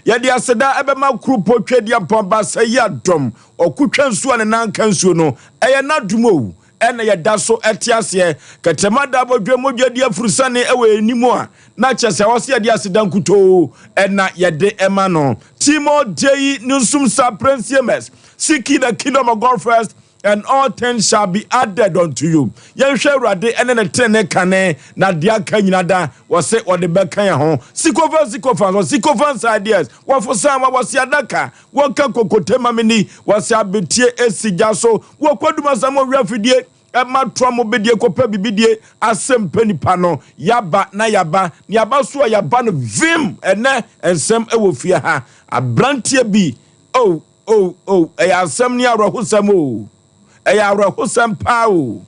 ye de aseda ebema krupo twedia pomba sayi adom okutwa nsuo ne nanka nsuo no eye nadumo ene ye daso etiase ketemada bodwe modwadi afurusane ewe enimo a na chese wose ye de aseda nkuto ena ye de ema no timo dei nusum sa princemes seeking the kingdom of God first and all things shall be added unto you. Yenhwe urade ene ne tene kane na dia kanyina da wose ode beka ya ho sikofans ideas wafosan wa wose adaka woka kokotema mini wose abetie esija so wokwaduma samo wiafidie ema tromo bedie kopa bibidie Sem Mpe Nipa no yaba na yaba ni yaba so yaba no vim ene ensem ewofia ha abrantie bi eya asem ni arahusam o eya arahusam pa o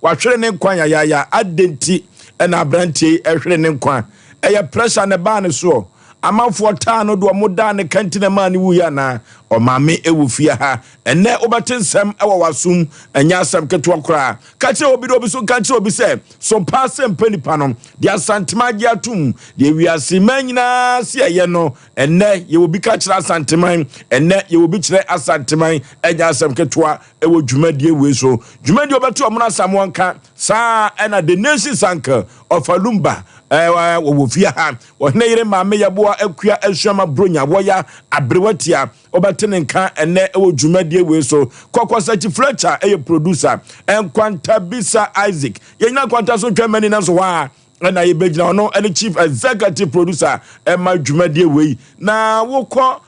wahwere ne nkwan ya adenti ena abrantie ehwere ne nkwan eya pressure ne ba ne so amafo taa no do moda ne kantine ma ne wuya na o mame ewufia ha ene obetensem ewo wasum enya asem keto kora ka che obi do bi so ka che obi se so pa Sem Mpe Nipa no dia santima gi atum dia wiase manyina se ye no ene ye obi ka kira santiman ene ye obi kire asantiman enya asem keto ewo dwumadie we so dwumadie obeto omna samwanka sa ena the nation's anchor of Alumba wofia ha ohne yire maame yaboa akua ahwama bronya woya abrewatia obatene nka ene ewo dwumadie we so kokosachi Fletcher producer enkwanta bisa Isaac yenya kwanta so twemani na so wa na ye begina no ene chief executive producer ma dwumadie we na wokọ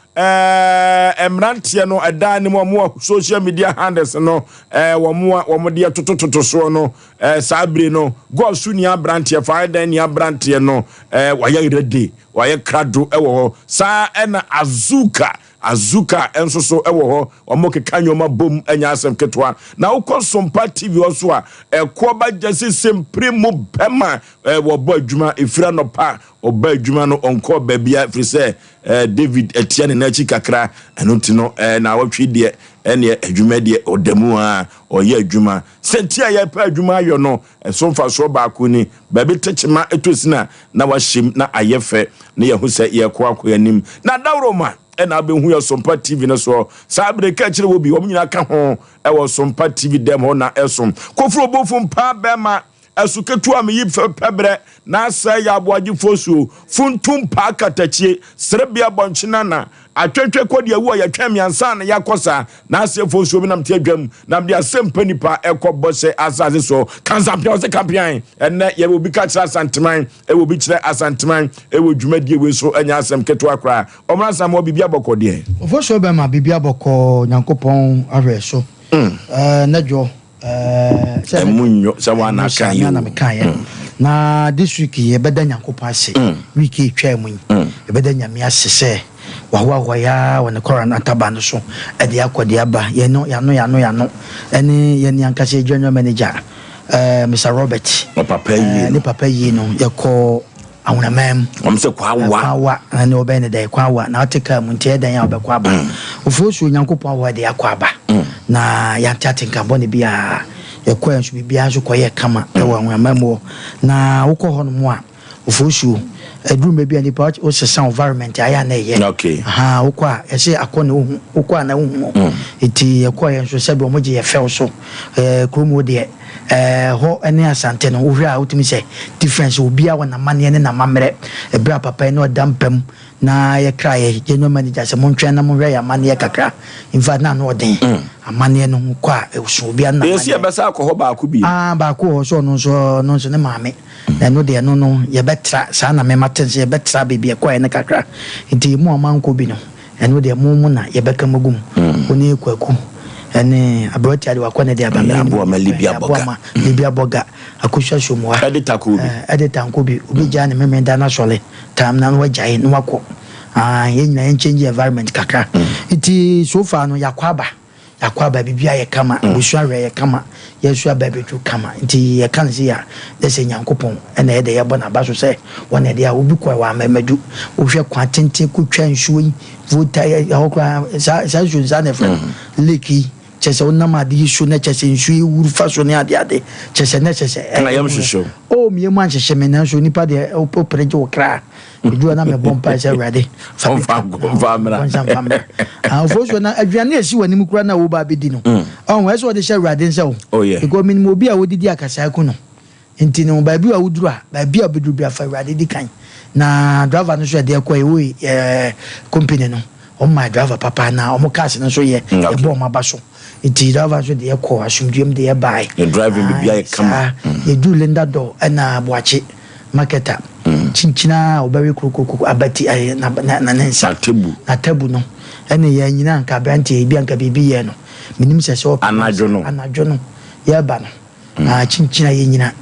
emrantie no ada ni mo social media handles no wo de totototo so no sabre no go suni abrantie fa dan ni abrantie no waye ready waye krado ewo sa ena azuka enso so ewo ho omokeka nyoma bom anya asem ketwa na ukọ Sompa TV oso a ekoba jase Sempre mo bema wo bo adwuma efira no pa oba adwuma no onko babia frise David etiane na chi kakra enoti no na watwe de ene adwuma de odamu a oye adwuma sentia ya pa adwuma ayo no somfa so ba ko ni babi techima etosina na wahyem na ayefe na yehusa ye ko akoyanim na dawroma ena abehu ya Sompa TV na so sabre ka kire wo bi wo nyina ka ho ewo Sompa TV dem ho na esom kofro bofum pa bema asuketu ameyi pebre na sa ya Aboagye Oforisuo funtum pa katachie serebia bonchina na atwetwe kodi awu ya twam yansa na yakosa na ase Oforisuo bi nam te adwam nam dia Sem Mpe Nipa ekobose azaze so kansampia ose kampian enne ye obi ka kira santiman obi kire asantiman dwumadie we so anya asem keto akra omransa mo bibia bokode Oforisuo be ma bibia boko nyankopon ahwe so najo emunyo sawana kan yo na mekaye na this week ye beda nyankopon ase week twa mu ye beda nyame asese wa ya wona corona tabano so e de akodi aba ye no ene ye ni ankase general manager Mr. Robert papa yi ni papa yi no ye ko awuna mem omse kwawa ane obe ne de kwawa na oteka muntie dan ya obekwa aba Oforisuo nyankopon wa de akwaba na ya tatinka bone bia ye kwa nso bibia so koye kama ewa awamamo na wokọ ho no mo a Oforisuo edrum bia ni part o sesa environment aya na ye okay wokọ a ese akọ na wokọ na hu eti ye kwa nso se bi omoje ye fel so kromo de ho ene asante no wo a utimi se difference obia wana mane ne na mamre ebra papa ne odampam na ye kraye general manager se montwe na monwe ya mane kakra in fact na no odin amane no kwa so obia na esi ebesa akọ ba aku bi ba aku so no ne maame na no de no ye betra sa na me matense ye betra bibia kwa ne kakra nti mu amanko bi no eno de mu na ye beka magum oni kwaku ene abroti ali wakone de abamela abo libia boga akusha shomo edita nkobi obi jane memenda na sole tam na wajai no wako yenya change environment kakra iti so far no yakwaba bibia ye kama busuare ye kama yesu ababetu kama nti ye kan si ya dese nyankopon ene ede ye bona baso se wona de a obi kwa wa mamadu ohwe kwa tenten ku twa nsuo yi vota ye hokra sa junza ne fra leki chese onama de isu na chese nsu wuru faso ne ade chese na chese na yam hwehwe o mi emu anhwehwe me na so nipa de opereje wo kra edu na me bompa se rade Sompa famra Oforisuo na aduane esi wanim kura na wo ba bedi no on we so de she rade nse wo because minimo obi a wodidi akasa ku no enti no ba bi wa wuduru a ba bi a beduru bi afa rade di kan na driver no so de ko e company no my driver papa na omo cars no so ye e bo ma ba so enti driver so de ko asumdiem de buy driving bi bia e kama ye do lenda do na Aboagye marketer chinchina obawe kurukuku abati na nensa tabu no ene ya nyina nka branti e bia nka bibi ye no minim se so anadwo no ye ba no na chinchina ye nyina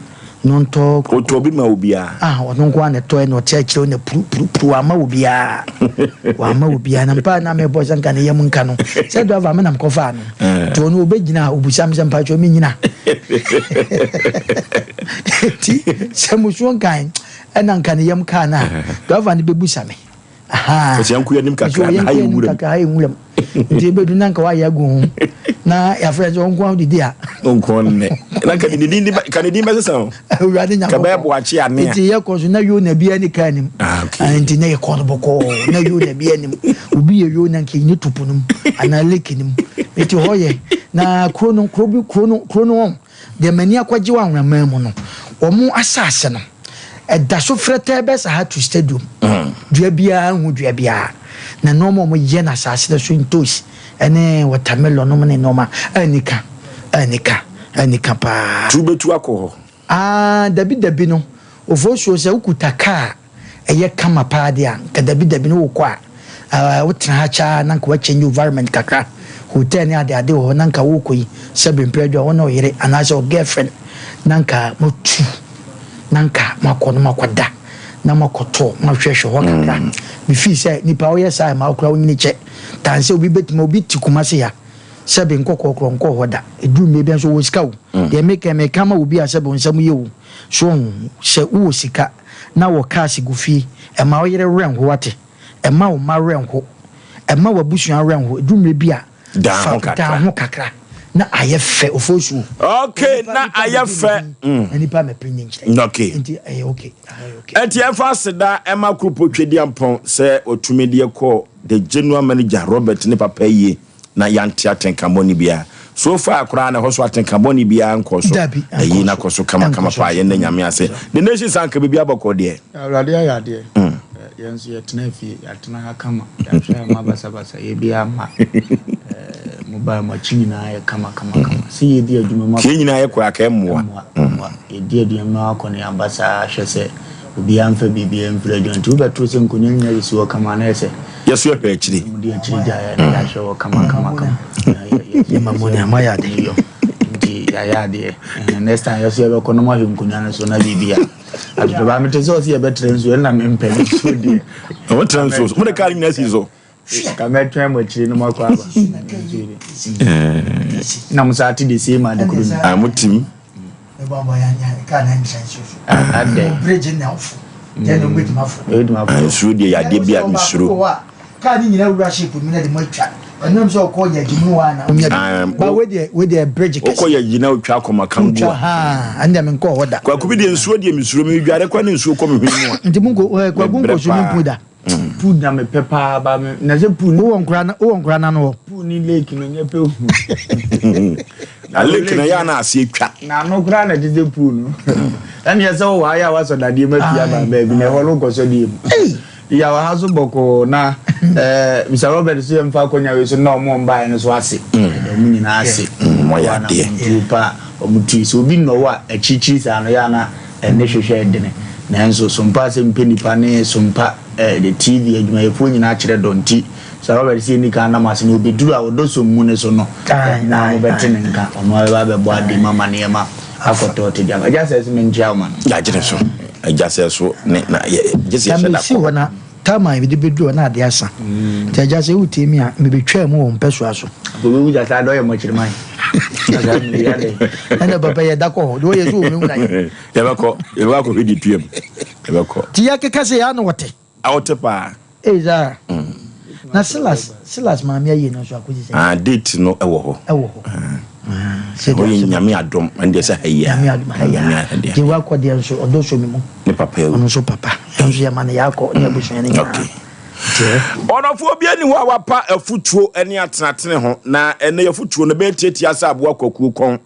non to obi ma obia ono kwa na to e no chekire na pru ama obia wa ama obia na mpa na me boys nka na yem nka no se do ava me na mkofa no to no obegina obusam se mpa cho me nyina ti se musuo nkan ena nka na yem ka na do ava ne bebusa me se yanku yanim kakra na hayi wuram ndi bedu na nka wa ya gu na ya friends on kwa didi a ne na kan di mesesa urade nya ka ba Aboagye ane ti ye ko so na yo na bia ni kanim anti na ye ko boko na yo na bia nim obi ye yo na nke ni tupunum ana lekinim eti hoye na krono de mani akwaje wa nwama mu no omo asase no eda so frete be sa ha to stadium dua bia hu dua bia na no mo ye na asase so ntosi ene watermelon no me noma anika pa tubetu akọ dabi no Oforisuo se ukutaka eye kama pa dia ka dabi no wo a wotra ha cha na nka wa change environment kakra hotel ni ade ho na nka wo koyi Sem Mpe Nipa wo na oyere anaso girlfriend na nka motu na nka makono makwada na makoto mahwehwe ho kakra mi fi se nipa wo yesa ma okra wo nyini che tanse obi betima obi tikumase ya sebe nkokokro nko hoda edu me bi so wo sika wo de me kama obi a sebe nsam ye wo so se wo sika na wo cash gufi e ma wo yere renho wate e ma wo ma renho e ma wo busuan renho edu me bi a da ho kakra na ayefe Oforisuo okay na ayefe nipa me pinyin okay enti okay enti efa seda e ma krupo twedi ampon se otumedie ko the general manager Robert ne papa yi na yantia tenkamoni bia so far akura na hoso atenkamoni bia nkoso ayi na koso kama pa ye na nyame ase the nation sanka bibia bako de awrade ayade yenso yetena fie yatena hakama yahwe mabasa ye bia ma mobile machine na ye kama si ye di adwuma ma nyina ye kwa ka emmoa ye di adwuma akone ambasa hwese obi amfa bibia mfra dwontu beto se nkonya nya yesu kama na ese yesu epe achiri mudi achiri ja ya hwe kama ye mamoni amaya de yo ndi ya de next time yesu ebe kono ma hwe nkonya na so na bibia adu ba me tezo si ebe trenso na me mpe so di o trenso mo de kari na sizo kama twa mo achiri no makwa ba na musati de sema de kuru mutim baba ya ka na nshanso ade bridge na ofu de no gbetima fu so de ya de bia misuro ka ni nyina wura shape mi na de mo twa enum so ko ya jimu wa na ba we de bridge ko ya jina otwa akoma kango ande me nko hoda kwa kubi de nsuo de misuro mi dware kwa ne nsuo ko me hwenu a nti mungo kwa gungo so mi puda food na me pepa ba me na se food wo nkra na no food ni lake no nye pe hu na lake na ya na ase twa na no kra na de food no and ya so wa ya wa so dade ma fia ba ba bi na ho lo ko so di ya wa hazo boko na Mr. Robert si mfa konya we so na omo mba ne so ase mu nyina ase mo ya de tupa omutu so bi no wa achichi sa no ya na ne hwehwe de ne nanso Sompa Sem Mpe Nipa ne Sompa the TV adwuma yefo nyina akire donti so Robert si ni kan na mase no obeduru a odoso mu ne so no na mo betene nka ono ba be bo ade mama ne ma akoto te dia aja se me njia ma ya jire so aja se so ne na jese se da ko na tama bi de bedu na ade asa te aja se utemi a me betwa mu wo mpeso aso bo be uja sa do ye mo chirman ana baba ya dako do ye so me una ye yebako hidi tuem yebako ti ya ke kase ya no wote awote pa eza na Silas maame ayi no so akoji se date no ewo ho se do nyame adom ande se haya je wa kwade nso odo so mimo ne papa ono so papa enso ya mane yakọ ne abusuan ne okay onofo bia ni ho wapa afutuo ene atenatene ho na ene yafutuo no be tietia sa aboa kwaku kon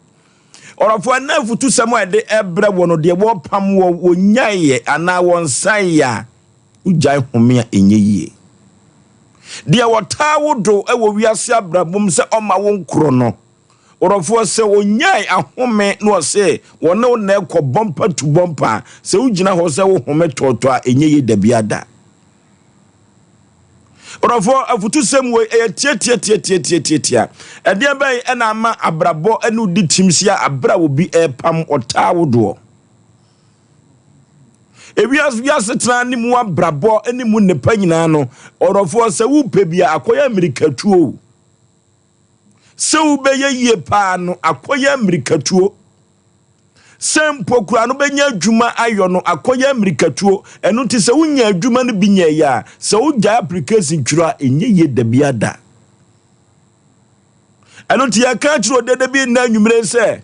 onofo na afutu sam ede ebre wono de wo pam wo wonyaye ana wonsan ya ujai homia enye yie de wotawodo ewo wiase abrabum se oma wonkro no onofo se wonyai ahome no se wona na ekọ bompa tu bompa se ugina ho se wo home toto a enye ye dabiada onofo afutu sem we tietia ede bai ena ama abrabo enu di timsia abra obi epam otawodo ewiase tena ni mu abrabo eni mu nepa nyina no onofo se wo pebia akoya amerikatuo se wo beye yie pa no akoya amerikatuo sempo kura no benya adwuma ayo no akoya amerikatuo enu ti se wonya adwuma no binya ya se wo ja application twura enye ye dabiada enu ti ya ka twuro dede bi na nwumre se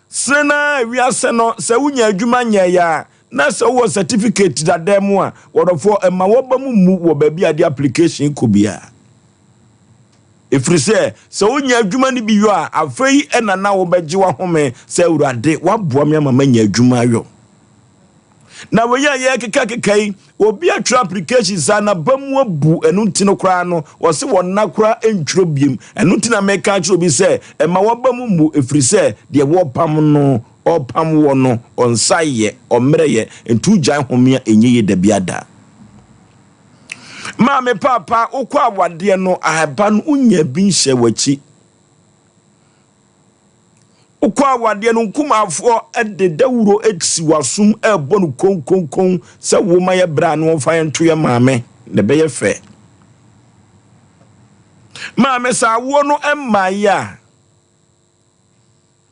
sena wiase no se wonya adwuma nya ya na se wo certificate da demo a wodofo ema wo ba mu wo ba bi ade application ko bia efrise se wonya adwuma ni bi yo a afei ena na wo beje wa home se urade waboa me mama nya adwuma yo na wo ye keka obi atwa application sa na bamu abu enu ntino kra no wo se wonna kra entwro biem enu ntina meka atwa obi se ema wo ba mu efrise de wo pam no opam wo no onsaye omreye entu jan homia enye ye dabiada ma me papa okwa awade no ahaba no unya bi nhye wachi okwa awade no nkumafo ede dawuro etsi wasum ebo no konkon se wo maye bra no fa yento ye maame ne beye fe maame sa wo no emaya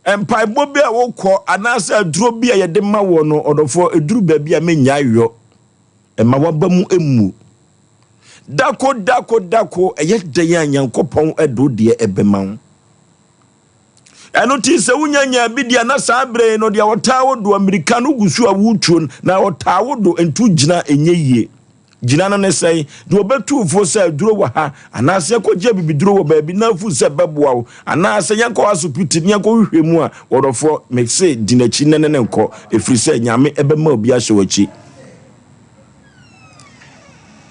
empai bobi a wokọ anasa aduro bi a yede ma wo no odofo eduru ba bi a menya yo ema waba mu emu dako eyede ya nyankopon edo de ebema eno ti se wunyanya bidia na sabre no de wotawo do amerika no gusu a wutuo na wotawo do entu gina enye yie gina no ne sei de obetu fo se aduro wa ha anase akogye bibiduro wo ba bi na fu se beboa wo anase yanko asopiti ne yanko hwehwemu a wodofo mexe dinachi nene nko efiri se nyame ebema obi ahye wachi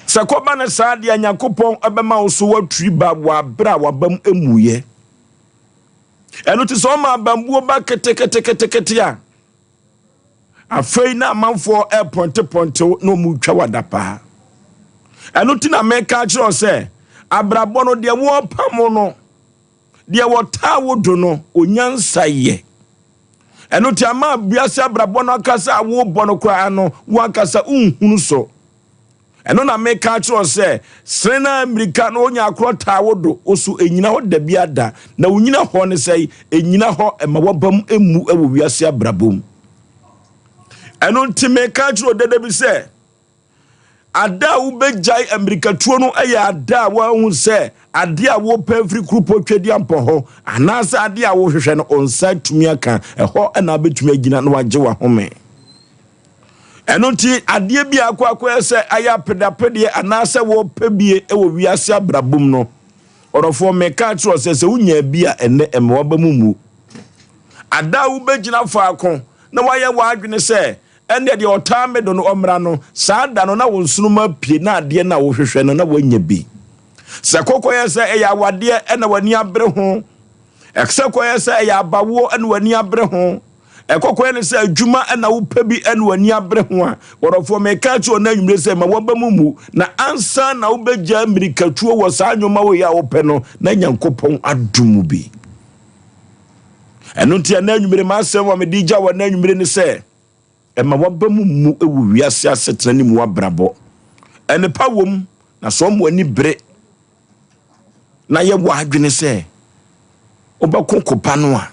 sakoba na saade anyakopon ebema wo so watri ba wa bra wa bam emuye eno ti so ma bambuo ba kete ya afei na amanfo ponte no mu twa wadapa eno ti na meka kiro se abrabo no de wo pam no de wo tawo do no onyansaye eno ti ama biase abrabo no akasa wo bono kwa no wo akasa unhunu so eno na meka kiro se sena amerika no onya akro tawo do osu enyina ho da biada na onyina ho ne sei enyina ho ema wobam emu ewo wiase abrabom eno nti meka kiro dede bi se ada wo bejai amerika tuo no aya ada wa hu se ade a wo pefri krupo twedi ampo ho anasa ade a wo hwehwe no onsa tumi aka eho na betumi agina no wagye wa home eno nti ade bi akwa se aya pedapede anasa wo pebie ewo wiase abrabum no orofo meka kiro se unya bia ene emwa mu ada wo begina faako na waye wadwene se ende de otame do no omra no saada no na wonsunuma pie na ade na wo hwehwe no na wanya bi sakoko ye se eya wade ena wani abre ho eksako ye se eya abawo ena wani abre ho ekoko ne se adwuma ena wo pabi ena wani abre ho a worofo meka chi ona nwumre se ma woba mu na ansa na wo begya amerikatuo wo sa anwoma wo ya wo pe no na nyankopon adumu bi eno ntia na nwumre ma asem wa me digya wo na nwumre ne se ema woba mu ewu wiase asetena ni mu abrabo ene pa wom na so mo ani bre na ye wo adwene se obakokopa no a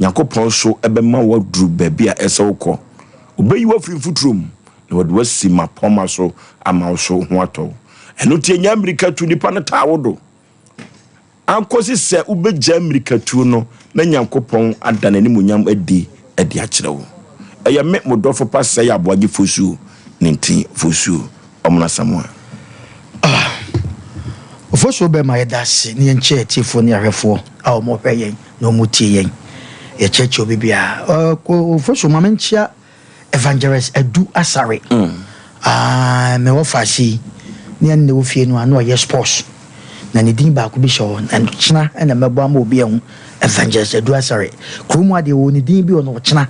nyankopon so ebema wo duru ba bia ese wokọ obeyi wo firi futrum na wode wasi mapoma so ama so ho ato ɛno tie nya America tu nipa no tawodo ankosi se ubegya America tu no na Nyankopɔn adana ni munyam adi akyerɛ wo ɛyɛ me modɔfo pa Osei Aboagye Oforisuo ninti Oforisuo omuna Samoa Oforisuo be ma yedase ne yenche tifo ne ahwefo a omo hwɛ yɛn na omo tie yɛn ye cheche obi bia Oforisuo ma menchia evangelist Edu Asare me wo fashi ne ne wo fie no ano ye sports na ne din ba ko bi show and china na mebo am obi ehun evangelist Edu Asare kromu ade wo ne din bi ono china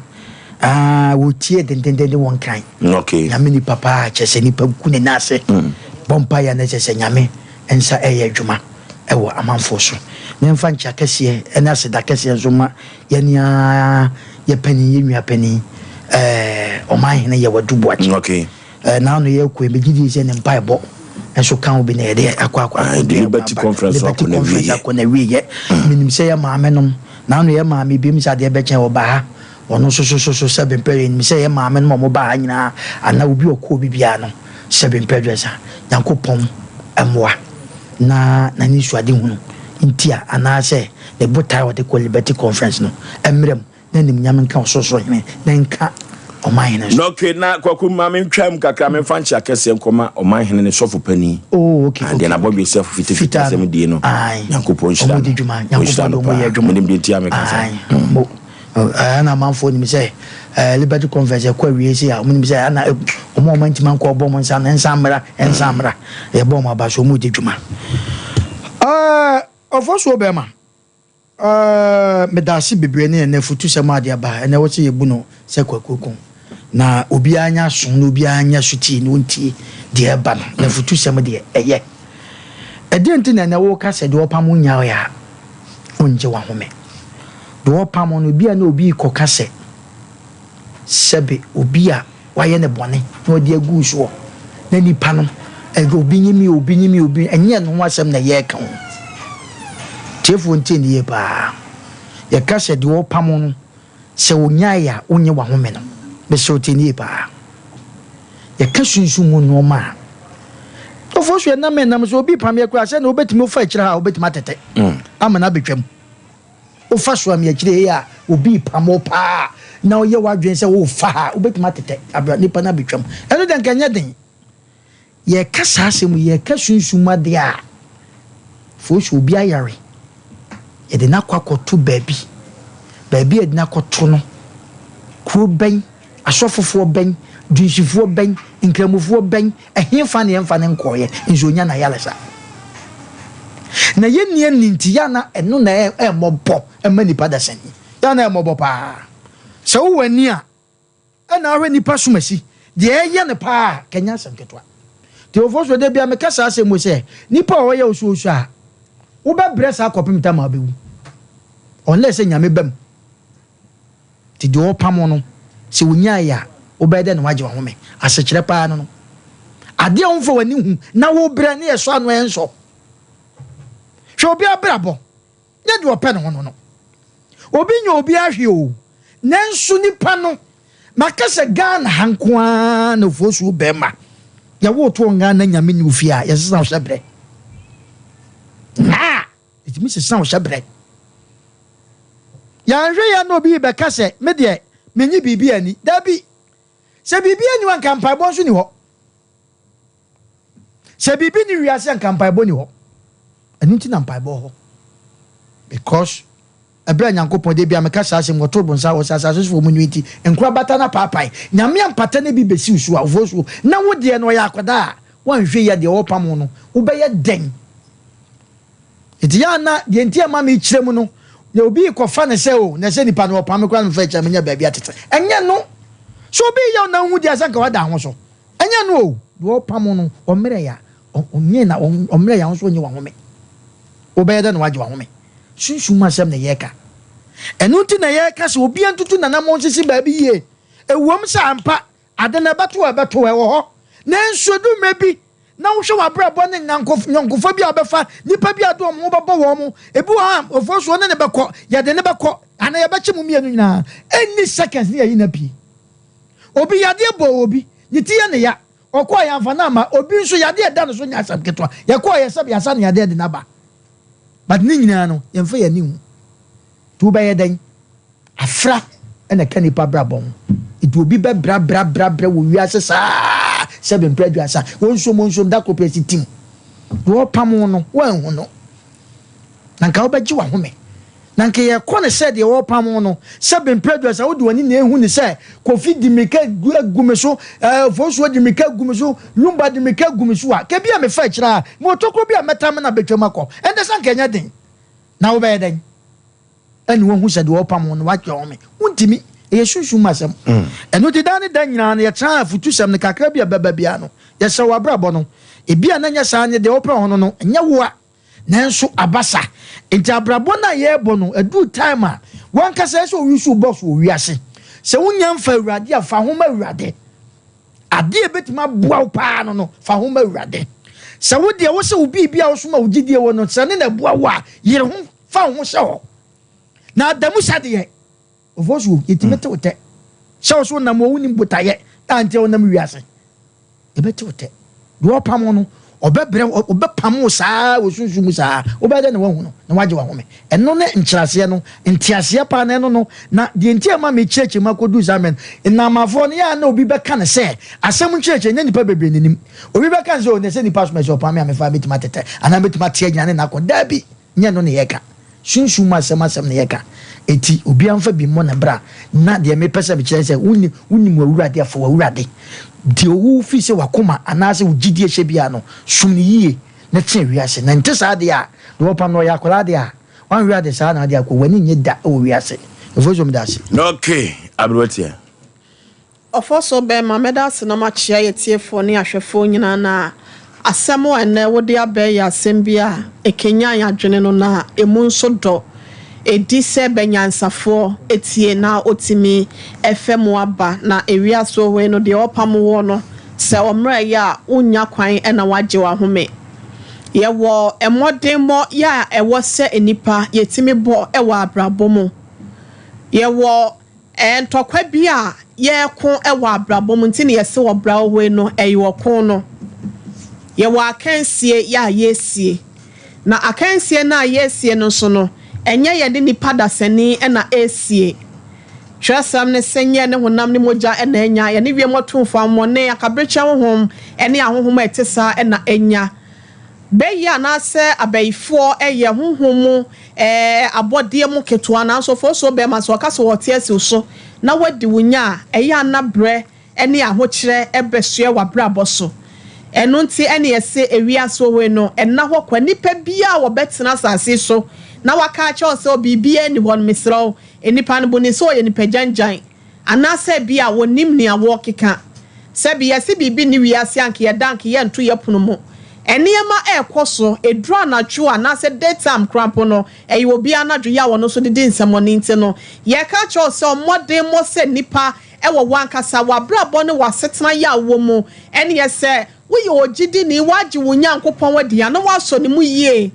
wo tie den won kan okay nyame ni papa chese ni paku ne nase bompa ya na chese nyame ensa eye adwuma ewo amanfo so ne mfa ncha kese ena seda kese zoma ye nia ye pani ye nwa pani oman ne ye wadubo achi okay na no ye ko emegidi se ne mpa ebo enso kan obi na ye de akwa liberty conference akona wiye minim se ya maame nom na no ye maame bi mi sa de be chen oba ha ono so Sem Mpe mi se ye maame no mo ba nyina ana obi okọ bibia no Sem Mpe dwesa Nyankopɔn amwa na ni suade hunu ntia ana se the botai what they call liberty conference no emrem na nim nyame nka so hene na nka oman hene no okay na kwaku maame ntwam kakra me fa ncha kese nkoma oman hene ne sofo pani okay and then above yourself fita sem die no Nyankopɔn shira Nyankopɔn mo ye dwuma nim de tia me kasa ana manfo ni me say liberty conference kwa wiese a mun mi say ana omo mantima nko obo mo nsa ensamra ye bo mo abaso mu di dwuma Oforisuo be ma me da si bebre ne na futu sem ade aba na wo se yebu no se kwakokon na obi anya so na obi anya suti no nti de eba no na futu sem de eye enti na wo ka se de opam nya ya onje wa home de opam no obi na obi koka se sebe obi a waye ne bone na odi agu so na nipa no obi nyimi enye no wasem na ye ka ho tefo nti ne ye ba ye ka se de opam no se onya ya onye wa home no be se otini ba ye ka sunsun no ma Oforisuo na me nam so obi pam ye kura se na obetimi ofa akira ha obetimi atete amana betwam ofa so am ye kire ya obi pam opa na oye wadwen se wo fa ha obetimi atete abra nipa na betwam eno den kanya den ye ka sa asem ye ka sunsun ma de a Oforisuo obi ayare ye de na kwakoto baabi e de na kwato no kuro ben asofofo ben dunsifo ben nkramofo ben ehemfa ne emfa ne nkoye nzonya na yalesa na yenie ninti ya na eno na emobo ema nipa da sani ya na emobo pa se wo wani a na ahwe nipa sumasi de eye ne pa kenya semketwa te Oforisuo de bia me kasa asemo se nipa o ye osuosu a wo be bresa akopimta ma bewu unless nyame bam ti de opam no se wonya ya obede na waje wahome asekire pa no ade a wonfo wani hu na wo bre na yeso anu enso hwe obi abrabo nye de ope no no obi nya obi ahwe o nanso nipa no makase Ghana hankoa na Oforisuo bema ya wo to nga na nyame ni ofia yesesa hwebre itimi sesa hwebre ya nhwe ya no bi be kase me de menyi bibi ani dabi se bibi ani wan kampai bo so ni ho se bibi ni wiase an kampai bo ni ho ani ti na mpai bo ho because ebra Nyankopɔn de bia me kasa asem goto bonsa wo sasa so fo munwiti enkura bata na papai nyame ampata na bi besi usu a Oforisuo na wo de no ya akoda wan hwe ya de opam no wo be ye den iti ya na de ntia ma me kiremu no na obi kofa ne se o na se nipa no opam kwa mfa cha menya baabi atete enye no so obi ya na hu di asanka wada ho so enye no o de opam no omre ya onye na omre ya ho so onye wa home obe da no waje wa home sunsun asem na yeka enu ti na yeka se obi antutu na namon sisi baabi ye ewom sa ampa ade na beto e wo ho na nsodu mebi na wo hwe wabrabo ne nyankofo bi abefa nipa bi ado mo babo wo mo ebi ha Oforisuo ne beko ya de ne beko ana ya beche mu mienu nyina any seconds ne yi na bi obi ya de bo obi ni ti ya ne ya okwa ya mfa na ma obi nso yade eda no so nya asam ketwa ye kwa ye sab ya sa na yade de na ba but ni nyina no ye mfa ye ni hu tu ba ye den afra ena kanipa brabon it will be bra wo wiase sa 7 preduasa wonso monso da kopesi team wo pamo no wan hu no nanka obaji wa home nanka ye kone said ye wo pamo no 7 preduasa wo de wani na ehu ni say kofi di meka gumeso foso di meka gumeso lumba di meka gumeso a ke bia me fa kira mo tokro bia metam na betwamako ende sanka nya den na wo be den ani wo hu said wo pamo no wa kyo me untimi ye shushu masem eno de dan dan nyina na ye tra afutu sem ne kakra bia baba bia no ye se wa brabo no e bia na nya sa ne de wo pra hono no nya wo a nanso abasa enti abrabo na ye bo no adu time a wan kasa se owisu boss wo wiase se wonya mfa awurade afa homa awurade ade e betima boa pa no fa homa awurade se wo de wo se wo bibia wo soma wo gidie wo no se ne na boa wo a yire ho fa ho se ho na adamu sade ye ofosu yetimete wote shawo so na mo wuni botaye ante wona mwiase ebete wote do pamo no obebre obepamo saa wo sunsumu saa obede ne wahu no na waje wa home eno ne nkyerase no ntiase pa na eno no na de ntia ma me cheche makodu zamen na mafo ne ya na obi beka ne se asem cheche nya nipa bebre nenim obi beka se o ne se nipa so me so pa me amefa betima tete ana betima tie nya ne na ko dabi nya no ne yeka sunsumu asem ne yeka eti obi amfa bi mo na bra na de me pesa bi kire se wuni mu awurade afo awurade de owu fi se wakoma anase ugidie hye bia no sumni yie na tie wiase na nte sa de a do pam no ya kola de a wan wiade sa na de akọ wani nye da o wiase efozo mi dase okay abrotia ofoso be mameda se na ma chia yetiefo ne ahwefo nyina na asemo ene wode abe ya asembia ekenya ya dwene no na emu nso do edi se benyansafo etie na otimi efemu aba na ewiaso we no de opam wo no se omre ya unya kwan ena waje wa home ye wo emodemo ya ewo se enipa yetimi bo ewa abrabomu ye wo entokwa bia ye ko ewa abrabomu ntini ye se wo brawo we no eyo ko no ye wo akansie ya yesie na akansie na yesie no so no enye ye de nipa dasani ena esie hwasam ne senye ne honam ne moja ena enya ye ne wie motumfo amone akabrecha honhom ene ahohom etesa ena enya beya na se abaifo eye honhom abodie mu ketua na so fo so be ma so ka so wotiasi so na wadi wunya eye anabre ene ahokire ebesue wabrabo so eno nti ene yese ewiaso we no ena ho kwa nipa bia wo betena sase so na waka cho se obibia ni won misro enipa no boni so ye nipa janjan anase bia wonim ni awo keka se bia se bibi ni wiase anke ye dank ye nto ye pono mo eniema ekoso edura na twu anase daytime cramp no eyi obi anadwo ya wono so de nsamoni nti no ye ka cho se omode mo se nipa ewo wankasa wabrabo ne wasetena ya wo mu ene ye se wo ye ogidi ni waji wo nyankopon wadia no waso ne mu yie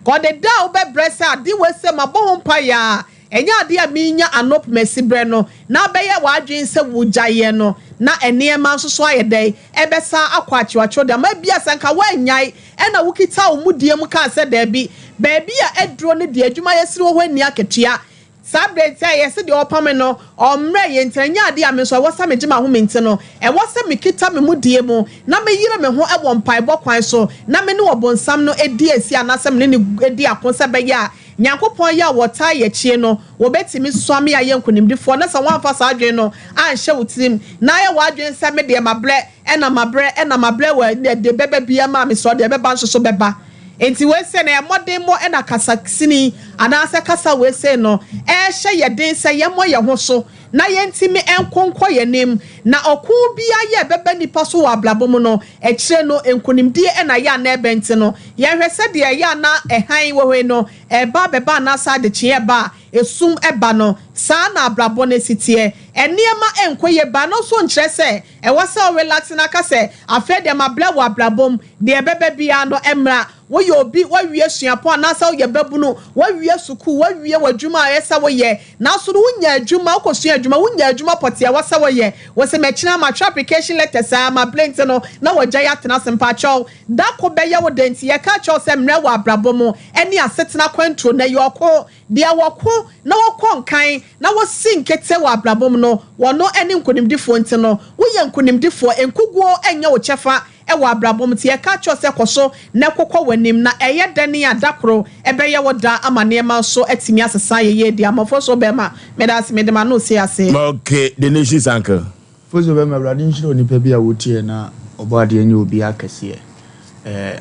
God the da ube bresa di we se mabon pa ya enya ade a minya anop mesibre no na beye wadwen se wujaye no na eniema nsoso ayedai ebesa akwachiwacho da ma bia sanka wanyai ena wukita omudie mu ka se da bi a edro ne de adwuma yesire ho ani aketua sabre tia yesi de opame no omre ye ntanya ade a me so wosa megima ho mente no e wosa mekita me mudie mu na me yire me ho ewo mpaebo kwan so na me ne obonsam no edi asi anasem ne edi akonsa be ya nyankopon ya wota ye chie no wo betimi swame ya yenkonimdifo na sa wanfa sa adwen no anhye wotim na ye wadwen se me de mabre wa de bebe bia ma me so de beba nso so beba enti we se na modern mo na kasakisini anase kasa we se no hye ye den se ye mo ye ho so na ye ntimi enkonko ye nim na oku bia ye bebe nipa so wa blabom no kire no enkonimdie na ya na ebenti no ye hwese de ya na ehan we no eba beba na sa de chie ba esum eba no saa na abrabɔ ne sitie enema enkoye ba no so nkyerɛ sɛ ɛwɔ sɛ relax na ka sɛ afɛ de ma bla wa abrabɔm de ɛbɛbɛ bia no emra woyɛ obi wawie suapɔ anasa woyɛ babunu wawie suku wawie wadwuma ayesa woyɛ na so no wonya adwuma wokɔsua adwuma wonya adwuma pɔte wasa woyɛ wɔsɛ mɛkyina ma application letter saa ma blent no na wɔgya ya tena sempa kyɛw da ko bɛyɛ wo denti yɛ ka kyɛw sɛ mmerɛ wɔ abrabɔm ɛne asetena kwantro na yɔkɔ de awɔkɔ na wɔkɔ nkan na wɔsi nkete wɔ abrabɔm no wɔno ɛne nkonimdifoɔ nti no woyɛ nkonimdifoɔ enkuguo ɛnyɛ wo kyɛfa ewa abrabom tie ka cho se koso na kokɔ wanim na ɛyɛ dani adakoro ɛbɛyɛ woda amane ma so atimi asesa ye di amafo so bema medase medema no se ase okay the nation's uncle fozo bema bradi nshiro nipa bia wotie na obade enye obi akese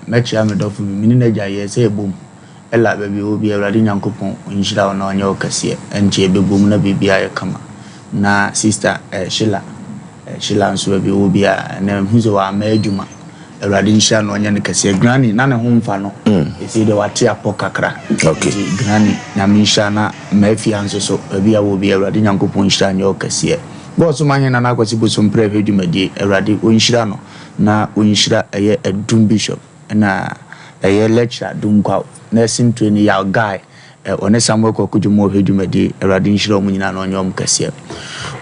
mechia medofo mini na gyaye se ebom ela baby obi bradi nyankopon nshira ona onye okese enche ebegom na bibia ye kama na sister Sheila nso baby obi na huzo wa ma adwuma Awurade nhyia no onye ne kase granny na ne ho mfa no esi de wate apɔ kakra okay granny na me nhyia na mafia nso so abi a wo bi Awurade nyankopɔn nhyia nye okase boss manye na na kwasi bosom pray hwedwumadie Awurade onhyira no na onhyira eye adum bishop na eye lecturer dum kwa na sinto ni Yaw guy one Samuel kokudwumo hwedwumadie Awurade nhyira omu nyina na onye omkase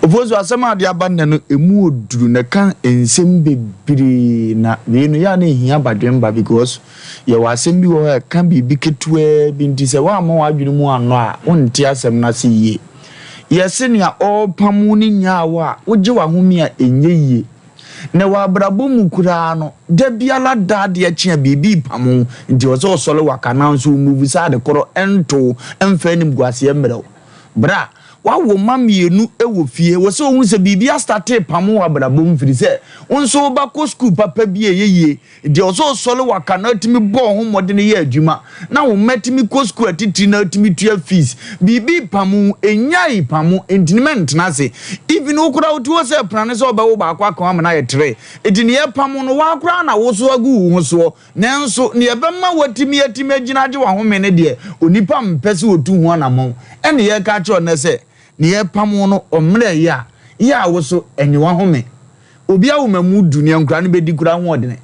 Ofozo asema ade abanne no emu oduru na kan ensem bebiri na we no ya na ehia badwemba because ye wasem bi wo kan bibi ketua bi ntise wa ma wadwene mu ano a wonte asem na se yie yese ne a opamu ni nyaawa woje wa homi a enye yie na wa brabo mu kura no da biala dade a chia bibi pamu nti ozo sole wakana nso move side koro ento emfa nim guase emrew bra wawo mamienu ewo fie wo se ohun se bibia starte pamo abrabom firi se onso ba ko school papa bi eyeye de oso sole waka na timi bo ho modene ye adwuma na wo matimi ko school atiti na timi tua fees bibi pamo enyai pamo entiniment na se even okura otuo se prane se oba wo ba kwa kwa na ye tre edini ye pamo no wa kura na wo so agu wo so nenso ne ebema watimi atimi agina gye wa home ne de onipa mpese otu ho anamon ene ye ka cho na se ni ye pamo no omre ya wo so enyiwa home obi a wo mamu dunia nkura ne bedi kura ho odene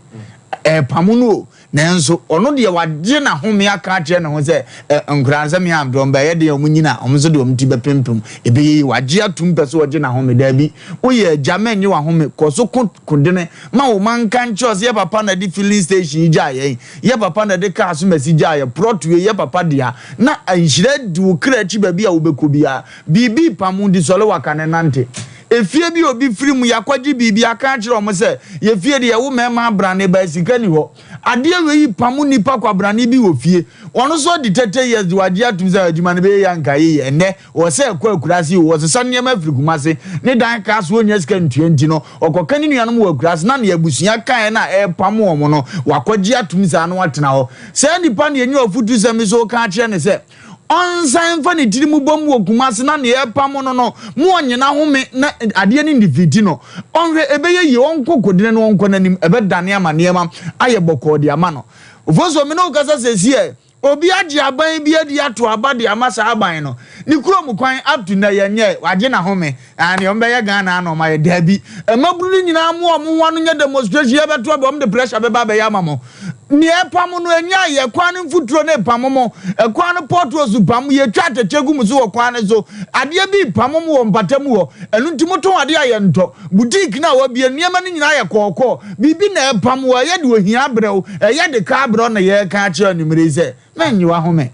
pamo no nanso ono de wagye na home aka kire ne ho se nkura nsam ya amdomba ye de omunyina omso de omti bepempem ebe wagye atum pese wagye na home da bi oye jama enyi wa home koso kundene ma wo manka nchos ye papa na di filling station gya ye papa na de car so masi gya ye protwe ye papa dia na anhire du kra chi ba bi a wo bekobia bibi pamu di sole wakane nante efie bi obi firim yakwaji bibi aka kire omo se ye fie de ye wo mema brane ba sika ni ho ade weyi pamu nipa kwa brane bi wo fie ono so di 30 years di waji atum za adwuma ne be yanka ye ene wo se kwa akurase wo se sanne ma afirikumase ne dan ka so onya sika ntuanti no okoka ni nuanom wo akurase na ne abusua kan na pamu omo no wakwaji atum za no watena ho se nipa ne enyi ofutu se mi so ka kire ne se onsan fa ne tiri mu bom wo kumase na ne pamo no mu onyena home na ade ne ndifiti no onwe ebeye ye onkokodine no onko nanim ebedane ama niema aye bokodi ama no ofoso me no kasa sesie obi agye aban bi adi ato abade amasa aban no ni kurom kwan up to na yenye wagye na home ani ombeye Ghana na ma ye dabi emaburu nyina mu omo ho no nya demonstration ye beto be om de pressure be ba be ya mamo ni epam no enya ye kwan mfuturo na epam mo kwan porto su pam ye twa tetegu mu so wo kwan so ade bi pam mo wo mpatam wo enu ntimoto ade aye nto boutique na wa bia niema ni nyina ye kokko bibi na epam wo ye de ohia brew ye de ka brew na ye ka kire numere se menyiwa home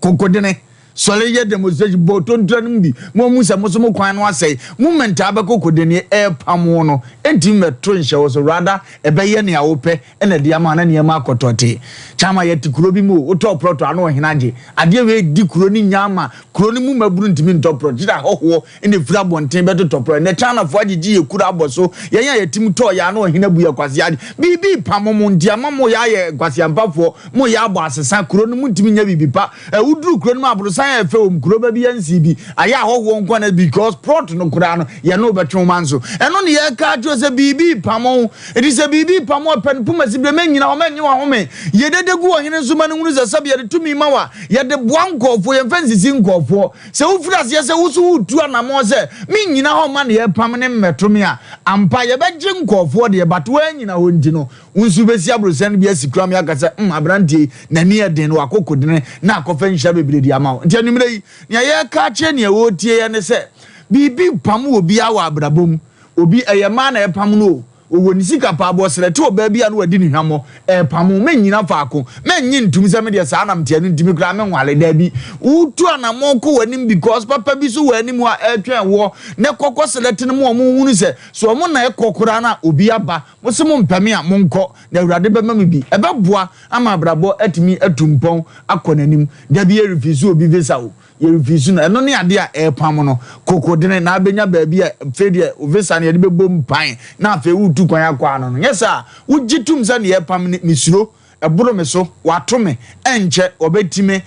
kokodene sole ye demonstration boton tranum bi mo musa mo so mo kwan no asai moment abekokodene pamo no enti metro nhye wo so rather ebeye ne awope ene de ama na ne ma akotote chama ye tikuro bi mu oto proto ano hinage ade we di kuro ni nyama kuro ni mu maburu ntimi ntopro jira hoho ene fura bonten beto topro ne chana fo agigi ye kura aboso ye ya yetim to ya ano hinabu ye kwase ade bibi pamo mo ndiama mo ya ye kwase ampafo mo ya abo asesa kuro ni mu ntimi nya bibi pa uduru kuro ni mu aburo san film kuroba bi NCB aya hoho nko na because prot no kura no ye no betwe manso eno ne ye ka to se bibi pamo it is a bibi pamo pen puma sibre menyina o menye wa home ye dede gu ohene nsuma no hunu se sabe ye tumi mawa ye de boankofo ye mfansisi nkofo se wo fura se wo so utu anamo se menyina ho ma ne ye pam ne mmetome a ampa ye beje nkofo de but wa nyina ho ndi no unsu besi abrosan bi asikram ya kasa abrante na ne ye den wa kokodene na akofa nhya bebre di ama nti anumre yi ne ye ka che ne wo tie ye ne se bibi pam obi awa abrabom obi eyema na epam no owo ni sika pa abo selete oba bia no wadi ni hwamo pam menyina faako menyi ntum se me de sa na mte ani ntimi kra me nwale da bi utu anamo ko wanim because papa bi so wanim a etwen wo ne kokko selete no mo hunu se so mo na ekokora na obi aba mo se mo mpame a mo nko na awurade be mama bi ebeboa ama abrabo atimi atumpon akonanim da bi refuse obi visa wo ye refuse na eno ne ade a pam no kokodene na abenya ba bi a fe de visa na ye be bom pan na afi utu kwan akwa no yesa ugitum za ne pam ni suro eburo me so watome enche obetime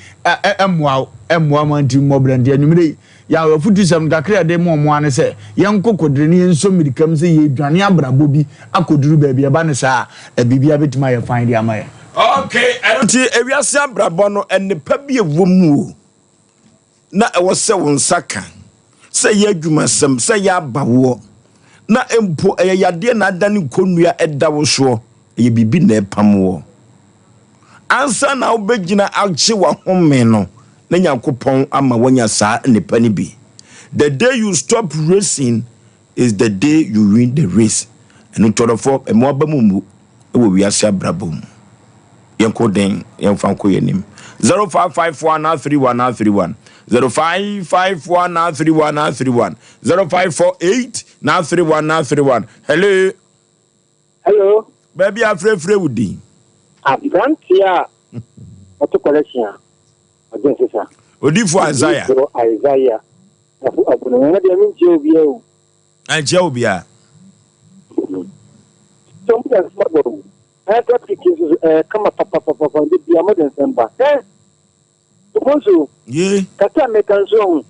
emwa manti mobrande anumre ya wafutu sam kakra de mo ane se yen kokodene ne enso mirikam se ye dwane abrabo bi akoduru ba bi eba ne sa bibia betima ye fan de amaye okay anti ewiase abrabo no ennepa bi ewomu na ewo se won saka se ye adwumasem se ya bawo na empo yade na adane konua edawo so ye bibi na epamwo ansa na obegina agche wa home no na Nyankopon ama wanya saa nepa ni bi the day you stop racing is the day you win the race eno torofo emo abamumu ewo wiase abrabom yenko den yenfa nko yenim 0554931931 0554931931 0548931931 hello baby afrefre wudi Abrantia auto collection odensesa odifo Isaiah abu na de min je obi e anje obi a Sompa smabo aka tikis kama papa de bia mo den samba Bonzo ye kata mekanzo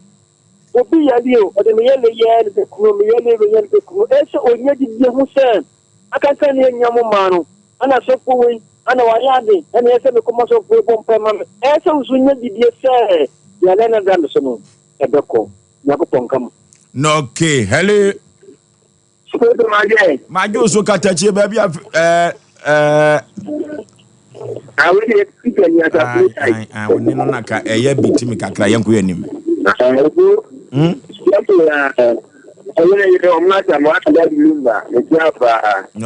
obi yali o de me yele yele de kuno me yele de kuno eso onye di de hu sen aka san ne nyamo manu ana sopo we ana wayade ana yese me komo so fu bompa ma eso usunye di de se ya lena dan so no ebeko Nyankopon kam no okay hello so do maje so katachi ba bia awede tikani ata woni no naka eya bitimi kakra yenko yanim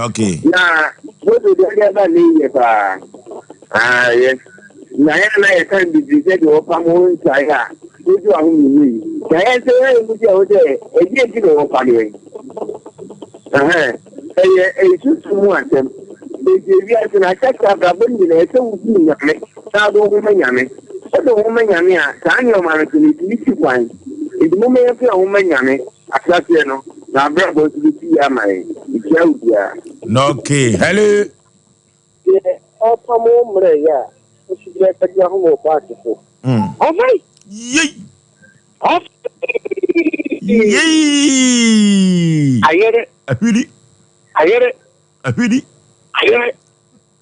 okay na bodo de ba le ba yes na ya kan bi de o pa mo ntai ha oju ahun mi na ya se mu je o de eje ti do pa le mu antem eji ase na chaka babon ni na so wu ni nyame ta do hu manyame so hu manyame a ta nyo ma no ni ti kwan eji mo me fi hu manyame asase no na brabo ti ti ya mai ti audia no okay hello o pa mo mre ya o si je ta ya hu mo pa ti fo okay yey off yey ayere ahudi ayere ahudi ayere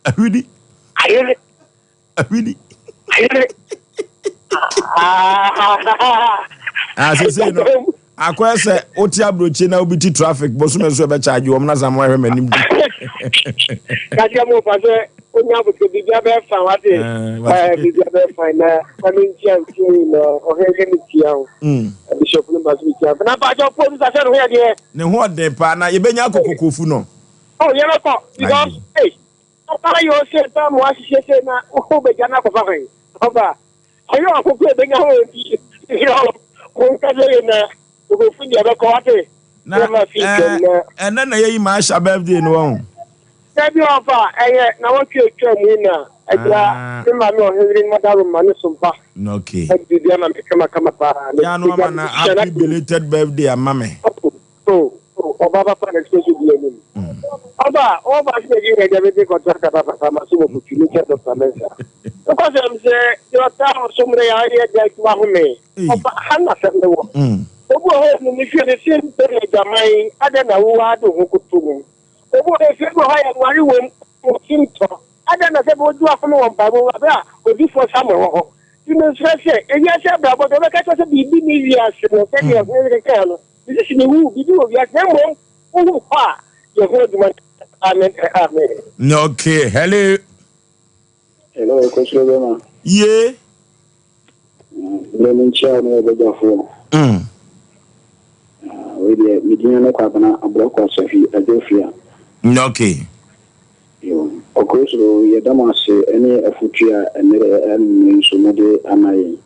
ahudi ayere ahudi ayere se no akwese oti abrochi na obiti traffic bosume so be charge wo na zamwa hwe manim di kaja mo pa se onya bo ke bibia be fa wate bibia be fa na coming chance no o he ni tiao bishop no ba so tiao na ba jo police ase no he de ne ho de pa na ye benya kokokofu no oh ye no ko because hey para yo se ta mo asise se na o be jana ko fa he oba ayo akoko e benya ho ti yo ko ka je na ko fu ya be ko wate na na ye ma sha birthday no won Ebi ofa na won twa mu na aja se ma no hezrin madaru manu Sompa okay ebi dia na me kama pa ya no ma na happy belated birthday amame so Obaba pa na special dia ni oba se ji ga be ko ta ka pa Pharmaceutical opportunity to Pharmaceutical because I'm saying your town somebody area like Mahome. Hannah said the one. If you're the same thing as a mine, I don't know who I do who could do me. If you go higher, why you won't I don't know what you are from one Bible with this for summer. You know, say, and yes, but the look at the BB years, and you very can. This is the who you do, yes, no who are your word. Amen. Okay, hello. Hello, Coach. Yeah. Let me share my phone. We didn't know about a block of Sophie, a Delphia. Okay. Of course, you don't say any of future and somebody am I.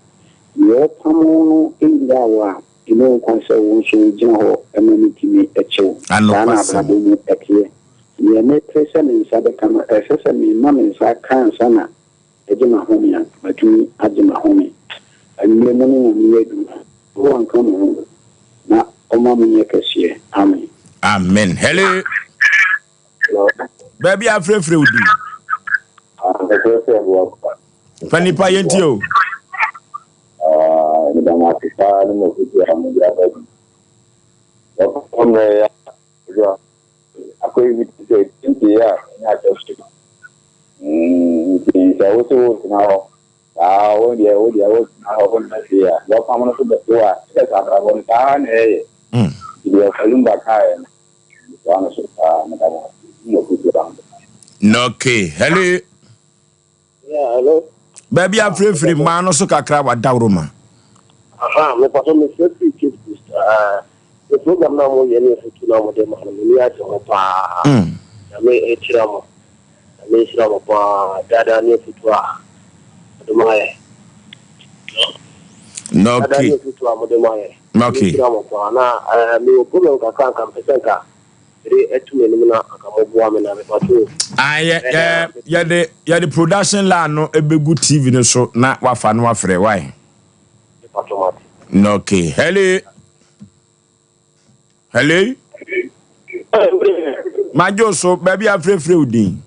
Your Pamo in Yawa, you know, concern so general and me a chill. And no person a clear. You make present inside the camera, a sesame, mamma inside can sana, a Jima homia, but me, a Jima homie. And you know, go and come home. Now, Amen. Amen. Hello. Baby, I'm free. Panipa yentio. Okay, hello. Yeah, hello. Baby, I'm free. Man, also kakra wa dauruma. Me pato me free kids. The program now mo yene futu na mo de ma me ya to pa. Me echiramo. Me echiramo pa dada ne futu a. Do mai. No, Dada ne okay. futu a mo de mai. Okay. Echiramo pa na me program ka kan pesenka. Etu eni na akamobo amena me pato. Yeah, the production line no ebegu TV no so na wafa no afre why. No, okay. Hello. Hello. Majo so baby afre udin.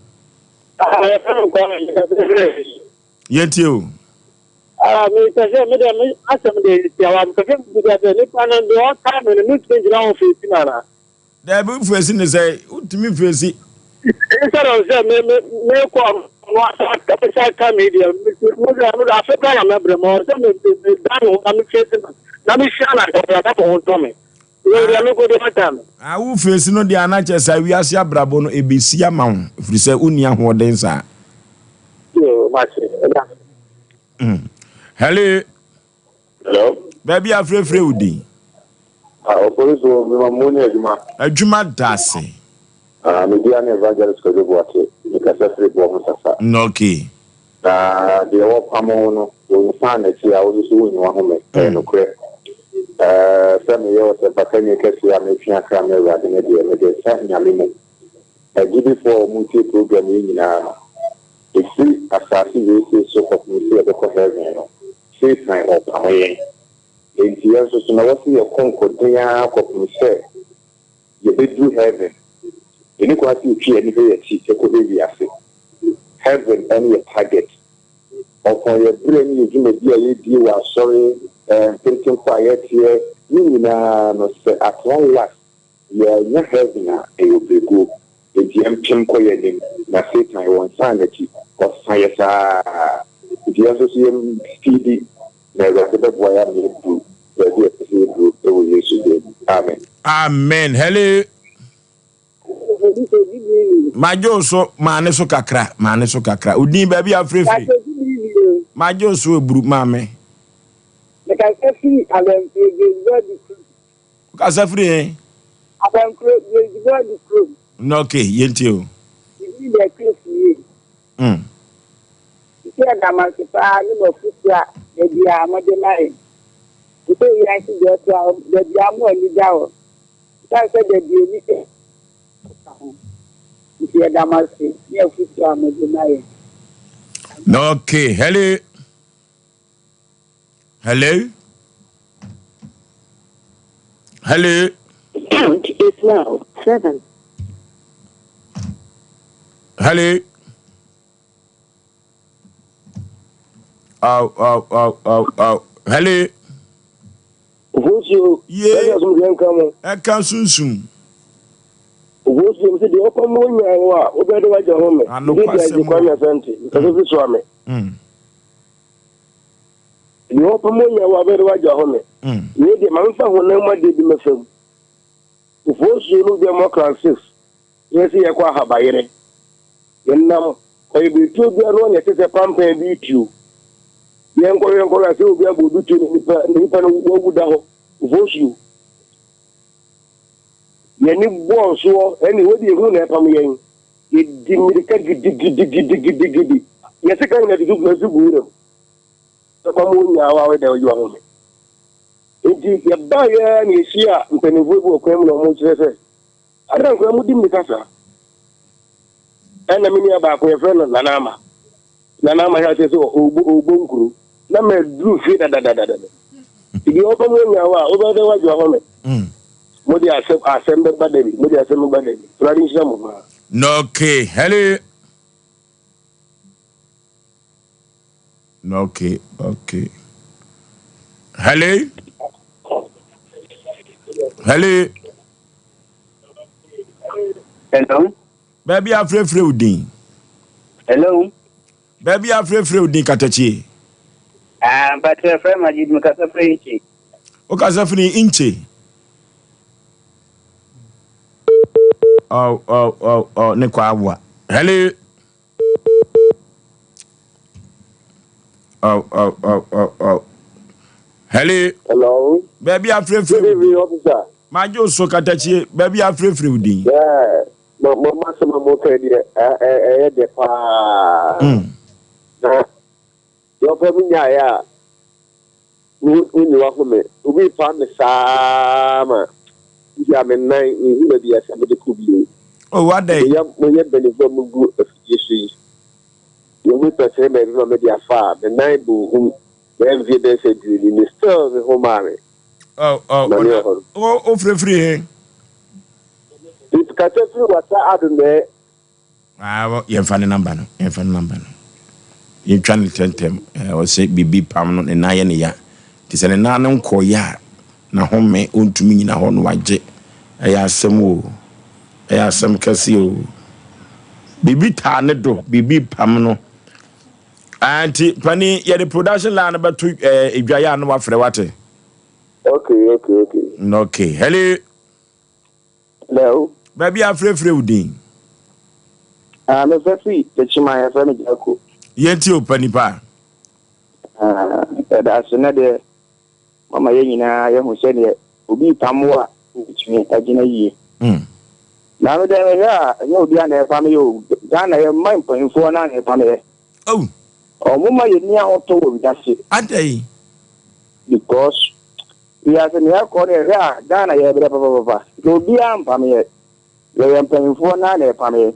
Yetio. Me pese me de asem de tiawa me pese me de ni pana de all time me change na office na. There be face ni say utimi face. Instead of say me come what capital media me Africa na me bremo say me dan am face na me share na that for to me. We dey go dey matter. Wo face no dey anache say wi ase abrabo no ebesi ama wo. Firi say uni ahoden sa. Yo, match. Hello. Hello. Baby afre udin. Oforisuo me mamoni Adwuma dase. Me dia na evangelist ko Aboagye. Me ka sefre bo mo sasa. No, okay. De wo pamo no, wo fa na ti a wo so wo nwa home. No kre. Some yo se bakanye kesi a me twa kra me wa de me de sa nyame mu. Give for multi program yi nyina. Esi asasi we se so ko mi se ko heaven no. Say time of amoye. Enti yeso so na wo se ye konko dia ko mi se ye be do heaven. Any quality you any way achieve be ase. Heaven any a target. Upon your brain you do a deal was sorry thinking quiet here. You no say at long last you heaven a will be good. The GM Chim Koyadim, na Satan I want sanity or science the association speedy never the boy I'm do the way you should. Amen. Amen. Hello. Majo so mane so kakra udin baby afre Majo so ebru mame the cafe alam ka free alam crew no, okay yentio the crew na masipa ni mo futua e bia amode mai ite ya ki do to de bia mo ni jawo ta se de bia ni okay, hello. Hello. Hello. Count is now 7. Hello. Hello. Oforisuo. Yeah. I can't soon. Oforisuo say the upper moon wa obede wa jahome. I know kwasem. Kwanya sente. Because it's swame. The upper moon wa obede wa jahome. We dey manfa honan ma dey bi mafam. Oforisuo no be more Francis. Yes, ye kwa habayere. Yennam oyi bi tu bi anu ne tete pampan bi tu. Yenko la se obi abudu tu ni pa no wogu da ho. Oforisuo. Yeni bo so eni wodi ehun na epam yen. Ye di mirika gidi. Yesi kan na dugu gure. Papa mo nya wa we da oju ahun. Enti ye ba ye ni sia mpenivu bu okwem no mo chese. Adan ko mu di mi kasa. Ana mini aba ko ye friend Nanama ya se ogbonnkuru. Na me dru fi da. Ibi opa mo nya wa obede wa ju ahun. Modi asem be badeli. Tradition mo. No, okay. Hello. No, okay. Hello. Hello. Baby, I'm free udin. Hello. Baby, I'm free udin katachi. But friend Majid mukasa free. Okasa free inche. Oh, ne kwa awa. Hello. Oh. Hello. Baby, I'm free. Officer. Majo so katachi. Baby, I'm free udin. Yeah. Mama sama moto de de pa. Yo pa minya ya. Uni wa home. Ubi pa me sama. Ya me nai ni bi asa de kubi. Oh, what day? Ya mo ye benefo mugu yesu. Yo mi pese me no me dia fa. The nai bu hum. The evidence is ni still the home army. Oh, free. It katafi wata adune. Ye fa number no. Ye channel tentem Osei bibi pam no na ye ne ya. Ti se ne na ne nko ya na home ontumi nyina ho no wagye. Eya asem o. Eya asem kase o. Bibi ta ne do, bibi pam no. Anti pani ye the production line beto edwaya no wafre wate. Okay. Hello. Baby, I'm free udin. Me free the chima ya friend Jako. Yenti o panipa. That's another mama ye nyina ye hu se ne obi pamo a bitumi agina yie. Na me dem ya nye obi ana e pam yo. Gana ye man panfo na na e pam ye. Oh. Mama ye ni auto we dase. Adai. Because we are in here corner ya Gana ye bre papa. Obi am pam ye. Ye panfo na na e pam ye.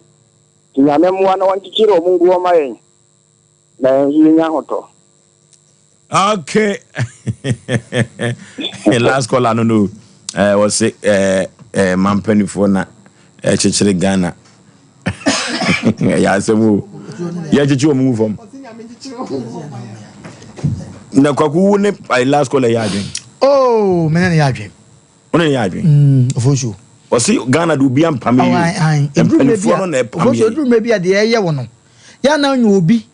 Tinyame mo na wanchichiro Mungu wa mayen. Na yinya hoto. Okay. Last call I don't know. Was Sem Mpe Nipa chichiri Ghana. Ya semu. Ya chichi move from. Na kwaku ne last call ya adwen. Oh, menene ya adwen. One ya adwen. Oforisuo. Osi Ghana do bi ampam yi. Edru mebi ade ye wono. Ya na nyu obi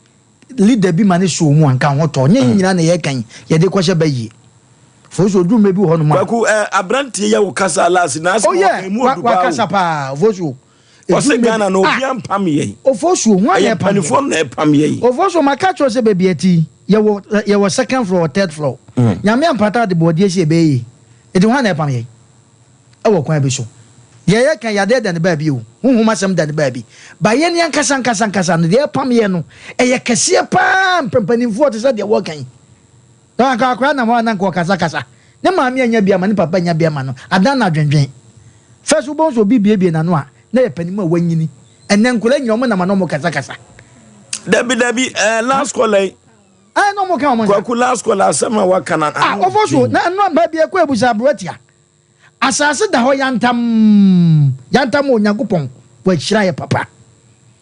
leader bi mane so mu anka hoto. Nye nyina na ye kan. Ye de kwahye bayi. Oforisuo edru mebi ho no ma. Kwaku abrantie ya wo kasa last na aso mu odu ba. Wa kasa pa Oforisuo. Osi Ghana no obi ampam yi. Oforisuo ho anya pam. Panifo na epam yi. Oforisuo maka cho se baby ati. Ye wo second floor, third floor. Nyame ampata de body se beyi. Edi ho na epam yi. Ewo kwan bi so. Ye kan ya de den ba bi o honhom asem de ba bi ba ye ne ankasa no de pam ye no ye kese pa mpampanimfo to se de wo kan na akwa na mo na ko kasa ne maami anya bia ma ne papa anya bia ma no adan na dwendwen first ubon so bibie na no a na ye panima wanyini enen nkula nyom na ma no mo kasa dabi last call no mo kan mo kwa last call asema wa kana ofoso na no ba bia ko ebusa brotia asase da ho yantam onyankopon wa hira ye papa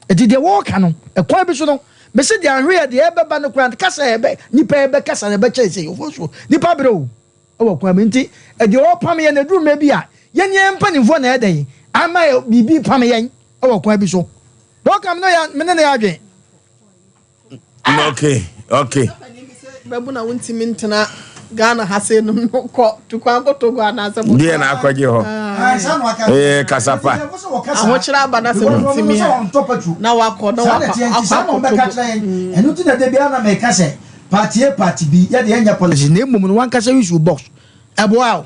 eti de wo ka no ekwan bi so no me say the anhwe de ebeba no kran kasa ebe nipa ebe kasa na ebe chese Oforisuo nipa bro o kwa menti e de o pam ye na duru ma bi a ye nye mpanimfo na eden ama bibi pam ye o kwa bi so do kam no ya me ne ya adwen okay babu na wonti mintena Ghana hase no ko tukwanko togo anaza mo die na akwaje ho kasapa ahochira abana se wonti mi na wako na wako enu ti na de bia na me kase party bi ya de enya policy na emum no wan kase use box eboa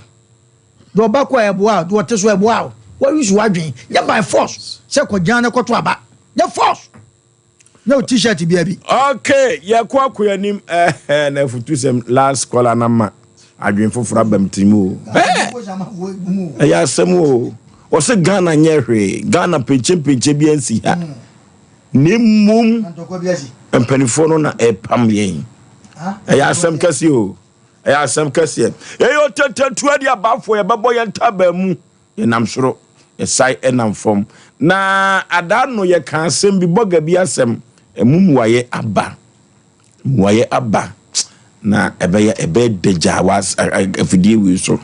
do ba kwa eboa do teso eboa wa use wadwen ya by force se ko Ghana ko to aba ya force no t-shirt bi abi okay ya kwa akoyanim na futusem last call anama adwen foforo abamtimu ya asemo o se Ghana nyehwe Ghana peche bi ansi ha nimum empanifo no na epam yen ya asem kase o ya asem kase yo tetatu ade abafo ya babo ye ntaba mu ye nam soro ye sai enam fom na adano ye kan asem bi boga bi asem muwaye aba na ebe deja was afidie wi so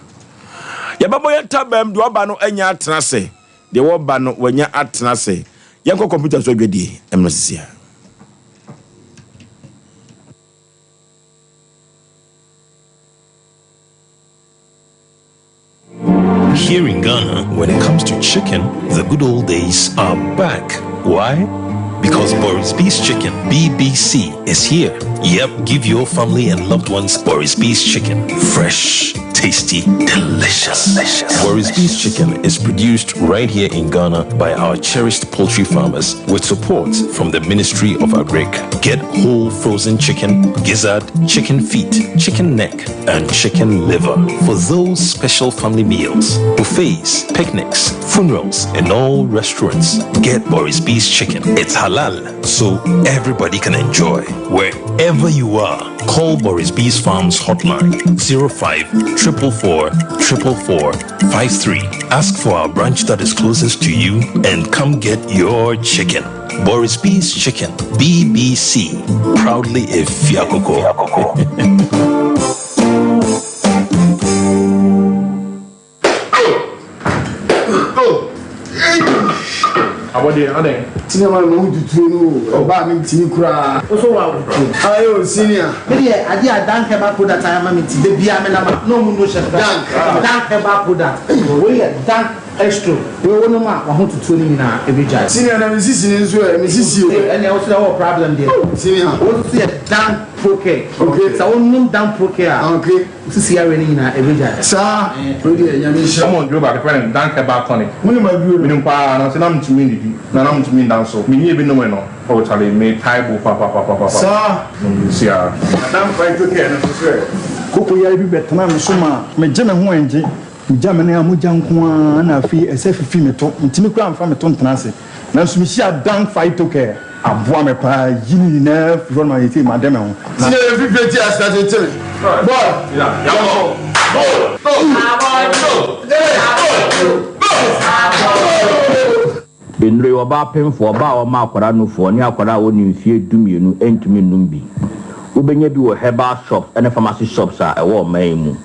ya babo ya tabam do ba no anya atenase de wo ba no wanya atenase ya ko computer so dwedie emnosisia Here in Ghana, when it comes to chicken, the good old days are back. Why? Because Boris Beef's Chicken, BBC, is here. Yep, give your family and loved ones Boris Beef's Chicken. Fresh, tasty, delicious. Boris Beef's Chicken is produced right here in Ghana by our cherished poultry farmers with support from the Ministry of Agric. Get whole frozen chicken, gizzard, chicken feet, chicken neck, and chicken liver for those special family meals, buffets, picnics, funerals, and all restaurants. Get Boris Beef's Chicken. It's halal, so everybody can enjoy. Wherever you are, call Boris Beef's Farms hotline 05 444 444 53. Ask for our branch that is closest to you and come get your chicken. Boris Beef's Chicken, BBC, proudly a Fiakoko. Cinema no do oba mi tini kura so wa ayo senior me ade adan ke ba product am me ti de bia me na no mu no chef dan ke ba product we dan extra we wonu ma wa ho tutu ni na e be jai senior na mi sisi ni so mi sisi o and also the problem there senior what see dan okay so wonu dan okay okay sisi ya we ni na e be jai sa we dey nya mi come on global friend dan ke ba tonic wonu ma bi o mi npa na se na mtumi ndi na mtumi dan so mi ni e bi no me no o chale me taibo pa sa sia dan fight okay na so koko ya bi betana me so ma me je me ho enje Mujame na muja nko na afi ese fifi meto ntimi kura mfa meto ntenase na so mi hia dan fight okay aboa me pa yini na from my team madam ho sine fifi ti asate tele boy Benre oba pemfo oba o ma akwara no fo ni akwara wo ni mfie dumienu entumi numbi ubenya bi wo herbal shops and pharmacy shops a ewo man mu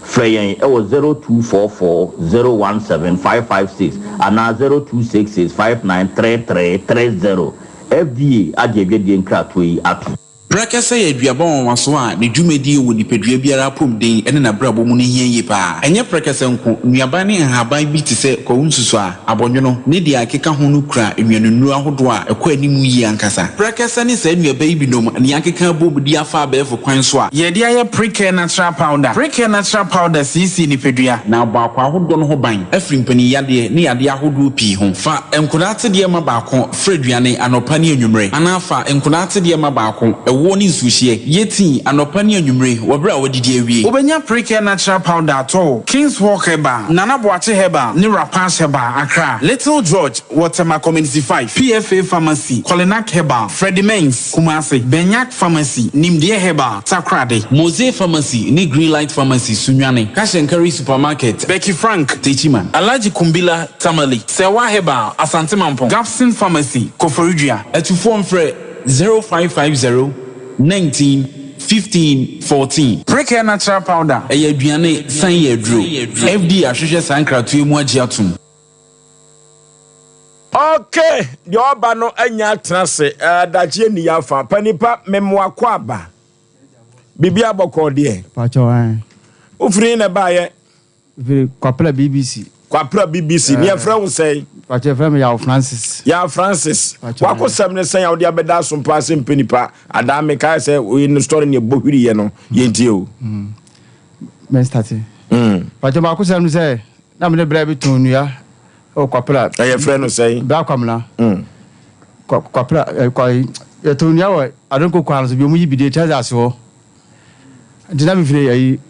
Freyen ewo 0244017556 ana 0266593330 FDA ajebi die nkrato yi atu Brakasa ya duabon waso a ne dwumedi wo nipadua biara pomden ene na brabo mu ne hienye pa enye brakasa nko nuaba ne haban bi te se kwunsusu a abonwono ne dia akeka ho no kura enwanunu ahodo a ekwa animu yi ankasa brakasa ne sa nuaba yi binom ne akeka bobudi afa abefo kwan so a ye dia ye Precare natural powder CC nipadua na ba akwa ahodo no ho ban afri mpani yade ne yade ahodo pi ho fa enkodate de ma ba akon freduane anopa ne anwumre anafa enkodate de ma ba akon woni nsuhie yeti anopa ne anwumre wobra wodidi awie obenya Precare natural powder ato King's Walk Herbal Nana Boache Herbal ne Rapash Herbal Accra Little George Waterma Community 5 PFA Pharmacy Kolinak Herbal Freddie Mengs Kumasi Benyak Pharmacy Nimdie Herbal Takrade Mose Pharmacy ne Green Light Pharmacy Sunwane Kashenkari Supermarket Becky Frank Techiman Alaji Kumbila Tamale Sewa Herbal Asante Mampong Gapson Pharmacy Koforidua Etufo Mfre 0550 19 15 14. Precare natural powder. Eye aduane san ye duro. FD ahwehwe sankratoe mu agye atom. Okay, the oba no anya trase daje ni yafa panipa memwa kwa aba. Bibi aboko de. Pacho an. Ufiri na baye. Ufiri kwapla BBC. Kwapla BBC. Ni afra wo sei. Pacho frame Yaw Francis. Yaw Francis. Wako semne sen ya odi abeda Sompa Sem Mpe Nipa. Ada me kai se we no story ni bohwiri ye no yentie o. Men start. Pacho ba ko semne se na me bra bi tonu ya. O kwapla. Aye frɛ no sei. Ba kwamna. Kwapla kwa ya tonu ya wo adonko kwa so bi mu yibide chaza ase ho. Dina mi fire yi.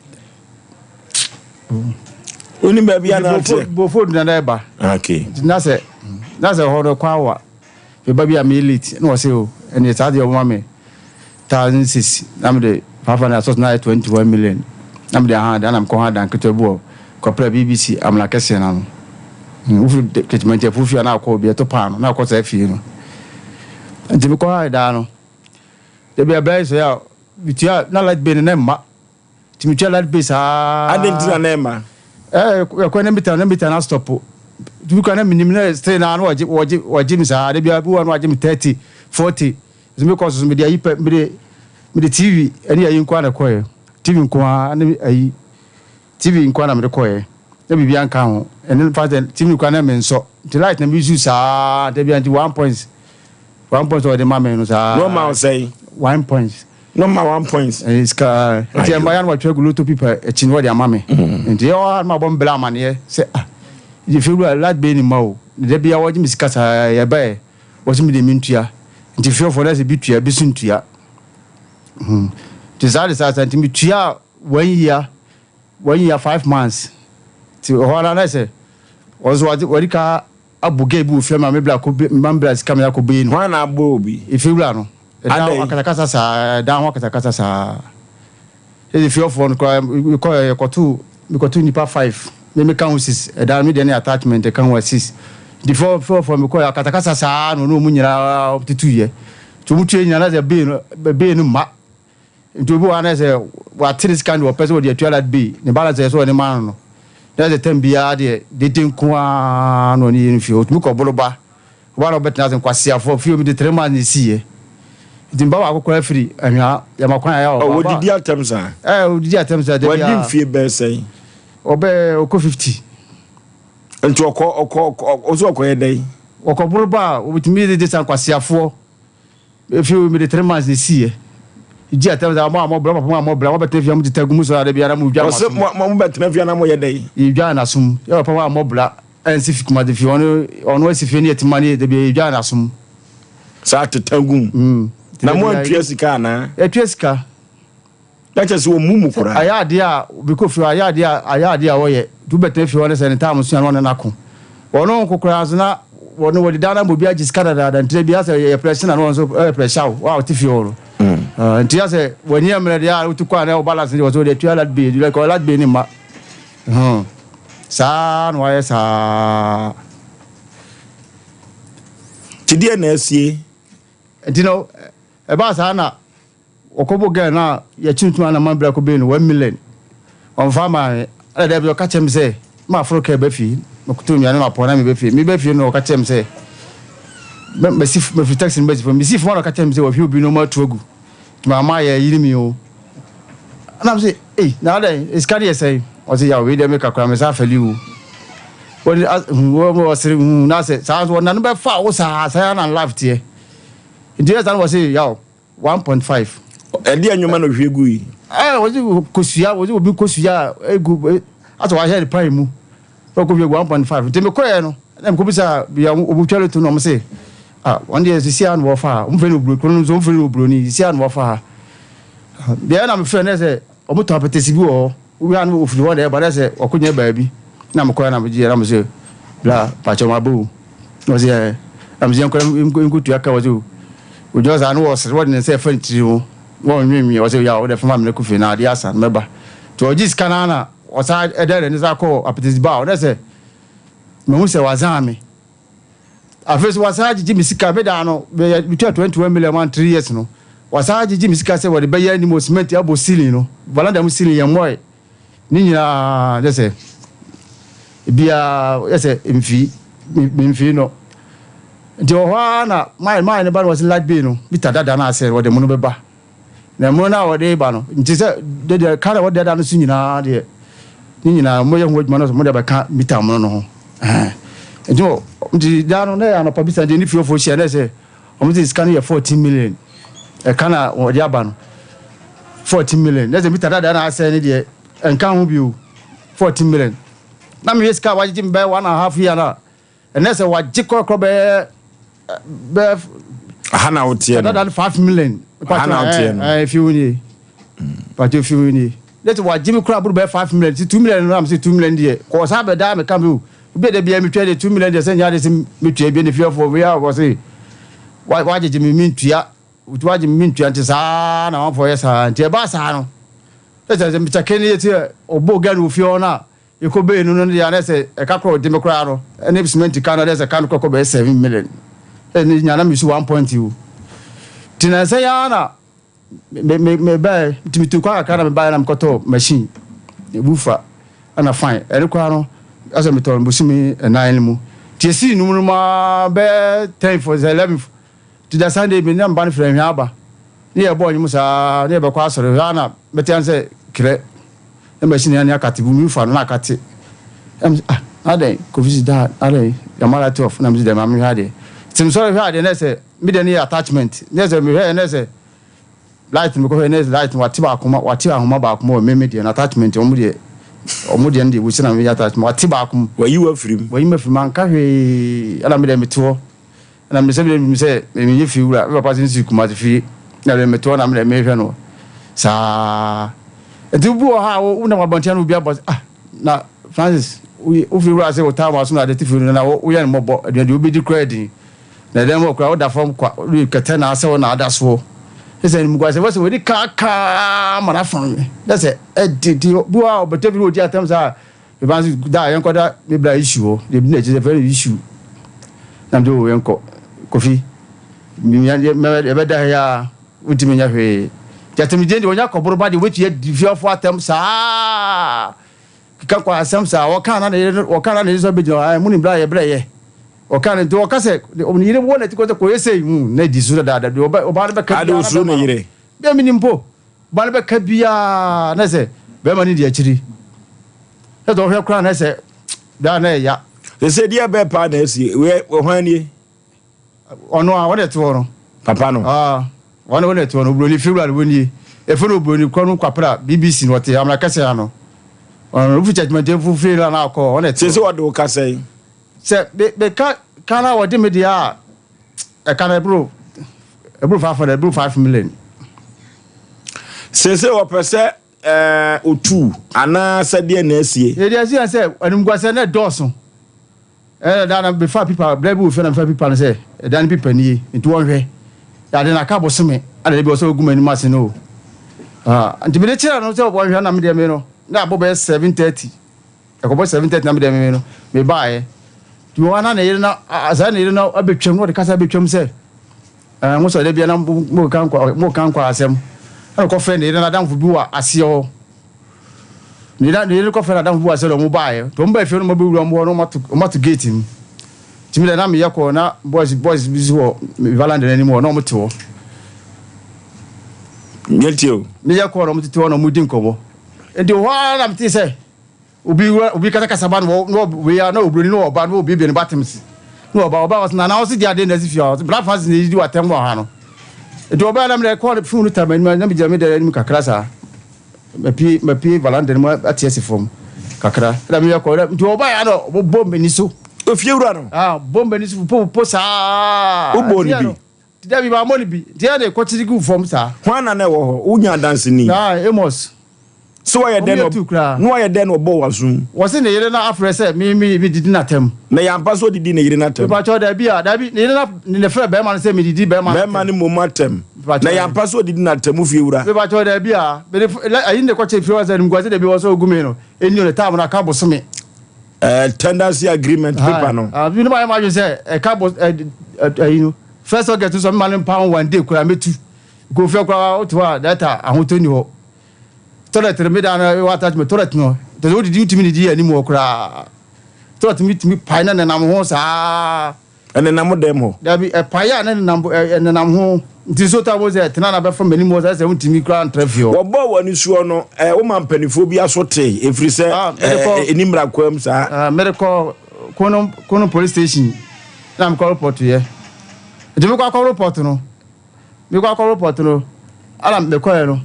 Oni ba bia na ate. Bofo na na eba. Okay. Na se ho kwa wa. Be ba bia me elite na wo se o. Ene ta de o ma me 1006 na me de papa na so na 21 million. Na me de ha da na me ko ha dan ketebu kwapla BBC amla kese na no. Ufu treatment e fufu na akọ bi to pan na akọ sa fie no. Nti me ko ha da no. De be bra so ya bitia na light be na ma. Ti me light be sa. Adentira na ma. Ko na mita na stop. Tu ko na minim na stay na no waje mi sa de bia bi wa no waje mi 30 40. Zime ko so me de ayi me de TV ani ayi nkwa na koye. TV nkwa na ayi TV nkwa na me de koye. Na bibia nka ho. Ene fa TV nkwa na me nso. The light na bi zu sa de bia 1 point or the mama no sa. No ma say 1 point. No ma 1 point. Iska ti embayan wa twegu loto people e chin wo de amame. Nti yo ma bom bla amane se je feel lad be ni mawo. De bia wo ji miskasa ya ba wo si mi de mintua. Nti feel for that bi tua bi suntua. Ti zali sa nti mi tua 1 year 5 months. Ti ho na se ozo wadi ka abuge bu fi ma me bla ko mbla skam ya ko be ni. Wa na agbo obi. E feel no. Down akatakasa sa down akatakasa sa. E feel for no ko tu nipa 5. Me kan 6. Down me dey attachment kan 6. The for me ko akatakasa sa no mu nyira up to 2 years. To mu tue nyina na ze be no ma. Nto bi wa na ze wa tris kan wo person wo dey toilet be. Ne balance so ne man no. There's a tempia de tin kwa no ni fio. Tu ko boloba. Wa ro bet na ze kwasia for fio mi de 3 months ni sie. Dimba wa akokora free anwa ya makwan ya o wodidi atemsa wodidi atemsa de bia wadi fie be sei obe oko 50 nti ozo okoye dai okobulba obitimi de san kwasiafo efi mi de 3 months ni sie iji atemsa mo bla mo betefia mo titagumu so de bia na mo dwa mo betefia na mo ye dai idwa na sum ya papa mo bla ensi fikuma de fi ono esifi ni etimani de bia idwa na sum sa tetagum na mo antua sika na etua sika dacha so mumu kura aya dia because aya dia wo ye du betre fi wona sen time so na nako wono kokura azna wono wodi dana mo bia jiska da ntre bia se ye pressure na no so pressure wa o ti fi oro ntia se woni amre dia utukwa na o balance ni wo so de tua lat be like o lat be ni ma sa no ya sa ti dia na asie ntino eba sa na okobo ge na ya chintuma na mambra ko be no 1 million on fama ala de bi ka chem se ma afroka be fi makutu mi na pona mi be fi no ka chem se me sif me fi taxi me sif me sif mo ka chem se wa fi obi no ma tuagu mama ya yiri mi o na me say na dey is carry say o say ya we dey make akwa me sa fali o wo sire na say sa so na no be fa o sa na life tie Ndiye zan wase yaw 1.5 edi anwuma no hwegu yi wozi kosuya wozi obi kosuya egu ato wa share prime mu ko hwegu 1.5 teme koye no na ko bisa bia obu twale to no mo se one day si an wo fa mo fe no bro ko no so mo fe no bro ni si an wo fa bia na me fe na se o mo to apetesi bi wo wi an wo firi wo de ba na se okonya ba bi na mo koye na mo ji na mo se bla pa choma bu wozi am ji ko nkutu aka wozi Ujo za no was what in say fantiri wo nwi o say ya o de fama me ku fi na ade asa meba to oji skana na o sa edere ni za ko apetisi ba o de say me hu se wazame afes wasaji ji misika be da no be 21 million man 3 years no wasaji ji misika se wode be ya ni mo cement abo ceiling no valanda mo ceiling ye moy ni nyina de se bia yese mfi no nti o na my ne ba was like be no bita dada na ase wode mo no beba na mo na wode ba no nti se de kara wode dada no su nyina de ni nyina mo ye ho adwuma no so mo de ba ka mita mo no ho nti dano na ya no pabisa de ni fiofo share na se o mo scan ye 14 million e kana wode aba no 14 million na se mita dada na ase ni de enka ho bio 14 million na me yeska waji mbe 1.5 year na na se waji kokro be hana otie dada 5 million hana otie if you win but if you win let waji me kura buru be 5 million 2 million na am say 2 million de ko sa be da me ka be be de bia me twede 2 million de se nya de se me tue bi ne fiofo we a go say waji me mintua waji me mintua nti sa na wan for yes nti e ba sa no se me takeni yeti oboga no fio na ekobe no no ya na se e ka kro de me kura no ene cement kan na se kan ko be 7 million ene nya na me su 1.2 tina se ya na me ba timitu kwa ka na me ba na me koto machine e bufa ana fine ene kwa no asa me to mbusumi 9 mu ti si nu ma be 10 for 11 ti da Sunday be na mba ne frɛ hwe aba ne ye bo nyimu sa ne be kwa soro na betian se kire e machine ya ne akati bu mi fa no akati ade ko visit da ade ya mara to of na mi de ma mi ha de tim so hwe ade ne se mi de ne attachment ne se mi hwe ne se light mi ko hwe ne light wati ba akoma ba akoma me de attachment o mu de ndi wo sina mi attachment wati ba akoma wayi wa firim anka hwe ala mi de mi to na mi se mi ye fi wura e papa sin si kuma ti fi na le mi to na mi de me hwe no sa edubu ha wo na mabontia no bia boss na Francis o fi wura se o ta wa so na de ti fi na wo ye mobo de obi di credit na dem wo kra o da form kwa kete na se wo na ada so ese ni mugwa se wo se we di ka mana fon da se edidi bu a o betebi o di atem sa e ba da yen ko da me bla issue o de bi na je very issue na do yen ko kofi mi ya me be da ya utimi nya hwe jatemi je ndi wonya koboro ba de wetu ye difiofo atem sa ka kwa asem sa wo kana na so be jo mu ni bla ye bre ye o kana do ka se o ni re wona ti ko yese mu na di su da o ba be ka ado su na yire be mi ni mpo ba be ka bia na se be ma ni di akiri e do hwe kra na se da na ya se dia be pa na esi we hwani ono a wona to no papa no wona to no broni February woni e fo no broni ko no kwapra BBC no te amra kase ano ono fu judgment fu feel na ko wona se wado ka sei se be kana wodi media e kana bro 5 million se o pese otu ana se de na asie e de asie se animgwa se na doso da na be fa people blebu fe na fa people se da na people ni nti won hwe ya de na ka bosome ada be so guma ni mase no nti be de chira no se won hwe na me de me no na abo be 7:30 e ko bo 7:30 na me de me no me bae ti wana na yire na asa na yire na abetwam no de kasa betwam se mo so de bia na mo kan kwa asem ana ko fe na yire na danfo bi wa ase o ni yire ko fe na danfo bi wa ase lo mo bae to mo ba fe no mo be wura mo no mo to gate mi ti mi na me yakọ na boys bi so valanda na ni mo no mo to nyeltio me yakọ no mo to no mo din kobo enti ho na me ti se obi kasa ba no we are no obroni no oba no obi bi ne batems no oba was na o si dia de na si fia black fans ni di watem wa ha no enti oba na me call phone ta me na me jame de ni kakra sa me pi valanda mo atiesi form kakra na me yakọ enti oba ya no bombe ni so ofiewura no bombe ni so po sa ubo ni bi ti da bi ba mo ni bi ti na ko ti gu form sa hwana na wo ho unya dance ni Amos so why den no why den obo wasum wose ne yire na afre se mi didi na tem na yampa so didi na yire na tem ba cho da bi ne yire na ne fe be ma se mi didi be ma ni momatem na yampa so didi na tem fiewura be ba cho da bi be ayi ne ko che fiewura se ngwaze da bi wo so ogumi no eni o le tam na ka bosome tendency agreement paper no you know my imagine say a cabo you know first of get to some man pound one day kura metu go fe kura to data ahotoni ho toilet me dan attachment toilet no the what did you to me di anymore kura toilet me pine na nam ho sa ene nam dem ho there be a pie na nam ho nti so ta was tena na be from many more say untimi kura trafio obo wani suo no wo mampanifo bi asote efri se enimra kwam sa medical kono police station na me call report here e me call report no me call report no ala me call no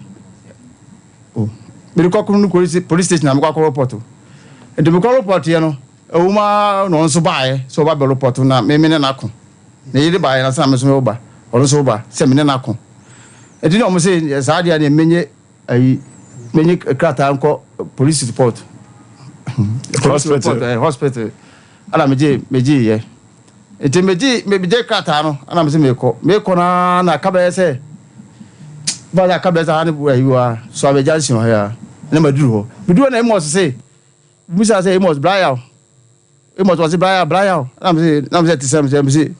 oh me call kono police station na me call report e me call report here no e uma no nso bae so ba be report na me ne na ko na yiri bae na sa me so me ba oloso ba se me ne na ko e di no mo say sa dia ne menye ayi menye krata nko police report hospital ala meje ye ete meje krata no ala me se me ko na ka be se ba ya ka be sa ne bu ayiwa so abeja si ho ya ne maduru ho na emos se musa se emos braya emos was braya ala me se tisem se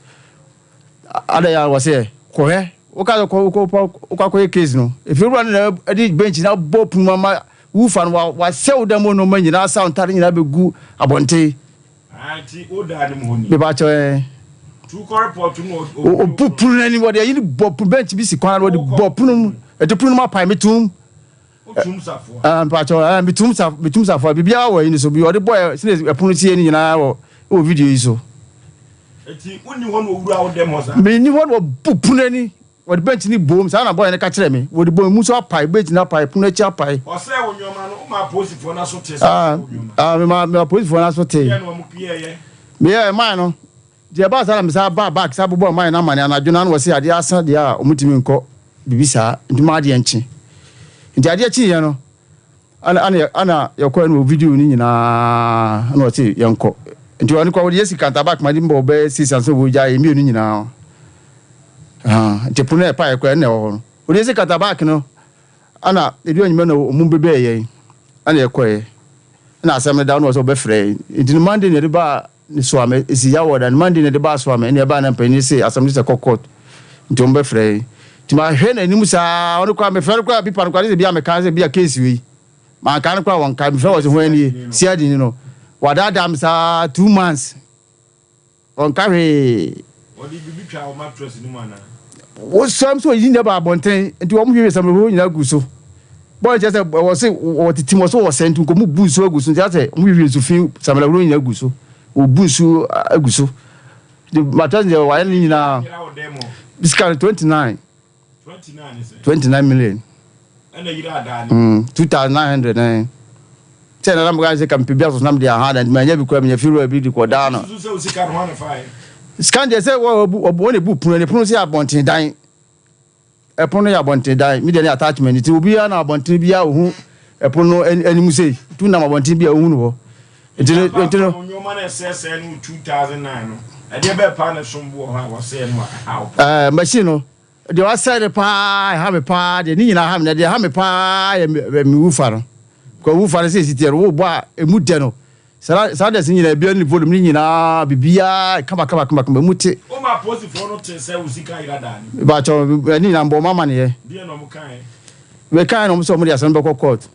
ada ya wase ko he o ka ko case no if you run na di bench na bop mama wu fan wa sell them no man nyina sound tare nyina begu abonte anti o da ni mo ni be ba cho two report no o pupu na ni body yin bop bench bi si kwan body bop no e to punu ma pai metum tum safo ba cho metum safo bibia wa yin so bi o de boy sine punu tie ni nyina o video yi so eti uni ho no wura o dem ho sa me ni ho no pupu na ni what bench ni boom sa na boy ne ka kire me wo de boy mu so apai bench na apai punu chi apai Osei wonyoma no ma post for na so te me post for na so te ye no mo pie ye me ye man no de ba sa na me sa ba back sa bo man na mane na dwona no wo se ade asa de a omutimi nko bibisa nduma ade enchi ndi ade chi ye no ana yakọ no video ni nyina na wo se yenko ndi woni kwa wo yesi kanta back ma di mbo be season so wo ja emi oni nyina Japan pa ekwa na ho. Odi se kata back no. Ana edi onyime na omumbebe ye. Ana ekwa. Na asem da no so be frɛ. Edi no Monday ne de ba ni so ame esi ya woda no Monday ne de ba so ame ne ba na mpani se asem se kokot. Nti ombe frɛ. Ti ma hwe na nim sa ono kwa me frɛ kwa bi pa kwa se bia me kan se bia case wi. Ma kan kwa won kan me frɛ wo se ho ani si adi ni no. Wada dam sa 2 months. On carry odi bibi twa o mattress ni mu ana wo sam so yin ba bonten enti wo hwe sam ho nyina guso boy just wo se wo titimo so wo sentu ko mu buso aguso nti ate mu hwe so fin sam la ro nyina guso wo buso aguso the mattress de wa ni nyina this can 29 million ana yira adani 2900 eh tena na mga se kam pibia so nam dia hada ndi manya bi kwa menya firo bi di ko da no so se usika no na fai scan dey say wo ne bu punu ne punu se abonten dan e punu ya abonten dan mi dey ne attachment ti obi ya na abonten bia ohu e punu animu sei tu na abonten bia ohu no no nyoma na sse no 2009 no e dey be pa na sombo ha wo se no how machine no dey wa say pa ha me pa dey ni nyina ha me dey ha me pa me wufa no ko wufa na sei sitiero wo bo a emu de no sa de sinyina bia ni volume ni nyina bibia kama muti o ma post for no te se usika ira dani ba cho ni na mbo mama ne ye bia no mo kan we kan no so mo dia san be court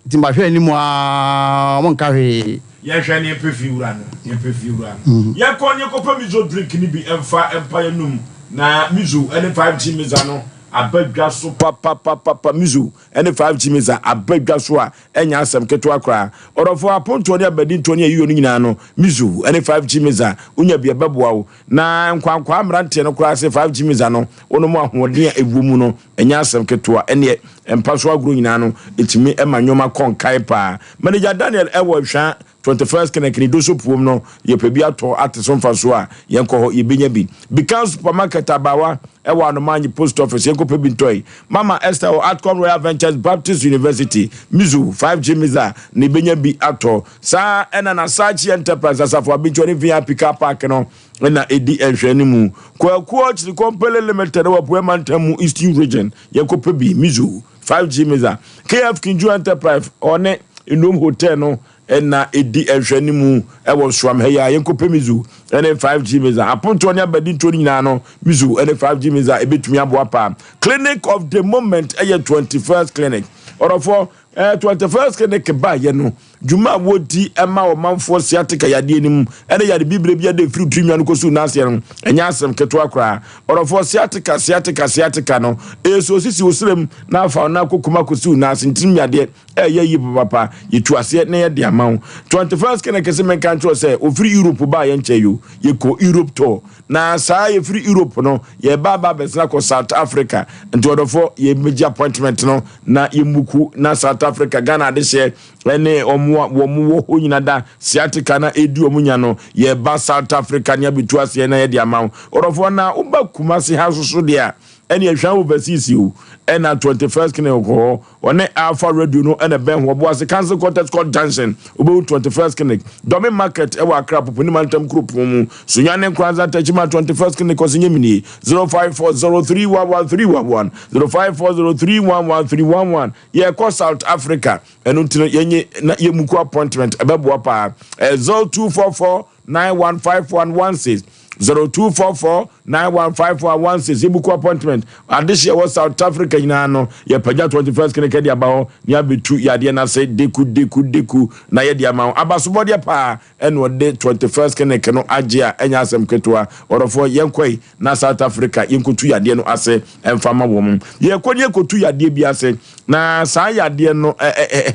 ti ma hwe ni mo a mo nka hwe ye hwe ni perfume no ye ko ni ko pa mizo drink ni bi emfa empire num na mizo ene 5G miza no abadwa so papa mizu ene 5G miza abadwa so a enya asem keto akra orofo aponto ne abadi ntoni ayiyo nyina no mizu ene 5G miza unya bia beboa wo na nkwankwa amrante no kra se 5G miza no ono mo ahoden ewumu no enya asem keto a ene empaso agro nyina no etimi emanyoma konkai pa manager Daniel ewo hwa 21st kenekini doso puom no ye pebia to ateso mfaso a yenko ho yebenya bi because supermarket abawa ewa no manyi post office yenko pebi ntoy mama Esther o Outcome Royal Ventures Baptist University mizu 5G miza ni benya bi ato sa ena na Sachi Enterprise asafo abincho ni VIP car park no na edi ehwani mu kwa chiri company limited wa Puema Ntamu East region yenko pebi mizu 5G miza KF Kinju Enterprise one Inum hotel no na edi ehwani mu ewo swam he ya yenkopɛ mizu ene 5G miza aponto ne abadi to nyina no mizu ene 5G miza ebetumi aboa pa clinic of the moment 21st clinic orofo 21st clinic ba ye no juma wodi ema o manfo siatika yade nim ene yade bibre bia de free trinwa no kosu na ase no enya asem keto akra orofo siatika no eso sisi osrem na afa na kokuma kosu na ase ntim yade yi papa yitu ase na ye de amaw 21st clinic se men kan tro se o free Europe ba ye nche yo ye ko Europe to na saa ye free Europe no ye ba besna ko South Africa nti orofo ye meji appointment no na ye muku na South Africa Ghana de se ene wo ho nyina da siatika na edi omunya no ye ba South Africa nya bitu ase na ye de amaw orofo na uba kumase ha so de a ene ehwan overseas you ena 21st clinic ho one Alpha Radio no ene ben ho bo ase cancel quarters called Johnson obo 21st clinic domin market e wa akra popuni mantam group mu so nyane kwanza tachima 21st clinic ko sinye mini 0540311311 0540311311 ye ko South Africa enu ntino yenye na yemuku appointment ebebo pa 0244915116 0244915116 ibuku appointment adishia was South Africa ina no ye paja 21st clinic dia bawo ni abetu yade na say deku na ye dia ma abasobode pa eno de 21st clinic no agea enya asem ketoa orofo yenkoi na South Africa yenkotu yade no ase emfama wom ye konye kotu yade bi ase na saa yade no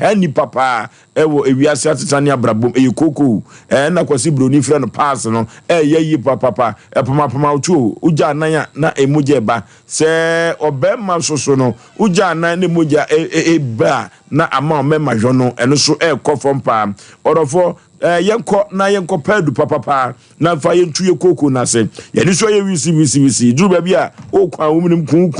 hani papa ewo ewiase atetane abrabom eyikoko na kwasi broni frɛ no pass no yeyi papa epama uchu uja nan na emoje ba se obema soso no uja nan ne moja ba na ama mema jono eno so ekofom pa orofo yenko padu papa na fa yentu ye koko na se ye so ye wisi duru ba bia o kwa wumnim kun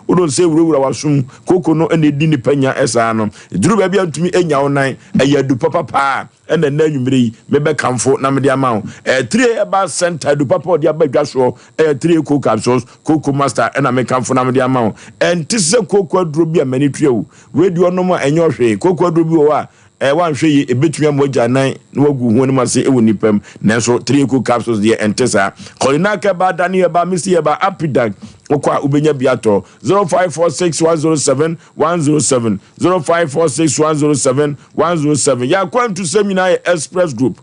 o don se wura wasum koko no ene di ni panya esa no duru ba bia ntumi enya onan eyadu papa ene na nwumire yi mebe kamfo na mede ama wo 3 eba center du papa odi abadwa so 3 koko capsules koko master ena me kamfo na mede ama wo entise koko aduro bia mani tuewu we di ono ma enyo hwe koko aduro bi wo a wan hwe ye ebetumi amoja nan na wagu hu ne mase ewo nipam na so 3 koko capsules de entesa kolina ka ba dani e ba misi e ba apidag okwa ubenya biato 0546107107 0546107107 ya kwantu seminar express group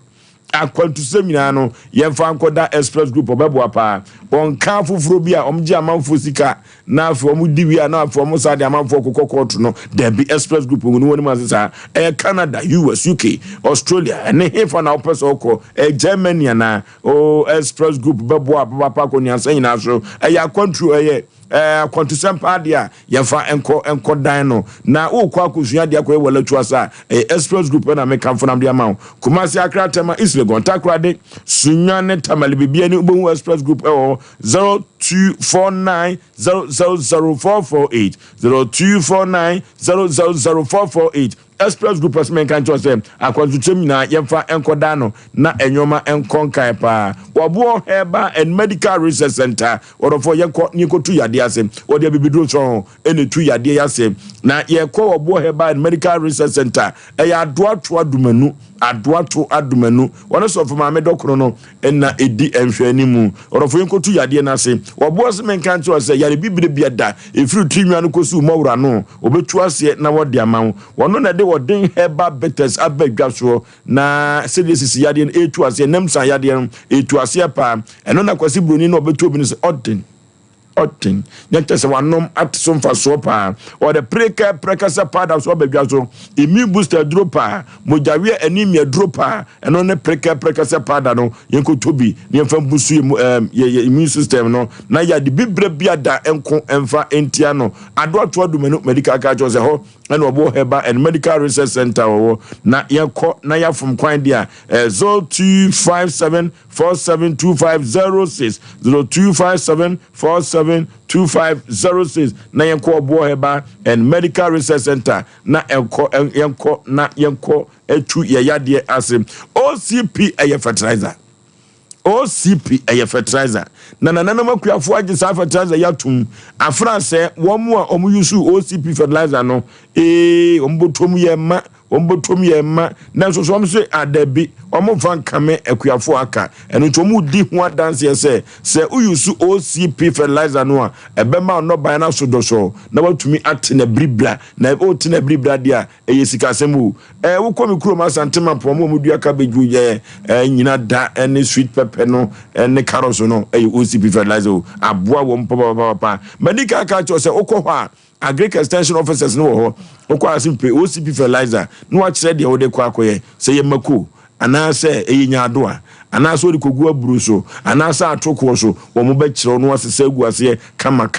akwantu seminar no yemfa ankoda express group obebo apa onka fufuro bia omje amanfo sika na afi omudiwi na afi omusade amanfo kokokoto no debi express group ngunu woni masesa Canada US UK Australia ene hefa na opeso oko Germany na express group bebo apa ko nyansa nyina so ya kwantu kwantu sempa dia yemfa enko dan no na ukwa kusua dia ko ewala tuasa express group na make kamfo nam dia ma Kumasi Accra tema Islegon takrade sunyane tamale bibia ni ubo express group 0249000448 0249000448 express group as men kan chose akwantutem na yemfa enkoda no na enyoma enkonkan pa obo heba and medical research center orofo yeko nikotu yade ase odi bibidro so ene tu yade yase na yeko obo heba and medical research center ya adoato adumanu one so for ma medokro no na edi enhwani mu orofo yenkotu yade na ase obo as men kan chose yare bibire biada efiri trinwa no kosu mawura no obetu ase na wodi amawo wono na de wodin heba betters abadwa so na sedesisi yade no etu ase nemsan yade no etu ase pa eno na kwasi broni no obetu obi no se otin nyantese wanom atsom fa so pa or the prekasa powder so badwa so immune booster dropa mojawe anemia dropa eno ne prekasa powder no yenkotobi ne mfa busu immune system no na ya de bibre biada enko emfa entia no adoato adumanu medical culture se ho eno obo heba and medical research center wo na yenko na ya from kwan dia 0257472506 0257472506 na yenko obo heba and medical research center na yenko etu yade ase OCP fertilizer na makuafo age sa fertilizer yatum afran se wo mu a omu yusu OCP fertilizer no ombotom ye ma ombotom ye ma na so so say adabi omfa nkame akuafo aka eno nto mu di ho adanse ye se uyusu OCP fertilizer no a ebema no ban na so do so na watumi ate na bribra na o te na bribra dia eye sika semu wo komi kuro ma santema po mo dua cabbage ye nyina da ene sweet pepper no ene carrots no eye OCP fertilizer aboa wo papa manika ka cho se okọ agric extension officers no ho okwa asimpe OCP fertilizer no wa kire de wo de kwa akoye se ye mako ana se eyinya adoa ana so de kogu aburu so ana sa atoko so wo mo ba kire no asese agu ase kama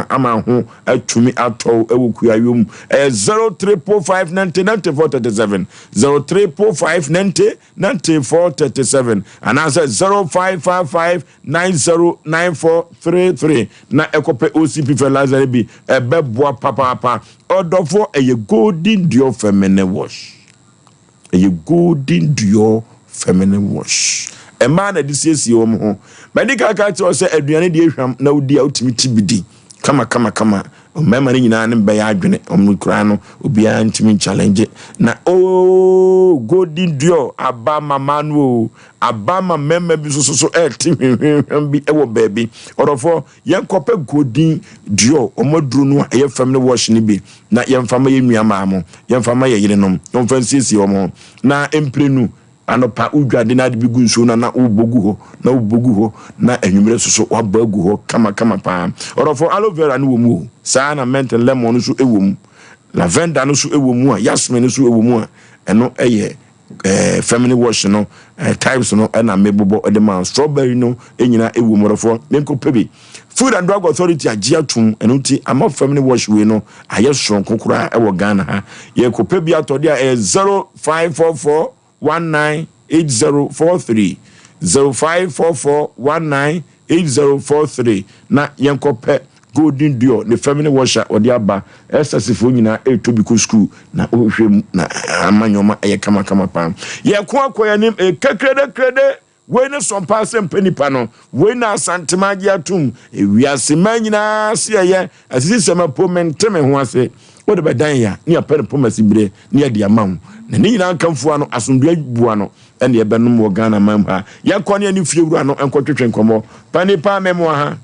ama ho atumi atọ ewuku ayom 0345909437 0345909437 ana se 0555909433 na ekope OCP fertilizer bi ebeboa papa odofo eye golden duo feminine wash eye golden duo feminine wash a man at this year's home home. Medical catcher said, Adrian, now dear ultimate kama memory in an bayadrone omicrano ubia intimi challenge na golden duo abama manu abama meme bi so bi ewo baby orofo yen kope golden duo omoduru no eye family wash ni bi na yen fama ye nuama mo yen fama ye yerenom non fansisi omo na emprenu anopa udwade na de bi gu nso na ubogu ho na enwumere soso wabagu ho kama pa orofo aloe vera no womu saa na mint lemon so ewom lavender no so ewom a yasmin so ewom a eno eye family wash no types no na mebobo de man strawberry no enyina ewom orofo menko pebi Food and Drug Authority agiatum eno ti ama family wash we no aye strong kokura ewo Ghana ha ye ko pebi atodia 0544 198043 0544198043 na yenkope golden duo the family washer odi aba esasifo nyina etobiko school na ohwem na amanyoma eye kama pam ye ko akoya nim kekrede we ne Sompa Sem Mpe Nipa no we na asantemagia tum ewiase manyina se ye asisi sema po menteme ho ase wo de bedan ya ne apere po masibire ne ade amam na ni nyina kamfo ano asundua bua no ene ye benum wo Ghana mam ha ye kone ani fiewuru ano enkotwetwe nkomo panipa memo ha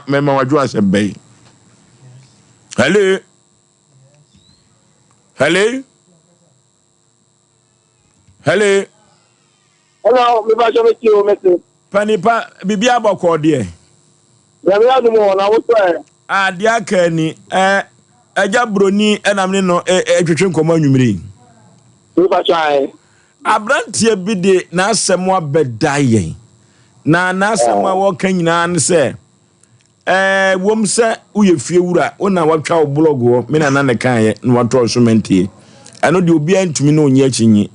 memo wadwo ase bei hello Hello, me ba jome ti o mete. Panipa bibia boko de. Ya me adu mo na wo so a de aka ni eja broni enam ne no etwetwe nkomo anwumire. Me ba chai. Abrantie bi de na asem abedaye. Na asem a wo kan nyina ne se wom se uye fiewura ona watwa wo blog wo me na ne kan ye na wato so mentie. Eno de obi antumi na onye achinyi.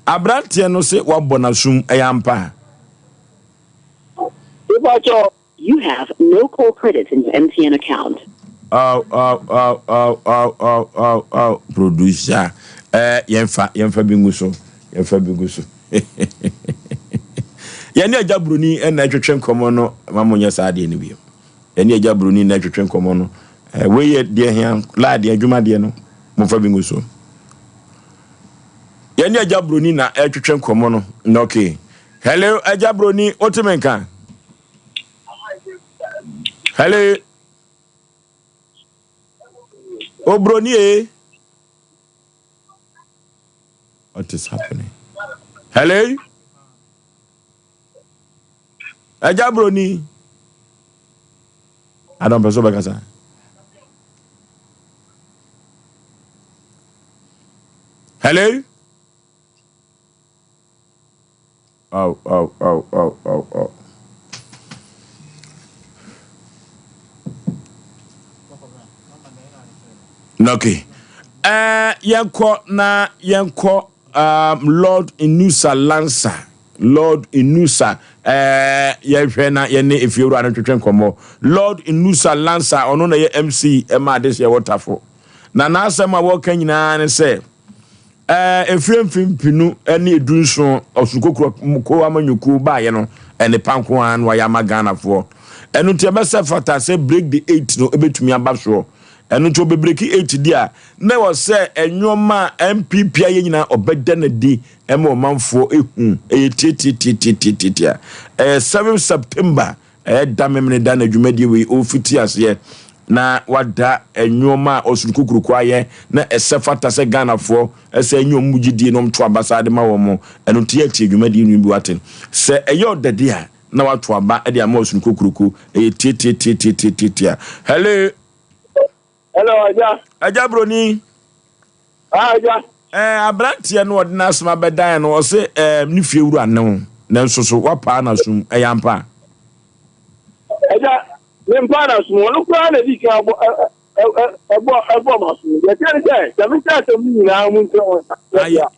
Abrantie no se wabona sum eyampa. You have no call credits in your MTN account. Producer. Yemfa binguso. Yani ajabruni en etwetwen komo no mamonya saade ni bi. Yani ajabruni na etwetwen komo no. We ye de hia la de adwuma de no. Momfa binguso. Yani ajabruni na etwetwen komo no. Na okay. Hello ajabruni otemenka. Hello. Obroni. What is happening? Hello. Ajabroni. I don't know bakasa. Hello. Oh. Okay. Yanko Lord Inusa Lancer. Lord Inusa yehwena yene efiewuru anotwetwen komo Lord Inusa Lancer ono na ye MC ema this year waterfall na asem a wo kan nyina ne se efremfimpinu ene edunso osukokro ko amanyuku ba ye no ene panko an wa ya magana fo enu te be se fata se break the 8 no ebetumi aba so ɛno nso bebreki 8 dia na wo sɛ enwoma MPP aye nyina obeda na di ɛma omanfo ehu tietietia 7 September damemne da na dwumadi we ofiti ase na wada enwoma osunkukruku aye na esefata se Ghanafo ese enwom mugidie no mto abasade ma wo mo ɛno tie tie dwumadi nwi bi waten se eyo dade a na watu aba e de ama osunkukruku tietietia hello aja broni aja abrantie no odina sma bedan no o se ni fiewuru anen na nso so wapa na sum eyampa aja mempa na sum no kwa na di ka ebo masu ya tell say tamita tamu na mu nto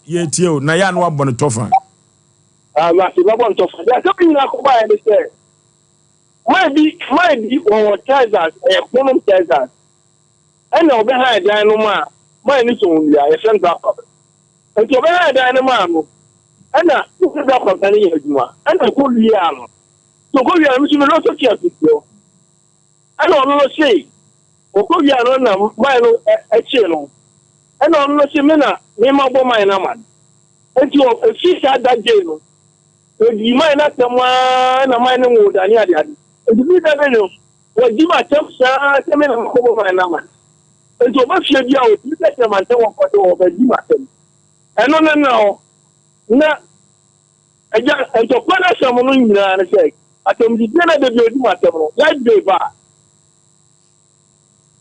ye tie o na ya no abon tofa ma se babon tofa ya so bi na ko ba ya de say my be on Texas economic Texas and obe ha dan no ma my ni so ndia ye send back up and obe ha dan no ma no ana so da company ye aduma ana ko lia no so ko lia no so no so kia so ana no say o ko lia no na my no e che no ana no say me na me ma bo my na man enti o fi sa da je no o di my na tamwa na my no wo dani ade ade enti bi da be no o di ma tem sa me na ko bo my na man enti o ba fie bia o ti tete man te won ko do o ba di ma tem eno na eja ento kwa na samu no nyina na say atem di na de bi o di ma tem no like dey ba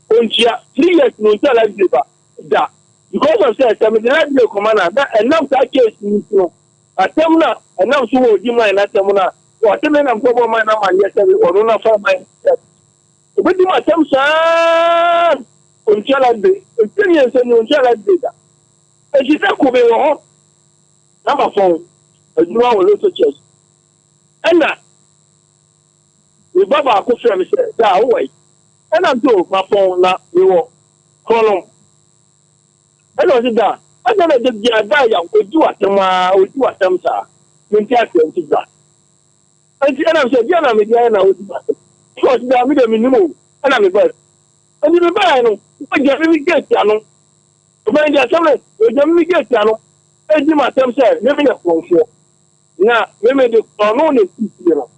ontia 3 years no tell like dey ba da because of say atem di like dey commander that enough that case ni no atem na enough so o di ma na atem na o atem na ko bo ma na ma ye say o no na fa ma o bi di ma tem sa ontia like dey experience ni ontia like dey da e ji ta ko be wo number 4 aduma wo loto church ena we baba ko frem say da wo wai ena do ma pon na we wo kolon ena si da ana na de dia da ya odu atem sa minti atem ti da anti ena say dia na me dia na odu atem so si da mi de minimo ena me ba ani me ba no o ja mi get ya no o ba ja sama o ja mi get ya no e di ma tem say me na konfo na me de kono ne ti no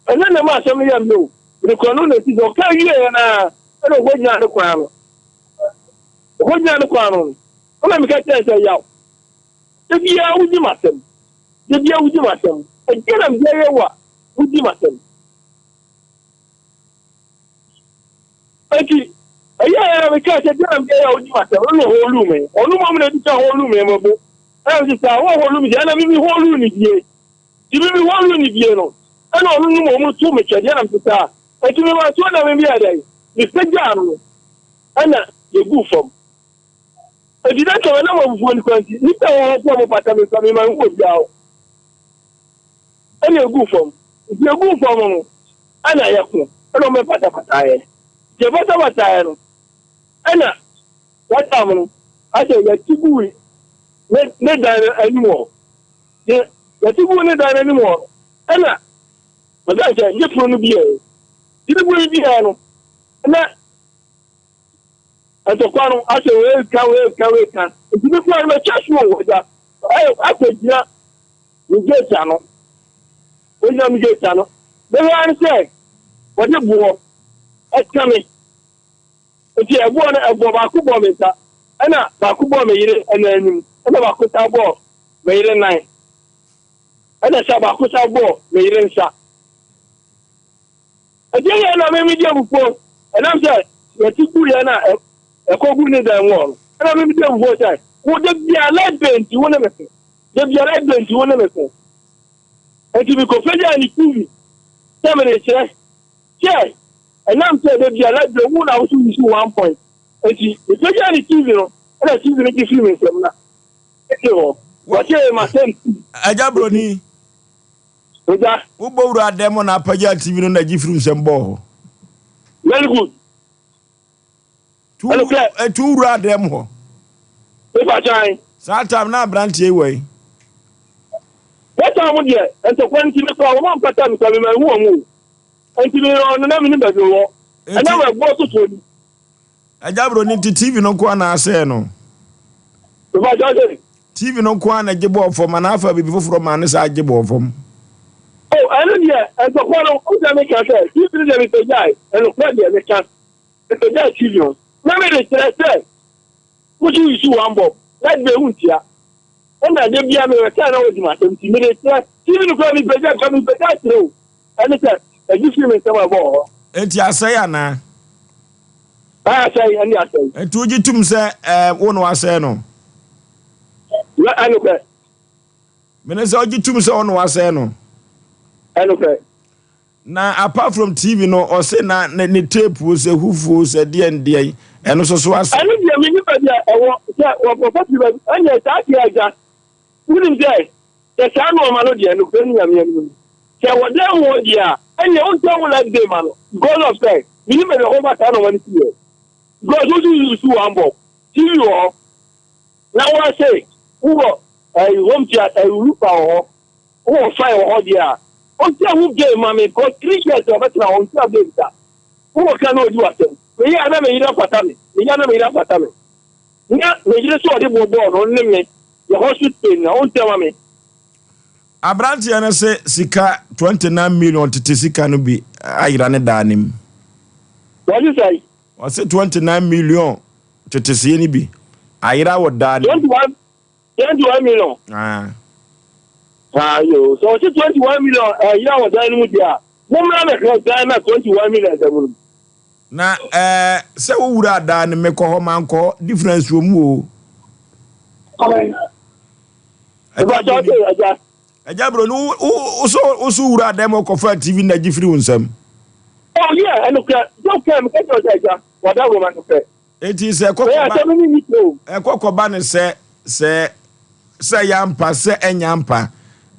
ana na ma asem ya no de kono ne ti do ka wie na e do gonya ne kwa no o na mi ka tell say yaw de bia uji matem e kira mi ye wa uji matem eki aya mi ka say kira mi ye uji matem no holu me na di ka holu me mo bo e si sa wo holu mi ya na mi holu ni die di mi holu ni die no ana onu ni mo tu me chede na mpita eti mi ma tu na me bia dai mi seja no ana ye gu fom edi da to na mo fu ni kwanti ni ta wo mo pata mi so mi ma ngo bia o ana ye gu fom no ana ye ku ana me pata ye je pata ye no ana wata mo ase ye tibui ne da animo ye tibui ne da animo ana magaja ye pro no bia dibi bu bia no na atokwa ase we ka dibi kwa no chasu wo da ayo akojia mi geta no onya mi geta no be wan say wo de buo ekame eti ebo na ebo ba ku bo me ta ana ba ku bo me yire ana anim ana ba ku ta bo me yire nan ana sa ba ku ta bo me yire nsa ejeye na me mi die bupo ana say yeti ku ye na ekogu ni da nwo ana me mi die bupo say wo de bia la benti wo na me se de bia la benti wo na me se eti bi ko feja ni TV temere che ana say de bia la de wo na wo su 1 point eti feja ni TV no ana TV ni ki film nsem na eti ho wa che ma sem aja broni oja wo bowru ademo na paja TV no na gifru nsem bo very good tu ru ademo e ba chan sa time na brantie wei what am there ento kwanti me ko mo mpata mi ko me hu omu enti me no na me ni ba wo ana ma gbo to to ni Ajabro ni TV no kwa na ase no. TV no kwa na gebo fom na afa bibi foforo ma ne sa gebo fom. Oh, I don't hear. And so, what I make a say, you didn't have to die, and look at the chance. It's a die children. Never the say, what you issue one bob, let the Untia. And I did be a return over my 20 minutes. Even if I be better coming better through. And it's a different summer ball. Enti asaya na. I say, and I say. Enti uji tum se ono asaya no. I know that. Mene se uji tum se ono asaya no. Okay. Na apart from TV no or say na ne tape was a hufu say dey and dey and so as I know the many or professional and that ya wouldn't say the sound of melody and Ukrainian. Say what they want ya and you don't like them man. God of say you never over town of 1 year. God who you to humble. See you all. Now I say who I want ya I look for who fire all dia. Who gave mammy because 3 years of it now on that. Who can do what? We are never enough for time. We are never enough for time. Yeah, we just saw the born only me. The hospital now, tell me. Abranti ana se sika 29 million tete sika no bi ayira ne danim. What you say? I say 29 million tete se ni bi ayira wo danim. 21 million. Yo, so it's 21 million. Yeah, what I know there. Woman, I 21 million. Na se wo wura danim me ko ho man ko difference wo mu o. Ajabro no so wura dem ko fa TV na gifiri unsam. Oh yeah, and don't care me get your what that woman say. It is a kokoba ne se yampa se enyampa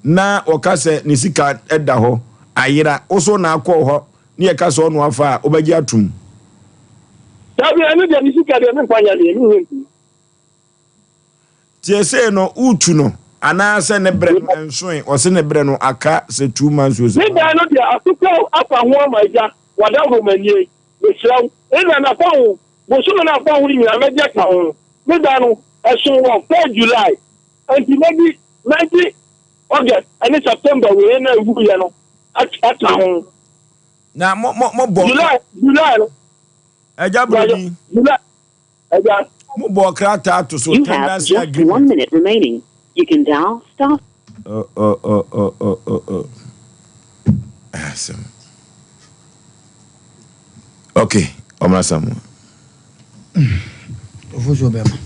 na okase ni sika eda ho ayira oso na akọ ho ne ye kase onu afa obagi atum. Dabi anu de ni sika de me kwanya de ni hempi. Tie se no utu no ana se ne bre nsoe o se ne bre no aka se 2 months o se. Me da no de atuko apa ho amaja wada ho manie me shiraw ina na fa ho bo so na fa ho ni na meje ka ho. Me da no esun wo 4 July until maybe 90 August and September we na wu ya no ata ho. Na mo bo July Ajabro ni July mo bo krata to so you have just 1 minute remaining. You can dial stop. Awesome. Okay, Omasamu. Ofuzo bema.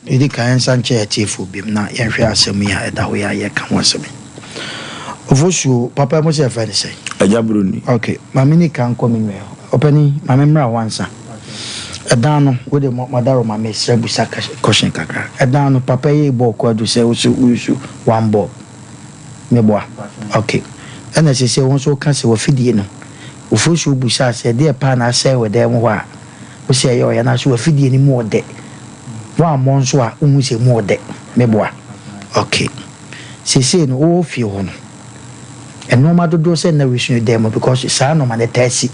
Idi kan sanche atifu bim na yenhwe asem ya eda ho ya ye kan wasem. Ofuzo papa mo se fa ni sei. Ajabro ni. Okay, mami ni kan ko mi me. Opani mami mra wansa. Edano with the madaro mame sebusa question kakra. Edano papa ye bo ko do se usu one bob. Me boa. Okay. And as say won so kan se wo fidie no. Ofusu busa se de pa na se we dem ho a. Wo se ye o ya na so wo fidie ni mo de. Wa mo nso a umu se mo de. Me boa. Okay. Se no o fi ho no. And no matter do se na we should dem because sa no man tesi.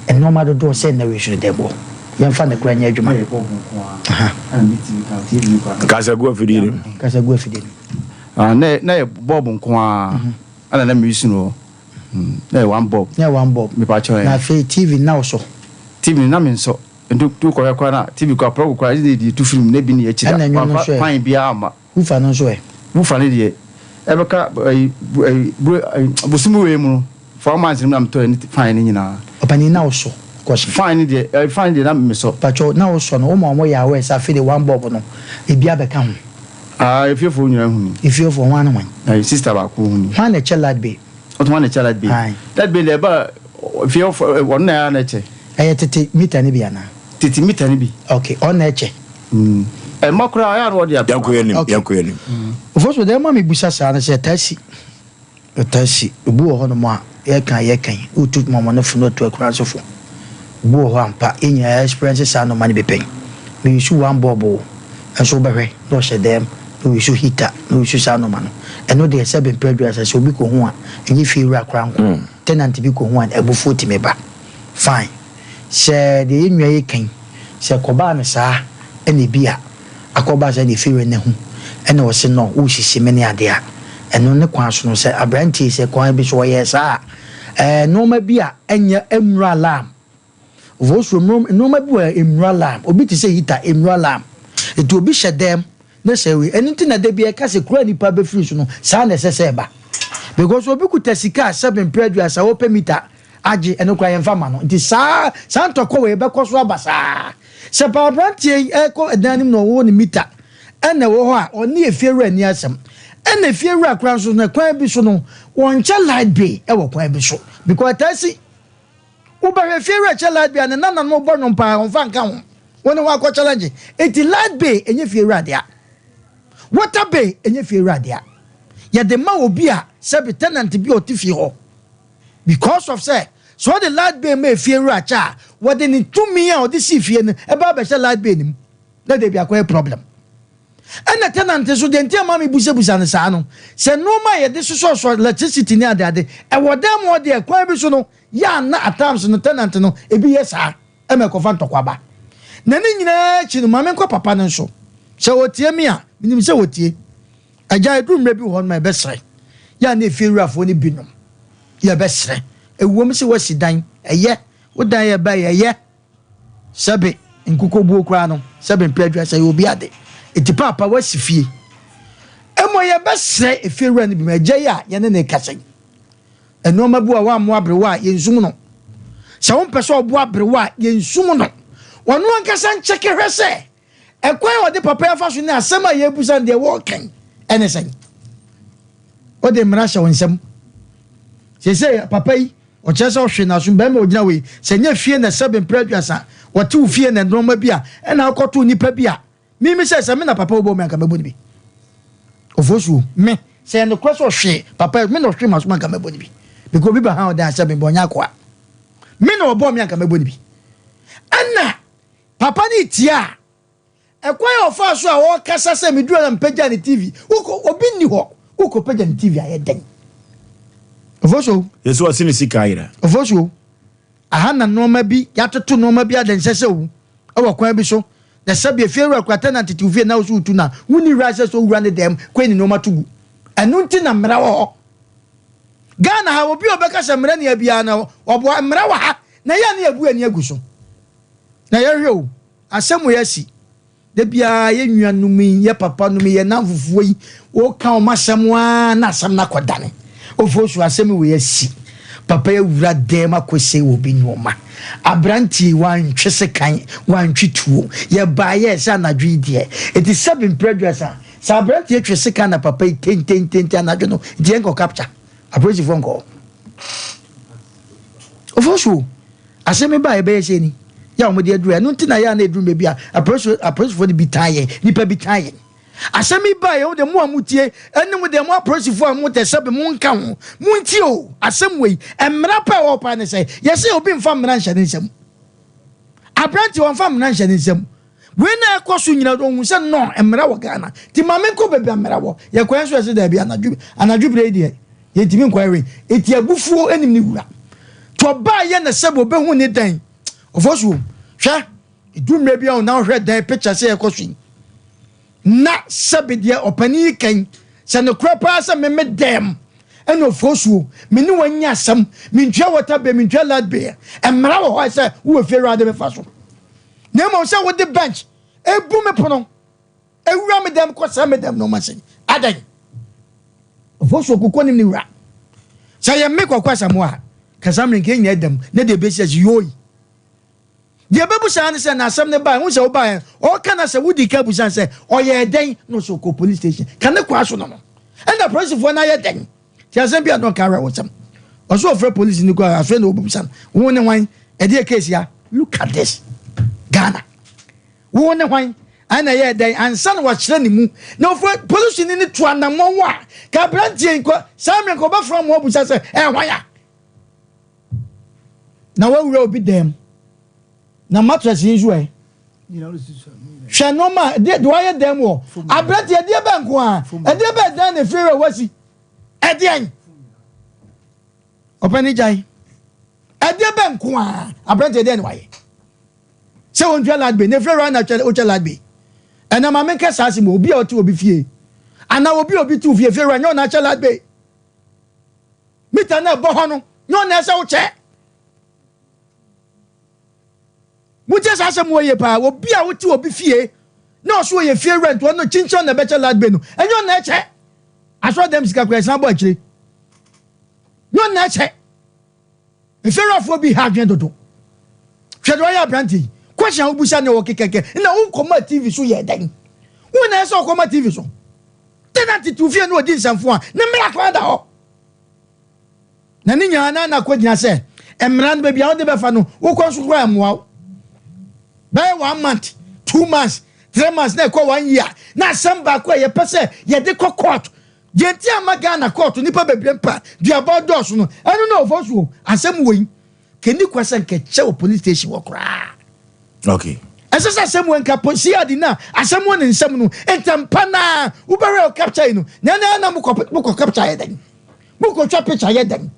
And no matter do se na we should dem. Yamfa ne kura nya adwuma kasa go afidie na bob nko ana na me use no na one bob me pa cho na fe TV na so TV na me so ndu ko yakwa na TV ko pro ko di tu film na bi ni akira fine bia ama ufa no so ufa ne de ebeka bosumu we mu for months na me to fine ni nyina opani na so fine the na me so pacho na wo so no mo ya we sa fe de one bob no e bia be ka ho if you for nyina hu if you for one man sister ba ko hu one na chelad be one na chelad be that be le ba if you for one na che tete meter ni bia na tete meter ni bi okay on na che e makura ya no dia yakoyani ofo de ma me busa sa na se taxi obu ho no ma ye kan utu mama no fu no to akura so fu bo ho ampa enya experience sa no mani bepen me use one bobo enso behwe no she dem no use heater no use sa no mano eno de se be preduce so bi ko ho a enyi fi wura kra nko tenant bi ko ho a ebu 40 meba fine sɛ de enwa yi kan sɛ kɔba ne saa ɛna bi a akɔba sɛ ne firi ne ho ɛna wɔse no wo hyehyɛ me ne ade a ɛno ne kwan so no sɛ abrantie sɛ kwan bi so wɔyɛ saa noma bi a ɛnyɛ emura alarm voso noma bi wɔ emura alarm obi te sɛ hita emura alarm etu obi hyɛ dɛm na sɛ we ɛno nti na da bi ɛka sɛ kura nipa bɛfiri so no saa na ɛsɛ sɛ ɛba because obi kuta sika 7 mpredua sa wɔpɛ mita agye ɛno kora yɛmfa ma no nti saa ntɔkɔ wɔ yɛbɛkɔ so aba saa sɛ paabrantie ɛkɔ ɛdan nim na ɔwɔ ne mita ɛna ɛwɔ hɔ a ɔne efiewura ni asɛm ɛna efiewura kora so na kwan bi so no wɔnkyɛ light bay ɛwɔ kwan bi so because tasi wobɛhwɛ efiewura kyɛ light bay a ne nana no bɔ no paa ɔmfa nka ho wɔne hɔ akɔ challenge eti light bay ɛnyɛ efiewura deɛ water bay ɛnyɛ efiewura deɛ yɛde ma obi a sɛbi tenant bi ɔte fie hɔ because of say so the light bay may fear racha what they need 2 million or this if you about the light bay nim let there be a problem and the tenant so the entire mammy busa and sano say no my this is also electricity near that and what them what they acquire so no ya na at times no tenant no e be yes sir e me ko fan to kwaba na ni nyina chi no mame ko papa no so say otie me a minim say otie agya edum rebi ho my best friend ya na fear afo ni binom ya best friend ewom se wasi dan eye wodan ye ba ye sebe nkuko buo kra no sebe mpredwa se obi ade eti papa wasi fie emo ye besre efewura ne bi magye ya ye ne kase eno mabu a wa mo abrewa ye nsum no se won pese obo abrewa ye nsum no wono ankasa ncheke hwese ekwan ode papa ya fa so ne asema ye busan de wo kan ene sen ode mra sha wonsem se papa yi o chese o hwe na so be me ogina we se nya fie na sebe mpredwasa wote u fie na noma bi a na akoto nipa bi a mi se me na papa obo me aka mebo ni bi ofosu me se no kwaso hwe papa me no hwe maso aka mebo ni bi because bi ba ha o da sebe bonya kwa me no obo me aka mebo ni bi ana papa ni tia ekwan ofa so a wo kasa se me duro na mpagya ni tv uko obi ni ho uko pagya ni tv aye den ofosu yeso wasini sikaira ofosu ahana noma bi yatoto noma bi adense wu ewo kwan bi so na sabe fiewura kwata na titifie na so utu na wuni rase so wura ne dem kweni noma tugu enu nti na mra wo Ghana ha obi obeka se mra ne bia na obo mra wa ha na ya ne abu ani aguso na ya hwe o asemu ya si de bia ye nwanumi ye papa numi ye namfufuo yi wo ka o masem wa na asem na kodane ofosu asemu we ya si papa ya wura dem akose obi nyoma abranti wan twese kan wan twituo ye ba ye sa na dwidie it is 7 predressa sa abranti twese kan na papa ten na dwo no die enko capture approach phone call ofosu asemi ba ebe ye ni ya omode aduru no ntina ya na eduru me bia approach for the bitaye nipa bitaye asemi ba ye de mo amutie enim de mo approach for mo te sebe mo nka ho mo nti o asem wei emra pa wo pa ne say yesi obi mfa mra nhye ne nsem abranti won fa mra nhye ne nsem we na ekoso nyina ohun se no emra wo Ghana ti mame ko bebe emra wo ye kwan so se da bia anadwu bre die ye timi nkwawe eti abufuo enim ni wura to ba ye na sebe obehu ni dan ofosu hwe edumre bia na hwe dan picture se ekoso na sabidie opani kan se no kropa se me dem eno fosu me ni wanya asam me ntwa water be me ntwa lad be emra wo ho se wo feri ade me fa so na mo se wo de bench ebu me pono ewura me dem ko se me dem no ma se adan fosu ku konim ni wura se ye me kokwa samo a kasamre nke nya dem na de be se yoyi de bebu san se na asem ne ba hu se wo ba o kana se wudi ka bu san se o ye den no so ko police station kan ne kwa so no and the police for na ye den ti asem bia don carry wo sam o so ofre police ni ko afre na obu san wo ne wan e de case ya look at this Ghana wo ne wan ana ye den ansan wa kire ni mu na ofre police ni to anamon wa ka brantie ko samre ko ba from obu san se wan ya na wa wura obi dem na mattress inju e hwe no ma de do aye dem wo abrati e de be nko a e de be dan na fere wasi e de an opani jai e de be nko a abrati e de ni waye se on dwa light bay ne frɛ na o che light bay ɛna ma menka saase mo obi a ɔte obi fie ana obi tu fie frɛ na na che light bay mita na bɔ hɔ no no na ɛsɛ wo kyɛ muje saase mo ye pa obi a wote obi fie na ɔso ye fie rent wo no chinchon na bɛkyɛ light bay no ɛnyɛ na ɛkyɛ aso dem sika kwa san bɔ akyire no na ɛkyɛ eferafo bi ha dwen dodo hwɛ do ya branti question obusa ne wo kekeke na wo koma TV so ye dan wo na ɛsɛ koma TV so tenant tu fie no odi nsamfo a na mra kwa da ho na ni nya na kwagina sɛ emra no bia wo de befa no wo kɔ so kwa amoa by 1 month 2 months 3 months na kɔ 1 year na samba kɔ ye pese ye de kɔ court Jenti amaga na court nipa bebrempa duaba dɔso no ɛno na Oforisuo asɛm woi keni kwasa nkɛkyɛ o police station wɔ kra okay ɛsɛ asɛm wɔ nka police adi na asɛm wɔ ne nsɛm no entampa na ubere o capture no na mo capture yɛ dan mo ko twa picture yɛ dan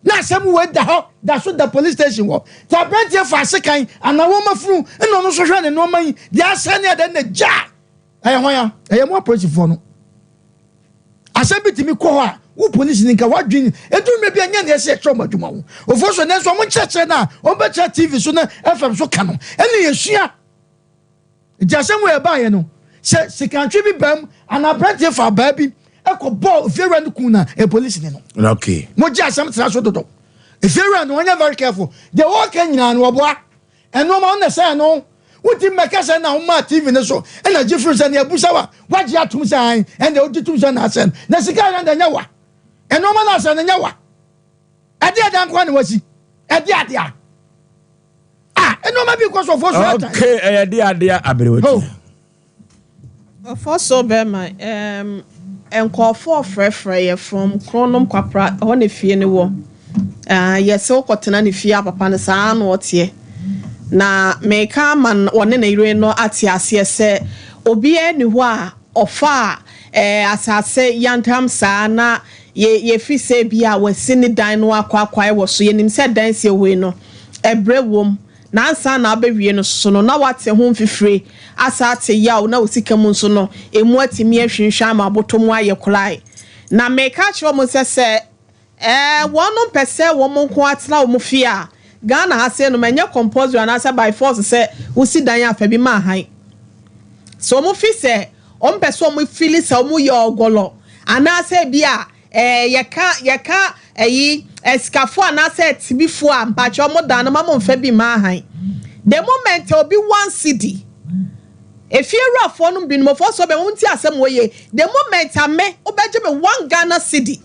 na asɛm wɔ da hɔ da so da police station wɔ ta brantie fa sekan ana wɔ mafuru ɛna no so hwɛ ne no man di asɛn ya dan na gya ɛyɛ ho ya ɛyɛ mo police fo no asabi timi ko ha wo police ninka wadwin edu me bia nya na ese trauma dwuma wo Oforisuo ne so mo cheche na o be che TV so na FM so ka no ene yesua ejasem we ba ye no se kantwe bi bam ana brante fa ba bi ekobɔ fere no kuna e police ne no okay mo ji asem tra so dodo e fere no anya very careful the work nyina no oboa eno ma on say no Uti mekasa na homa TV ne so ena gifru se na abusa wa wagye atum san ena otitum se na asen na sika na nya wa eno ma na asen nya wa ade adan kwa ne wasi ade ade eno ma bi ko so Oforisuo okay ade aberewo Oforisuo be ma enkofo frefre ye from Kronom Kwapra ho ne fie ne wo yese okotena ne fie papa ne saa na otie na meka man wone na ire no ate ase se obi ani ho a ofa asase yantam saa na ye fi se bia wasi ne dan no akwa wo so yenim se dan se we no ebrewom na ansa na abewie no so no na wate ho mfifire asa ate yaw na osika mu so no emu atimi ahwinhwa ma abotom aye kolai na meka kyewo mo se wono pese wo mo nko atena wo mo fie a Ghana has said no manya compose and answer by force say we see dan afa bi ma han so mo fi say on person mo feel say mo ye ogolo ana say bia yeka eskafo ana say tibifo a mpacho mo dan no ma mo fa bi ma han the moment obi 1 cedi if you are for no bi no for so be mo nti asem wo ye the moment ame obeje me 1 Ghana cedi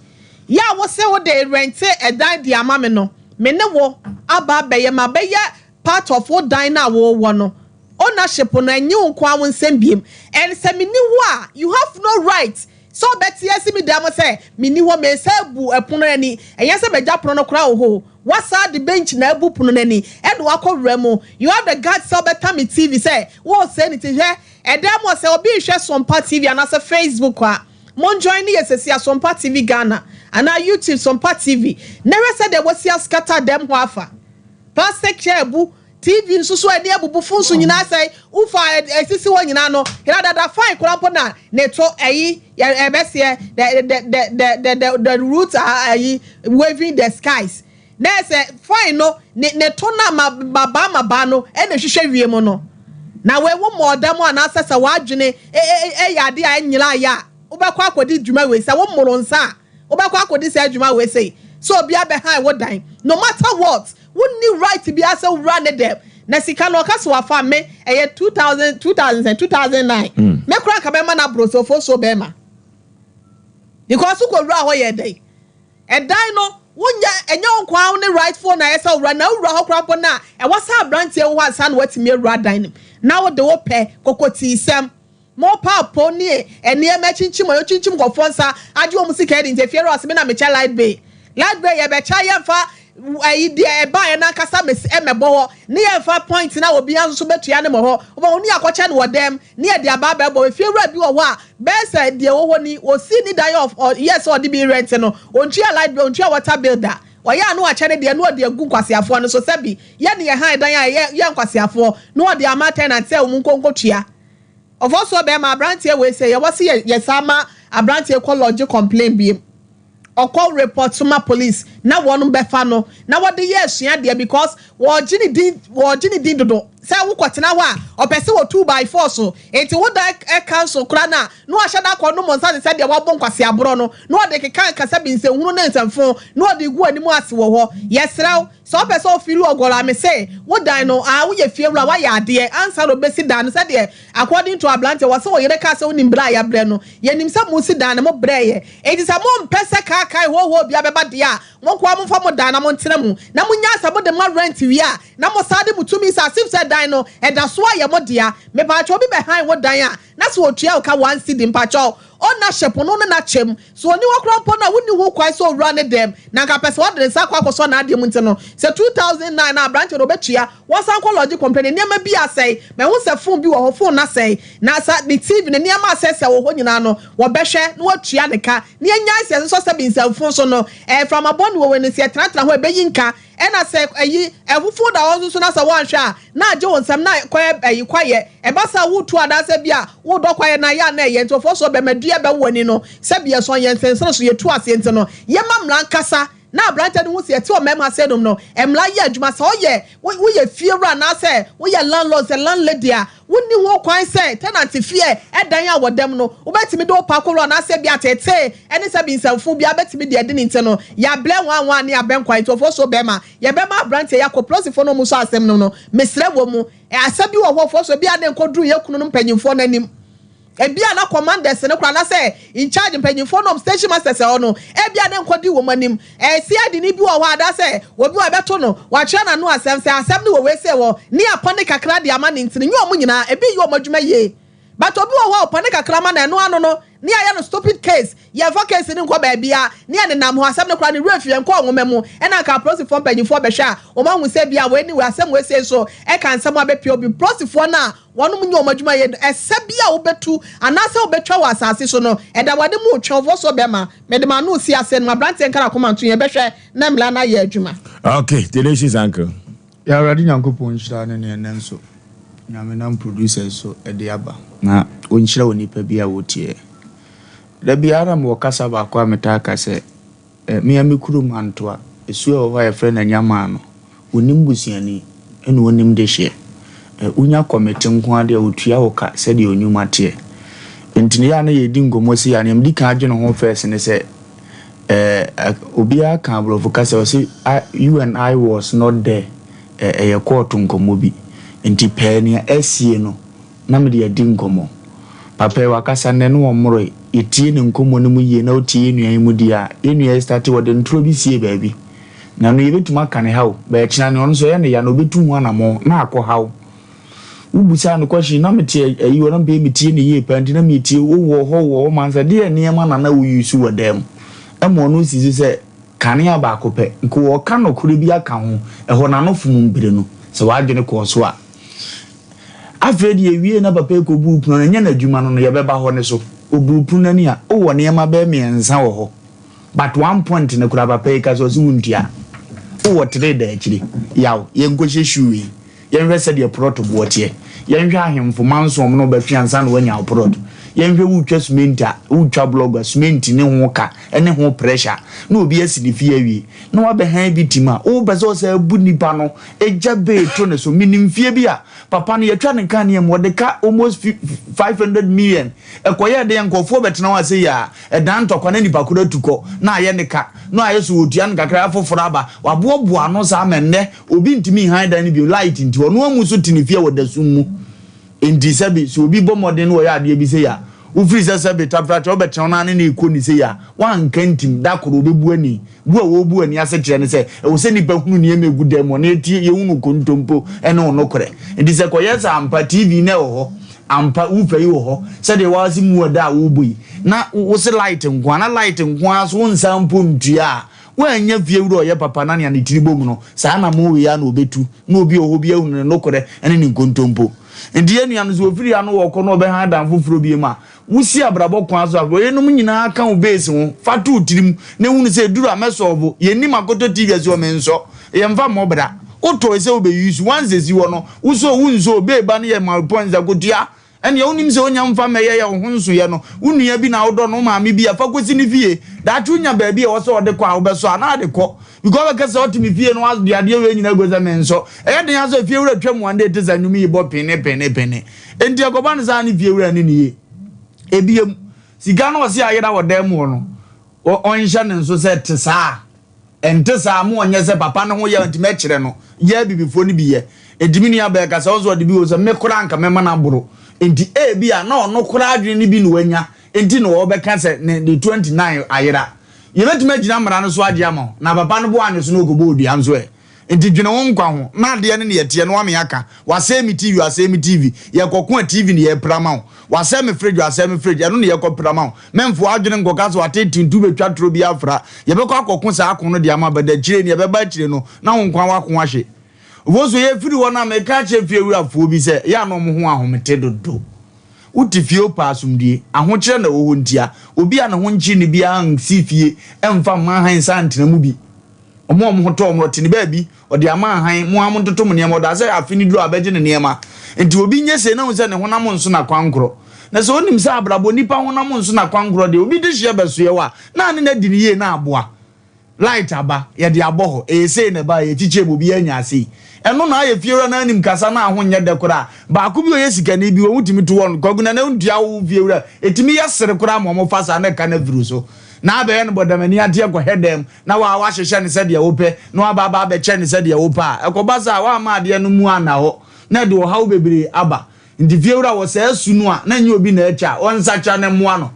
ya wo say wo dey rent e dan di amame no me ne wo aba beye ma beye part of what dine wo no ownership no enye nko awon sembiem and say me ni wo a you have no right so beti yesi me dem say me ni wo me say bu epono ani enye say beja pono no kra wo ho wasa the bench na ebu pono nani e do akowra mu you have the guts so beta me TV say wo say ni te hwe e dem wo say obi hwe Sompa TV and as a Facebook a mon join ni yesesi Sompa TV Ghana and our YouTube Sompa TV never said there was here scatter them wafa pastor chebu TV nsusu ade abubufu nsu nyina sai ufa esisi wo nyina no hira da fine korampo na neto eyi ebese the roots are waving the skies na say fine no neto na maba no e na hwehwe wiem no na we wo modam ana asasa wadwene yade a nyila ya ubekwa akodi dwuma we say wo mmoro nsa ubekwa akodi say dwuma we say so bia behind what time no matter what wouldn't you right to be as a run them na sika no kaso afa me 2009 me kura ka be ma na bro so fo so be ma because ko wura ho ye dai e dai no wonya enye nkwa ne right phone na yesa wura na wura ho krampo na e wasa brand e wo ansa na watimi wura dan na wo de wo pe kokoti sem mo pa poni ene e ma chinchim yo chinchim go fonsa age wo musika e nte fiero aseme na me cha light bay ye be cha ye fa idea e ba ye na kasa mebo ho ne ye fa point na obi anso so betua ne mo ho oba oni akwacha ne wodem ne ye de aba ba bo fiero bi wo ho be say de wo ho ni o si ni die of yes or the be rent no ontua light bay ontua water bill da waya no achane de no de agu kwasiafo no so sabi ye ne ye han dan ye kwasiafo no de ama tenant say omunkonkotua ofoso be ma brantie we say ye wose ye sama abrantie call lodge complain bi or call report to my police na wonu befa no na what the year sua there because wo gini din dodo say wo kwatena ho a opese wo 2x4 so enti wo da council kra na no ahada ko no monsa say there wo bon kwase abro no no de keka kasa bi nse hunu na nsamfo no de gu animu ase wo ho yesrew so opese o firu ogola me say wo dan no wo ye fiewura wa ya de answer no besi dan no say there according to ablante wo say wo yere ka say onim bra ya bre no yenim say mo si dan mo bre ye enti say mo mpese ka kai ho bia beba de a mo kwa mo fa mo dan na mo ntena mu na mo nya sa mo de ma rent wi a na mo sade mutumi sa sif say dan no eda so aye mo dia me pa cho bi behind wo dan a na so otua ka 1 cedi mpa cho ownership no na chem so oni wo krampo na woni ho kwai so run them na ka pese wo de sa kwa so na ade mu nteno se 2009 na branch no betua wo san kwa lodge company niam bi asai me hu se phone bi wo ho phone na sai na sa the TV ne niam asese wo ho nyina no wo behwe na watua de ka ne anya se so se bi nsam phone so no from abon wo we ne se tratra ho e beyinka ena se ayi efufu da wo so na sa wan hwa na age wonsam na kwaye e ba sa wo tu ada se bia wo do kwaye na ya na ye ntofo so be madua be woni no se bia so ye nsensen so ye tu ase nt no ye mamla nkasa na abrante no se ti o mema se dum no emla ye adwuma se oye wo ye fiewura na se wo ye landlord se landlady a woni ho kwan se tenant fie edan a wodem no obetimi do pa kworo na se bia tete ene se bi nsamfu bia betimi de ade nti no ya ble wan ne abenkwan to fo so bema ye bema abrante ya koplosifo no mu so asem no mesre wo mu asabi wo ho fo so bia de nkodru ye kunu no mpanyimfo nanim ebia na commanders ne kura na say in charge mpanyimfo no station masters no ebia de nkodi wo manim si ade ni bi wo ho ada say obi wa beto no wa kire na no asem say asem ni wo we say wo ni apone kakra de ama ne ntini nyi omo nyina ebi yi omo dwuma ye but obi wo ho apone kakra ma na no ano no ni aya no stupid case ye for case ni nko ba bia ni ane nam ho asem ne kura ni refi nko onwomemu e na ka prosifo mpanyimfo behwa o ma hu say bia we ni we asem we say so e kan asem abepia obi prosifo na wonu munyo omadwuma ye esebia obetu anase obetwa wa asase so no eda wade mu twofo so bema mede ma no si ase no abrante nkara komanto ye behwe na mla na ye adwuma. Okay, delicious uncle. Ya radi nyankopon nhyira ne ne nenso nyame nam producer so ede aba na onhyira wonipa bia wotie da biara mo kasa ba kwa metaka se me amikuru mantoa esu o wa friend na nyama no onim busuani ene onim de hye unya committee nko ade otua wo ka se de onyuma te entini ya na ye di ngomosi ya ne mdi ka adwe no ho first ne se obia kan bro focus say you and I was not there ye court ngomo bi enti pania esie no na me de di ngomo papa wakasa ne no omro etie ne nkomo no mu ye na otie nuan mu dia enua start wo de ntro bi sie baabi na no yebetuma kan hawo ba kina ne ono so ye ne ya no betu hu anamo na akọ hawo ubusa no kwashi na meti ayi wona be metie ne ye pandi na metie wo ho mansa de niema na uyusu wadam emo no sisi se kane aba akopɛ nko wo ka no kure bi aka ho ɛho na no fum mbere no se wadwene ko so a afredi ewie na papa ko bu punu na nya na adwuma no ye beba ho ne so obu punu ni a wo niema be miensa wo ho but one point na kura papa ka so wuntia wo tere da akire yaw ye nkohye shuwi ye nhwe se de proto botie ye nhwe ahemfo mansom no ba fiansa no wanya proto ye nhwe wutwa cementa wutwa blogger cement ne ho ka ene ho pressure na obi asinifi awie na wa be han bitima wo be so se bu nipa no eja be to ne so minimfie bi a papa no ye twa ne kan ne mo de ka almost 500 million ekoye de nkofo betena wa se ya edan tokwa na nipa kura tuko na aye ne ka no aye so otua ne kakra afoforo aba wabobo ano sa menne obi ntimi han dan bi light nti ono amu so tinifie wodasum mu enti sabi so obi bomode no ya ade bi se ya ufrisa sabi tapfra obetena na ne ikoni se ya wan kantim dakoro obebu ani bu a wo bu ani ase kire ne se wo se nipa hunu ne emegu dem na etie ye hunu kontompo ene ono kore enti se koyesa ampa tv ne ho ampa ufa yi ho se de wazi mu da wo bui na wo se light nkwa na light nkwa so nsampo ntua wanya fiewuro ye papa na ne tiribo mu no sa na mo we ya na obetu na obi oho bia hunu no kore ene ni kontompo ndiye nuanu so ofiri anu wo ko no be ha dan foforo bi ma wusi abrabo kwa so agro yenum nyina ka wo base ho fatu tirim ne hunu se duru amesolve yenim akoto TV asi o menso yemfa mobra oto ese obe use once ezi wo no uso wunzo be ba ne ye ma points akotua ene ye unim se onya mfa meye ye ho nso ye no unua bi na wodo no maame bi afa kosi ni fie da tunya ba bi e wo se ode kwa wo be so ana de ko because we kase otimi fie no as de ade we nyina goza menso e de ya so fie wura twam ande te za nwumi ibo pene enti akoba ne za ne fie wura ne niye ebiem siga no se ayeda wodam no onhya ne nso se te saa ente saa mo onye se papa ne ho ye ntime kire no ye bibifo ne biye edimi ne aba ka se ozo de bi o se mekora nka mema na boro enti bia na ono kora adwene ne bi no wanya enti no wo be ka se ne 29 ayera ye betuma gina mara no so ade ama na papa no bo anyo so no ogobo odua nso enti dwene wo nkwa ho na de ne yete no ame aka wasemi TV ye kokko TV ne ye prama wasemi fridge eno ne ye ko prama memfo adwene ngoka so ateti ntu betwa tro bi afra ye be ko akokko sa akono de ama bada kire ne ye be ba kire no na wo nkwa wako ahwe wozo ye firi wona me ka che fie wura fo bi se ya no mo ho ahomete dodo utifio pasumdie ahokyere na wo ntia obi a ne ho nkyi ne bia nsi fie emfa ma han santena mu bi omo hoto omo tini baabi odi ama han mo am ntoto mo ne mo da se afini duro abeje ne nema enti obi nyese na ho se ne honam nso na kwankro na se onim se abrabo nipa honam nso na kwankro de obi de hye besoe wa na ne na di ne ye na aboa light aba ye de aboho e se ne ba ye chiche bobi anya ase eno na aye fiewura na anim kasa na ho nye de kora ba ko bi o yesika ne bi o wutimi to won koguna na ntua wo fiewura etimi yesere kora mo fasa na ka na viruso na be no bodamani ade ko hedem na wa hwehye ne se de wo pe na ba be che ne se de wo pa ekobaza wa ma ade no mu ana ho na de wo hawo bebere aba ndi fiewura wo se asunu a na nye obi na echa onsa cha ne mu ano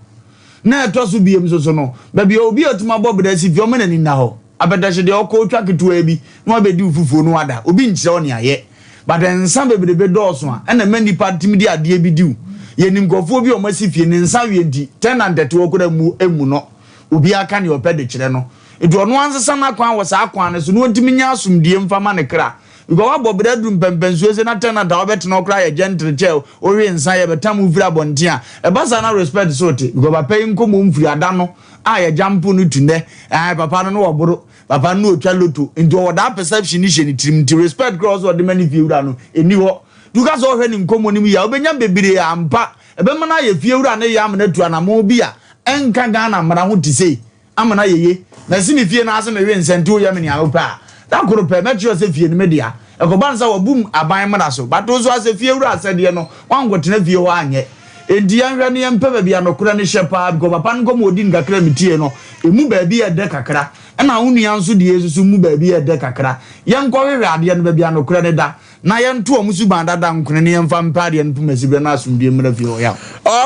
na etoso biem so no ba bi obi otuma bobda si fi o mena ni na ho abedahye de okọ otwa ketua bi na obedi ufufuo no ada obi nkyere oni aye but ensa bebrebe dọọso a na manipa timidi ade bi diu ye nimgofo bi o masifie ne nsa wie di tenant to okora mu emu no obi aka ne opede kyere no edu ono ansesa na kwan wo sa kwan ne so no ntimi nya asomdie mfama ne kra ugo wa bobeda dum pempensuo se na tenant da obet no kra ye gentle chair o we nsa ye betam ufiri abonte a ebasa na respect so te ugo ba pay nkomo mfiri ada no a ye jampu no tune papa no oboro papa no otwa loto enti o da perception ni sheni trim ti respect cross or the many fiewura no eni ho duka so hwe ni nkomo ni ya obenya bebire ampa ebema na ye fiewura ne ya amana tu anamo bi a enka Ghana mara ho ti sei amana yeye na simi fie na ase me we nsenti o ya me ni awopa da koro pe metro se fie ni media ekobansa wo bum aban mara so but ozo ase fiewura ase de no wangotena fie ho anye enti anhwe ne yempa ba bia no kura ne shepa go papa nkomo odi ngakra mitie no emu ba bia e de kakra na hunu yanso de yesusu mu ba bia e de kakra yenkọ hwehwe ade no ba bia no kura ne da na yento omusu banda da nkone ne yemfa mpa de no pumasibre na asumdie mra fie ho ya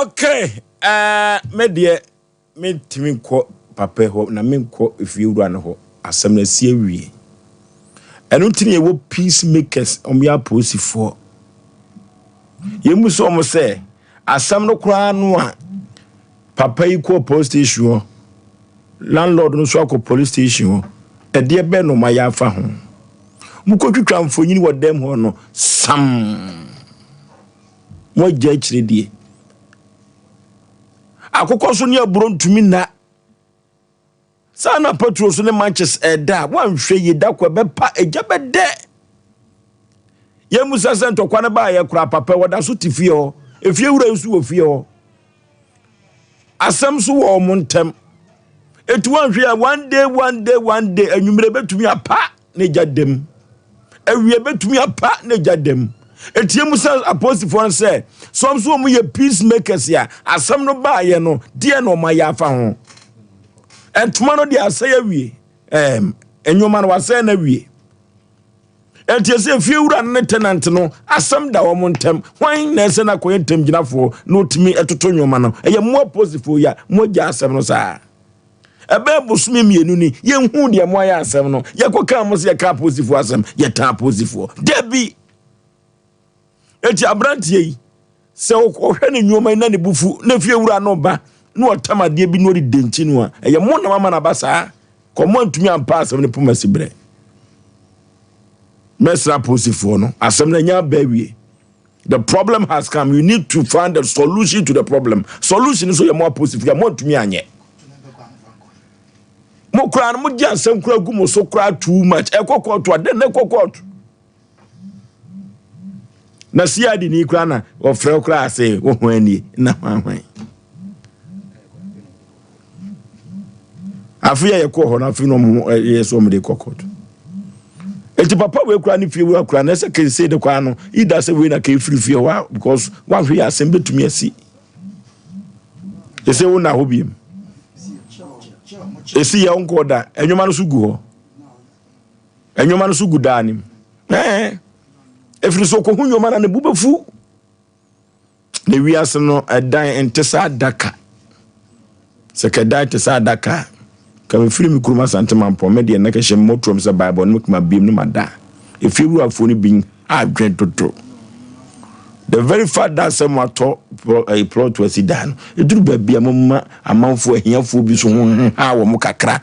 okay me de me timi ko papa ho na me ko fiewura no ho asem na sie wie enu tini ewo peacemakers omya posifo yemu so mo se asam no kura no a papa yi ko police station landlord no so akọ police station e de be no ma ya fa ho mu ko twitwa mfonyini wo dem ho no sam mo je kire die akokọ so ne aburo ntumi na sana patrol so ne Manchester da wan hwe yi da kwa be pa eja be de ye musa sento kwa ne ba ye kura papa woda so tifie ho efie wura nsu wo fie ho asem so wo mo ntem etu wan hwe one day anwumre betumi apa ne jadem awie betumi apa ne jadem etie musa apostle say some so mo ye peacemakers ya asem no ba ye no de no ma ya fa ho entuma no de asaya wie enwoma no wasaya na wie etie se fie wura ne tenant no asem da wo montem hwan na se na koyentem ginafo no timi etoto nwoma no eye mo positive ya mo ja asem no saa ebe busumi mienu ni ye hu de mo ya asem no ye koka mo se ye ka positive asem ye ta positive debi etie abrantie yi se ohwe ne nwoma na ne bufu na fie wura no ba no otamade bi no de denchi no a eye mo na mama na basa komo antumi ampa asem ne pumasibre mesra posifo no asem na nya ba wie The problem has come. You need to find a solution to the problem. Solution is so you're more positive. You're more to me anye. Mo kra no mo gyan sem kra gu mo so kra too much. E kokot to den e kokot. Na sia di ni kra na o frɛ kra ase wo ho ani na hwan. Afia ye ko ho na afi no mo ye so mo de kokot. Eti papa we kura ni fie we kura na se ke say de kwa no ida se we na ke free fie wa because one hwe asem betumi asi ese wo na ho biem esi ya onko da enwoma no sugu ho enwoma no sugu da anim efiri so ko hunwoma na ne bubefu ne wi ase no edan entesa daka se ke dan entesa daka Come free kuruma sentiment for me de na ke shem motrom se bible no kuma bim no mada if you have phone being adwent toto the very fact that someone talk a plot was done it do be amama amanfo ahiafo bi so ho ha wo mo kakra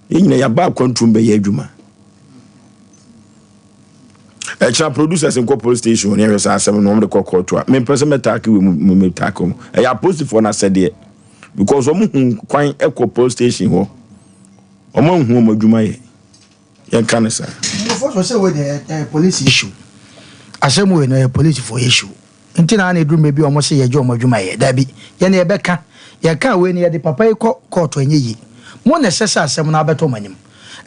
nyina ya ba kwantum be ya adwuma extra producers in police station near us asem no mo de kokko to me person metake we mo metake e ya post for na said because omo hu kwan eco police station ho omo hu omo adwuma ye kan say for say we the police issue asem we no police for issue ntina na edru mebi omo say ye omo adwuma ye da bi ye na ye beka ye kan we ne ye de papa e court enye yi mo na sesa asem na abeto manim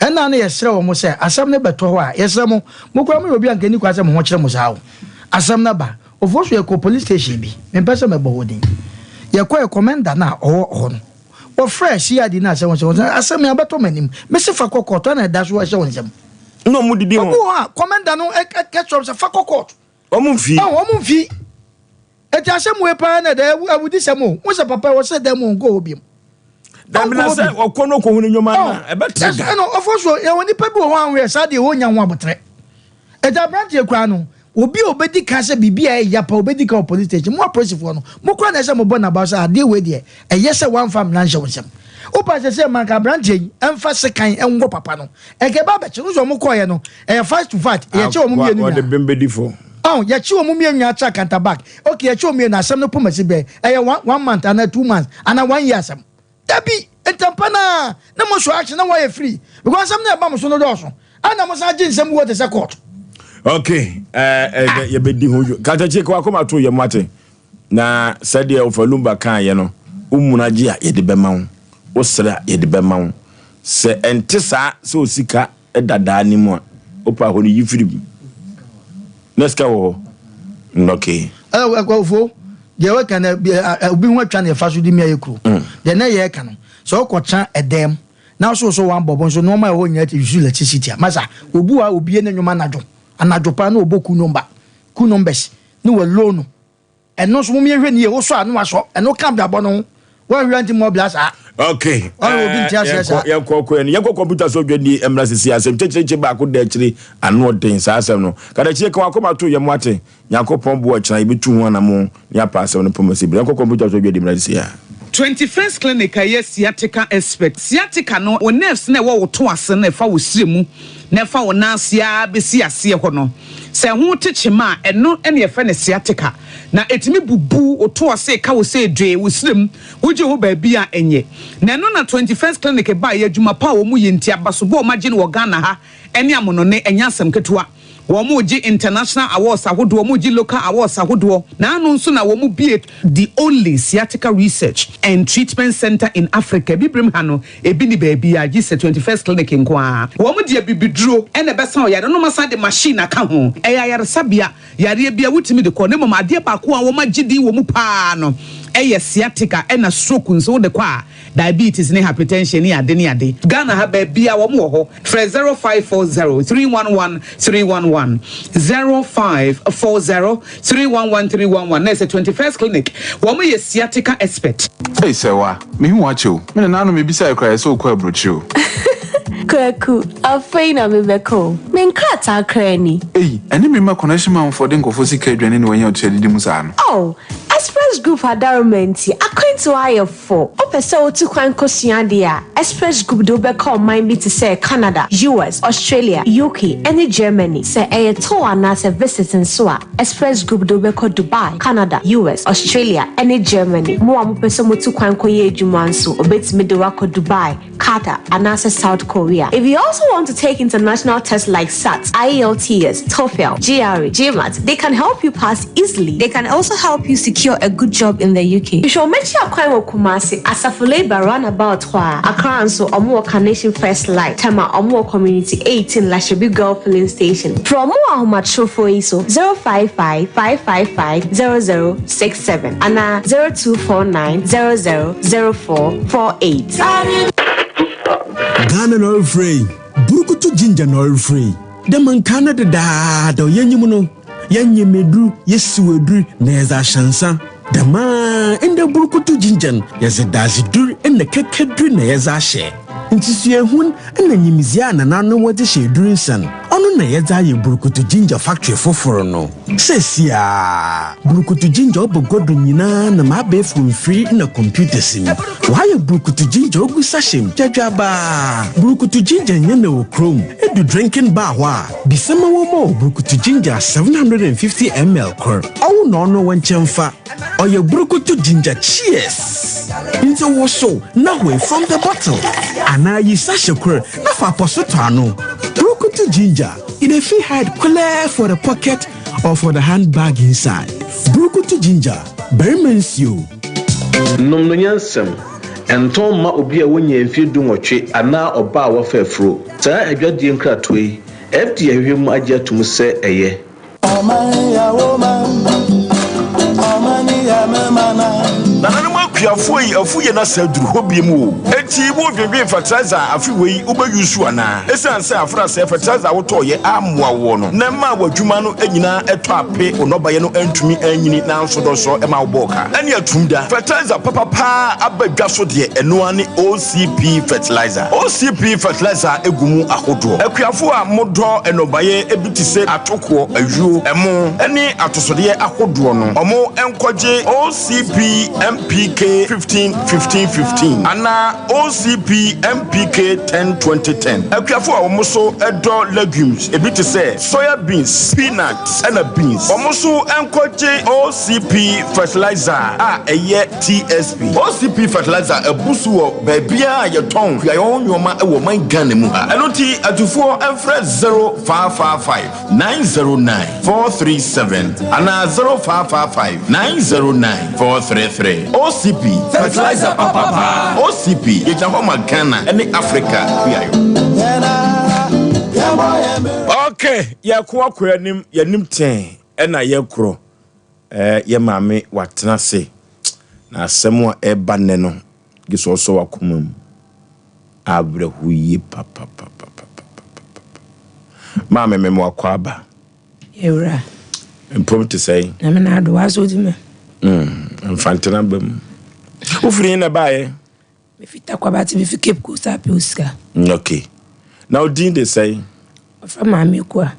ena na ye sere omo say asem ne beto ho a ye sere mo kura mo obi anka ni kwa asem ho kire mo sawo asem na ba ofosu ye ko police station bi me pese me bo wodin ye ko e commander na ho no o fresh ya di na asem asem ya beto manim me se fa court na da so a se won sem no mu didi ho commander no e ketchup se fa court omo fi eti asem we pa na da awudi sem o wo se papa wo se dem go obiem da bi na se okono ko hunu nyoma na e betrega no ofoso ye woni pa bi wo han we sa de wo nya ho abotre eti branch e kwa no obi obedi ka se bibia e yapa obedi ka police station mo approach for no mo kwa na se mo bona ba sa de we de e yese one fam na nche wonsem o pa se man ka branch e emfa se kan enwo papa no e ke ba be che so mo koye no e fight to fight ye che o mo mienu nya bembedi for ye che o mo mienu acha counter back okay ye che o mienu asem no pomasi be e 1 month and 2 months and 1 year asem dabi entampana na mo so action na why free because asem na ba mo so no do so ana mo sa gin sem wo te se court. Okay, ye bedi ho kata che kwa koma to ye mate na sade ofalumba kan ye no umunaji a ye de bema wo osra ye de bema wo se entesa se osika edada ni mu a opa ho ni yifiri neska wo okay kwafo de we kan obi ho atwa na faso di mi ayekru de na ye kan so okọcha edem na so wan bobo so no ma ho nya ti electricity masa obu a obi na nwoma najo anajopa na oboku number ku numbers ni we loan eno so mo yehwe ni e wo so anu aso eno ka biabo no wa hwanti mo blasa okay obi ntiasa ya computer so dwani emrasisi asem checheche ba ko da chiri anu odin sa asem no kada chie kan akoma to ye mo ate yakopon bo ochana ibitu ho na mo ya pa asem no pomasi bi yakọ computer so dwani emrasisi ya 21st clinic yes sciatica expert sciatica no o nerves na wo to ase na fa wo siremu na fa wo nasia besi ase ho no se ho techema eno ene ye fa ne sciatica na etimi bubu o to ase ka wo se dwe wo sirem wo je ho ba bia enye na no na 21st clinic ba ye adwuma pa wo mu ye ntia basobo o magye no Ghana ha ene amono ne enya asem ketua Womuji international awards ahodo womuji local awards ahodo na anu nso na womu be the only sciatica research and treatment center in Africa bibrim hano ebi ni baby a gise 21st clinic nko womu de bibiduro ene besa o yare no masa de machine aka ho yare sabia yare bia wutimi de ko ne mama ade ba ko a womagidi womu pa no sciatica ena stroke nso de kwa diabetes ne hypertension ne ade ne ade Ghana ha ba bia womu ho 0540311311 0540311311 na say 21st clinic womu ye sciatica expert. Hey sewa me hu acho me na nanu me bisa ekra so kwa brochu Kwaku, afei na mebeko. Menkrata krani. Hey, eni me ma connection man for den kofo sika adwane ne wanya otua didi musa no. Oh, Express Group adarumenti akwantu ayefo opese otu kwan kosua dia Express Group do be call mind be to say Canada, US, Australia, UK, and Germany. Say a tour and as a visit in Swa. Express Group do be call Dubai, Canada, US, Australia, and Germany. Mo am pese mo tu kwan koye adwumanso obetimi do wako Dubai, Qatar, and as South Korea. If you also want to take international tests like SAT, IELTS, TOEFL, GRE, GMAT, they can help you pass easily. They can also help you secure a good job in the UK. You should mention a kwai wo Kumasi Asafo Labour runabout hwa Accra and so omo Carnation First Light Tema omo Community 18 Lashebi Girl Filling Station. From mo ahomatro for iso 055-555-0067 and 0249-000448. Ghana no free. Burukutu ginger no free. The man Canada da do yenyimuno. Yanyemedru yesuwedru neza shansa. The man in the burukutu ginger yezedazi duri in the kekedru neza she. Intisue hun ena nyimizia na nanu wode she durin san. Onu na yeza ye burukutu ginger factory foforo no. Sesia burukutu ginger obogodo nyina na mabe from free in a computer sim. Why burukutu ginger ogu sashim jajaba. Burukutu ginger nyene wo chrome edu drinking bar wa. Bisema wo mo burukutu ginger 750 ml kor. Owu no no wanchemfa. Oye burukutu ginger cheers. Into wo so na we from the bottle. Ana yi sashe kor na fa posoto ano. Burukutu ginger in a free hide clear for the pocket or for the handbag inside. Burukutu ginger, Bermensio. Nomno nyansem enton ma obi a wonya mfi dunwotwe ana oba a wafafro. Saa adwadie nkratoi FD ahwem agye atum se eye. Omani ya memana. Nananum akuafo yi afuye na saduru hobie mu. Eti wo dwedwe fertilizer afiwe ube yusu ana. Esanse afra se fertilizer wotoye amwa wo no. Na ma wadwuma no anyina eto ape onobaye no antumi anyini na nsodoso ema woboka. Ene atumda fertilizer papa abadwa so de eno ane OCP fertilizer. OCP fertilizer egumu ahodo. Akuafo a modo enobaye ebitise atoko ayuo emo ene atosode ahodo no. Omo enkoje OCP MPK 15-15-15 Ana OCP MPK 10-20-10 Akuafo a omoso edo legumes ebiti say soya beans, peanuts and beans. Omoso enkoje OCP fertilizer a eye TSP. OCP fertilizer ebusu wo bebia ye ton ya yoma e wo man Ghana mu ha. Eno ti atufo enfre 0555-909-437 Ana 0555-909-433 OCP fertilizer papa OCP Yechahoma Ghana and Africa okay yakwa kwanim yanim ten ena yakro ye maame watena se na asem a eba ne no giso so wakomam abrahuyi papa maame me wakwa aba ewra impromptu say na me na do aso di me mfantena bam ufiri na bae me fita kwa bati me fi Cape Coast ape osika okay now din they say from maame kwa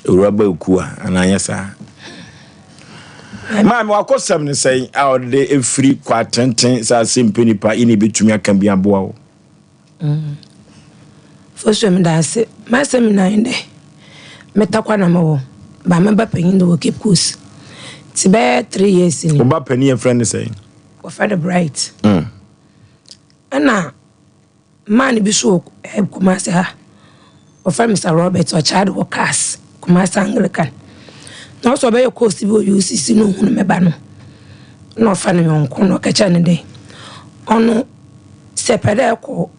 uraba ukua ananya sa maame wakosam ne say out de efiri kwa tenten sa Sem Mpe Nipa ini betumi aka bia boa wo first me da se ma seminar inde metakwa na mawo ba me ba panyin do Cape Coast ti be 3 years ni ba panyin friend say o friend bright ana man bi so Kumasi ha o friend Mr. Robert o child workers Kumasi Anglican no so be coast bi o UCC no hunu me ba no no fa no yonko no ka cha ne de ono sepede ko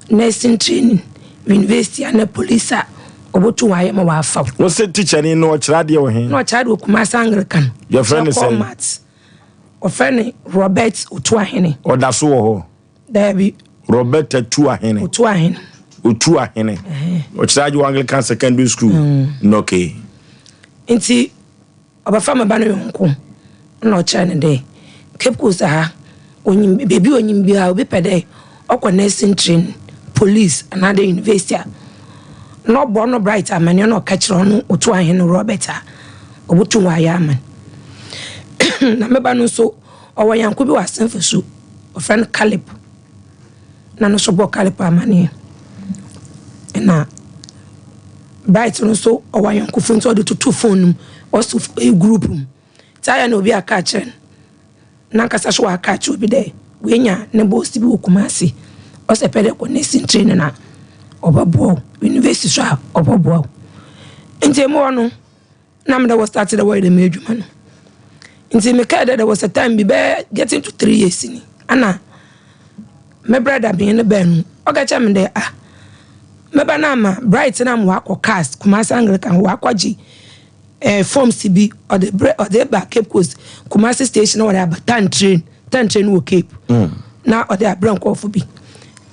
nursing training university and police obotu waye ma wa fa wo se teacher ni no chira de wo hen no child wo Kumasi Anglican your friend say o friend Robert otu ahene o da so wo ho there be Robert otu ahene o chira ju Anglican secondary school no okay nti obafa ma ba no yonko no cha ne de Cape Coast ha onyim bebi onyim bi ha obi pede okwa nursing training police another university no born bright amani no catch on otu ahene Robert obutu wa ya man na meba no so owo yanko bi wa senfo so o friend Caleb na no so bo Caleb amane na bright no so owo yanko phone so de tutu phone also a group taya na obi aka chen na nkasa so aka che obi de we nya ne boss bi okumasi o se pede ko nesin train na obabo university so obabo nti mo no na me was started the way the medjuma no nti me ka there was a time be getting to 3 years ni ana me brother be in ben o ga cha me de me ba na ma bright na mo akọ cast Kumasi Anglican wo akwaji form CB or the back Cape Coast Kumasi station or the tan train wo Cape na or the brown ko bi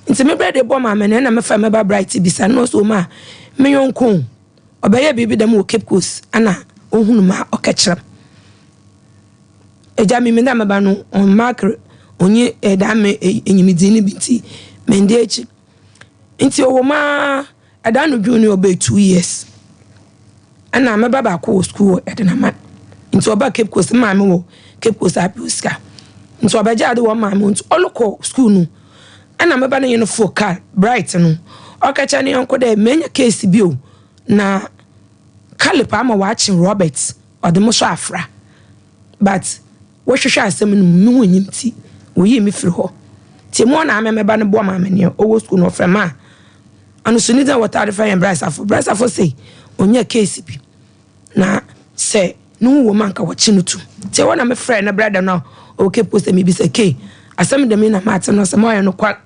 nti me brother bo ma me na me fa me ba bright bi sa no so ma me yonko obeye bibi dem wo Cape Coast ana ohunu ma okechram eja mi me na me ba no on mark onye eda me enyimidini binti mende echi nti owo ma ada no junior be 2 years ana me baba ko school edena ma nti oba Cape Coast ma me wo Cape Coast apuska nti obaja ade wo ma me nti oloko school no ana me ba na yeno focal bright no okacha ne yonko de menya case bi o na Caleb ama watching Robert or the most afra but wo hwehwe asem no me wonyim ti wo yi me firi ho ti mo na me ba ne bo ma me ne owo school no frema anu sunida water fire embrace afo say onye case bi na say no wo man ka wachi no tu ti wo na me friend na brother no okay post me bi say ke asem de me na mat no say mo no kwa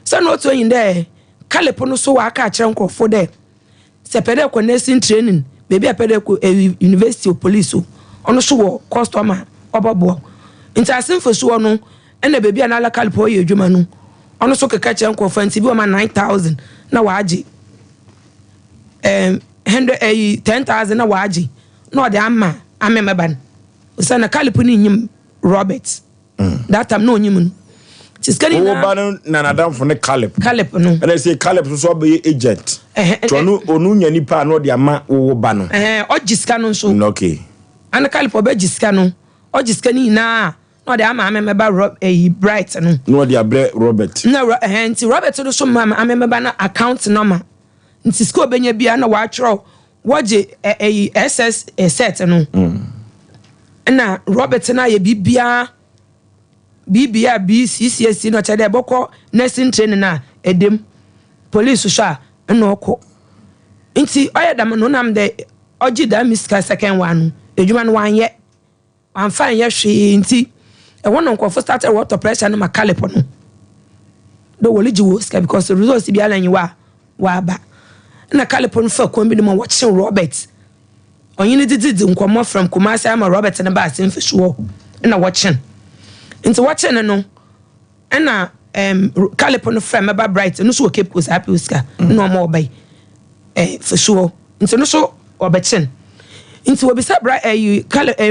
so no to yin there Caleb no so wa ka kire nkrofo there se pede ko nursing training baby apede ko university of police ono so wo customer obabo intasim fosu no ena baby anala Caleb o ye adwuma no ono so keka kire nkrofo anti bi o ma 9000 na waaji 10,000 na waaji no de amma amemeban so na Caleb ni nyim Robert that time no nyim no tiskani na ban na nadam for ne Caleb no and say Caleb so be agent to no onu nya nipa no de ama wo ba no ogiska no so okay ana Caleb oba giska no ogiska ni na no de ama amemeba bright no de abre Robert na nti Robert do so mama amemeba na account number nti school benya bia na wa tro woje SS set no na Robert na ye bibia BCCS no chade boko nursing training na edem police sha na oko nti oyedam no nam de oji da miska second one edwuma no wanye wan fan ye hwe nti e won nko for started water pressure no Caleb no do woliji wo ska because the results bi ala nyiwa wa ba na Caleb no fa kon bi no watching Robert onye didi nkomo from Kumasi ama Robert na ba asen fisuo na watching nti watching no na Caleb no from ba bright no so Cape Coast happy uska no mo obay fisuo nti no so obetchen nti obisa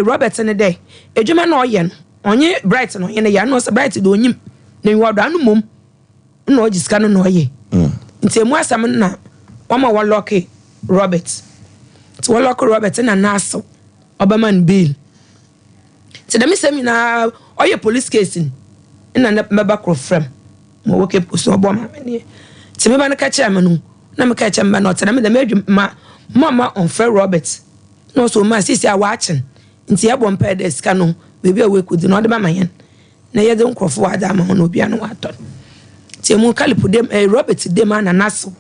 Robert ne dey edwuma na oye no onye bright no ye ya no so bright do onyim na nwodo anu mom na ogiska no oye nti emu asam na wama waloke Robert nti waloke Robert na naso obaman bill nti dem semi na oye police case na meba kro frem mo woke post obo ma me nti meba na ka cha manu na me ka cha mba na otena me dem adwum mama on free Robert no so ma sisi a watching nti ya bom pede ska no bebi a wekudi no de mama yen na ye de nkrofo wa da ma no bia no waton ti mu Caleb dem Robert dem na naso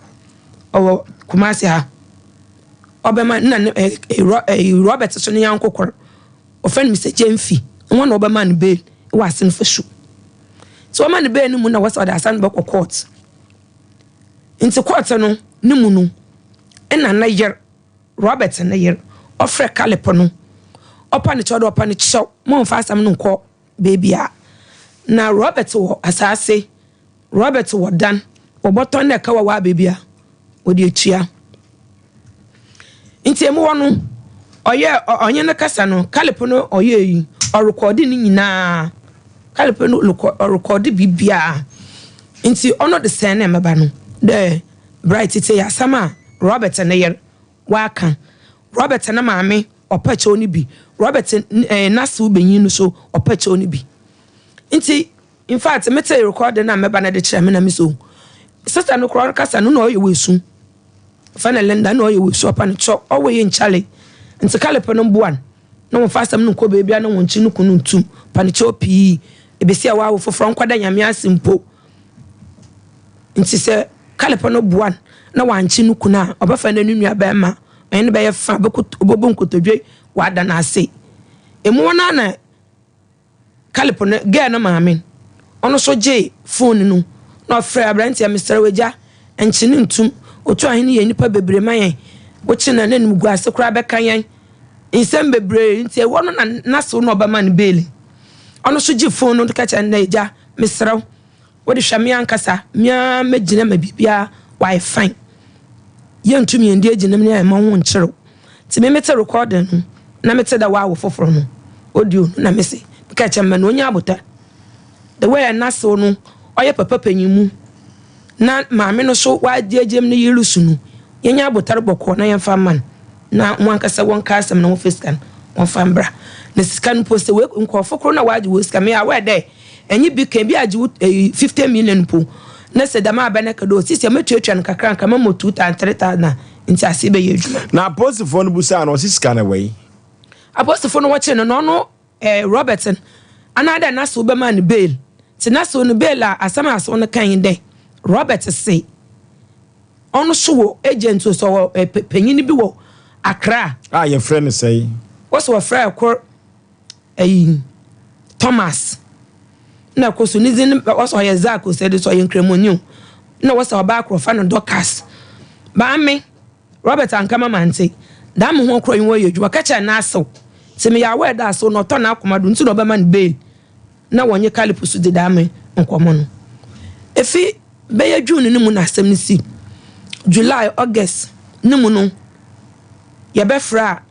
o Kumasi ha obema na Robert so ne yankokor ofen mi se Jemfi won na obema ne bail wa asen fashu so man bail ni mu na wasa da asan be court nti court no ni mu no na yer Robert na yer ofre Caleb no opa ne chodo opa ne chow mo fa asam no nko baby a na Robert wo asase Robert wo dan wo boton na ka wa baby a odi etua nti emu wono oye onye ne kasa no Caleb no oye yi o record ni nyina Caleb no record bibia nti ono de sen na meba no de bright te ya sama Robert na yer waka Robert na maame ɔpɛkyɛ oni bi Robert nasu benyin no so ɔpɛkyɛ oni bi nti in fact mete record na meba na de kyerɛ me na me so sister no kora kasa no na ɔyɛ wesu fa na lenda na ɔyɛ wesu apa no chɔ ɔwɔ yɛ nchale nti kalepe no mboan na mo fa asɛm no kɔ beebia na wɔn kyi no kunu ntum pa ne kyɛ opii ebesi a wawo foforɔ nkwada nyame asimpo nti sɛ kalepe no boan na wankyi no kunu a ɔbɛfa na nua bɛma ɛne bɛyɛ fa bɛbɔ nkotodwe wada na ase emu na kalepe no gɛ no maame ɔno so gye phone no na ɔfrɛ abrantia Mr. Wagya ɛnkyi ne ntum otu ahene yɛ nipa bebre ma yɛn wɔkyi na nanim gu ase kora bɛka yɛn nsɛm bebre nti ɛwɔ no na naso no ɔbɛma no beeli ɔno so gye phone no ka kyɛ na Agya Mr. Wode hwɛ me ankasa mea mɛgyina ma bibia why fine yɛntumi yɛndi agyina me ma ho nkyerɛw nti me mete recording no na mete da wawo foforɔ no audio na me se ka kyɛ ma no onya abota the way naso no ɔyɛ papa panyimu na maame no so waagyeegyem ne yirusu no yɛnya abotare bɔkɔ na yɛmfa man na mo ankasa wɔn ka asɛm na wo fiskan wɔn fa mbra na sika no post we nkɔfo kro na waagye wo sika me a wɛ dɛ ɛnyi bi kan bi agye 50 million po na sɛ dama aba na kado sisi ametuatua no kakra nka ma 2,000-3,000 nti ase bɛ yɛ adwuma na apostifo no busa na ɔsi sika na wei apostifo no wɔkye no no Robertson anada na so be man bail ti na so no bail a asama so no kan dɛ Robert say ɔno so wɔ agent so panyin bi wɔ Accra your friend say what's your friend called Thomas na ko so nizin also yɛ Zako said so yɛ nkremoniu na what's our back of no Docas ba me Robert ankama mante da mo ho kro yin wɔ yɛ dwuma ka cha na aso ti me ya wɛ da so no to na akomado nti no be man bail na wonye kalipusu de da me nkomo no efi be ya June ni mu na asem ni si July August ni mu no ye be fra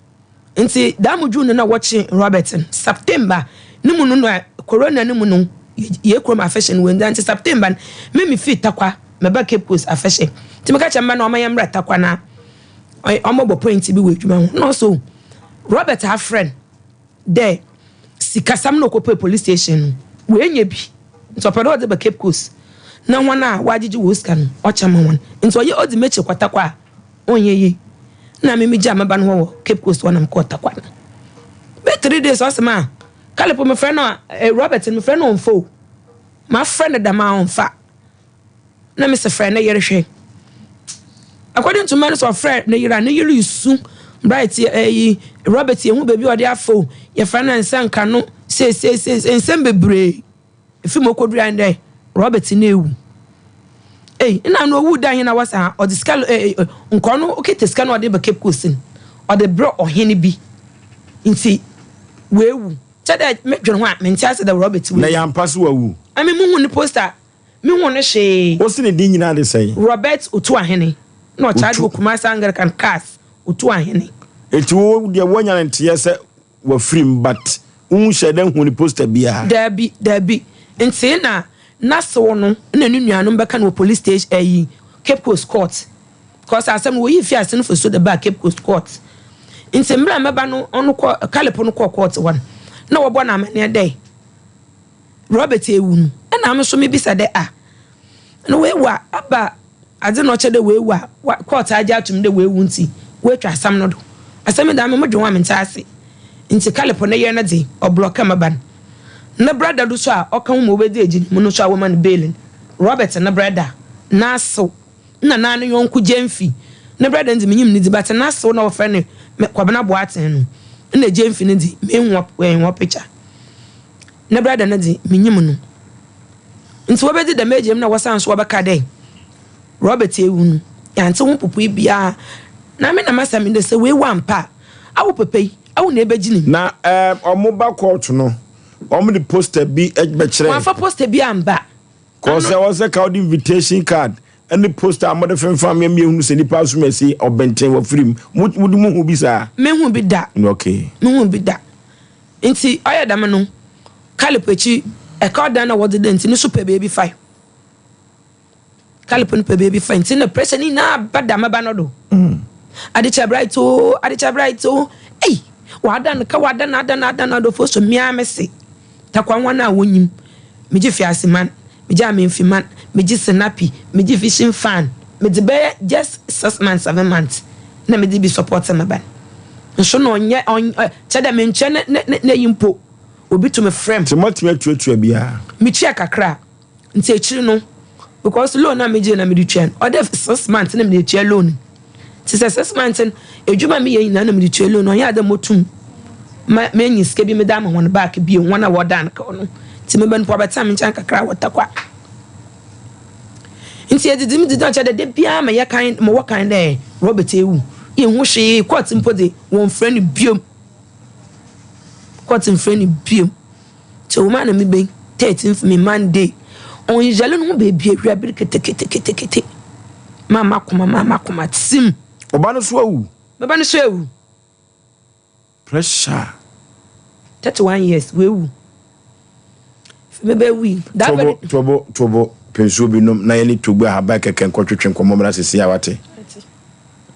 nti da mu June na watching Robertson September ni mu no corona ni mu no ye krom affection we nti September me fit takwa me ba Cape Coast affection ti me ka chamba na o mayam ra takwa na omobo point bi we dwuma ho no so Robert her friend there sikasam no kope police station we nya bi nti opedo de ba Cape Coast na hwana wagigi wo ska no ochama won nti oye odi meche kwatakwa onye yi na me meja maba no wo Cape Coast wona mko takwa be 3 days osema kalepo me friend no Robert me friend no mfo my friend da ma onfa na me se friend na yere hwe according to man so friend na yira isu bright Robert ye hu baby ode afo ye friend na nsanka no say ensem bebre efi mokodu ande Robert na ewu ina no wu dan na wasa ode skal nkono okete skal no ode ba Cape Coast ode bro ohene bi nti wewu chede medwon ho a menti ase da Robert we na yampaso wawu ami mu hu ni poster mi hu no hwe o sine din nyina de sei Robert otu ahene na o charge Kumasi Anglican cars otu ahene eti wo de wonya ntie se wa free but unhye den hu ni poster bia dabi nti na so no na nunuanu beka no police station Cape Coast court because asem wo yi fi ase no for so the back Cape Coast court nti mbra meba no ono ko kalepo no court one na wo bo na amane dey Robert ewu no na am so me bisa de no we wa aba ade no chede we wa court aja atum de we wu nti we twa asam no do asem da me modwo am ntaase nti kalepo na ye na de o block maban na brother do so a oka mo obedi agi mo no so a woman bailing Robert na brother na so na no yonku Jemfi na brother ndi menyim ni di but na so na wo fa ne kwabena boaten no na Jemfi ne di me nwa picture na brother na di menyim no nti wo bedi da mejem na wasan so obeka dey Robert ewu no ya nti ho popo bia na me na masam de se we wampa awo pepe awo na ebegini na omoba court no the poster be ejbechere one for poster be amba cause there was a card invitation card and the poster amode femfam me hu se ni pass me say obenten wa free mudu mu hu bi sa me hu bi da okay me hu bi da nti oyedam no kalepechi e card na what the nti no super baby 5 kalepen pe baby 5 nti na pressure ni na bada maba no do adicha bright oh wadan ka wadan do fo so mia mese takwa wana wonyim meji fiaseman meji amemfiman meji senapi meji fishing fan meji be just 6 months 7 months na meji bi support me ban nso no onye cheda me nche na yimpo obi to me frame timothy atuatua bia me chia kakra nti echiri no because loan na meji na me di twa o de 6 months na me di twa loan ti 6 months ejuma me yin na me di twa loan onya da motum me nyi ske bi me da ma won back bi won wodan ka no ti me ban po beta me chan kakra wotakwa nti edidi mi didi cha de bia ma ye kan mo wo kan de Robert ewu ye hu hwe court mpode won friend biom court friend biom ti o ma na me ben 13th me Monday on jalo no be bia bia bi kete mama kuma sim oba no so awu baba no so awu pressure 31 years we wu bebe wi that tobo pensuo bi nom na ye ni togbu ahaba keke nkotwetwe nkomomra sisi ya wate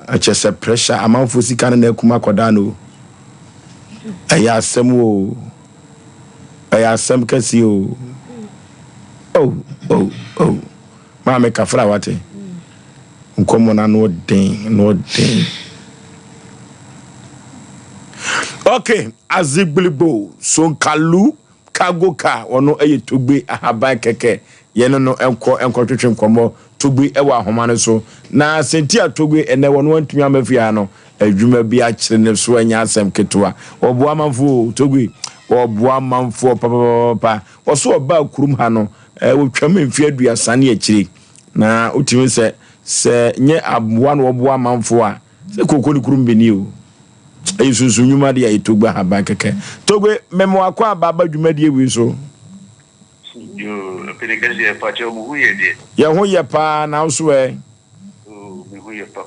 achese pressure amanfo sika na akuma koda no aya asem kasi o ma me kafra wate nkomo na no den okay azigblibo sonkalu kagoka ono eye togbe ahaba keke yeno no enko twetwe nkomo togbe ewa ahoma no so na senti atogbe ene wono antumi amafia no adwuma bi a kire ne so anya asem ketwa oboa manfo togbe oboa manfo papa oso oba kurum ha no wotwam mfi aduasa ne akire na otimi se nye aboa no oboa manfo a se kokoni kurum beni o ayisunsu nyuma de ya togbe ahaba keke togbe memo akwa baba dwuma de ewi so yo penekasi ya pacha muhuye de ya hoye pa na so muhuye pa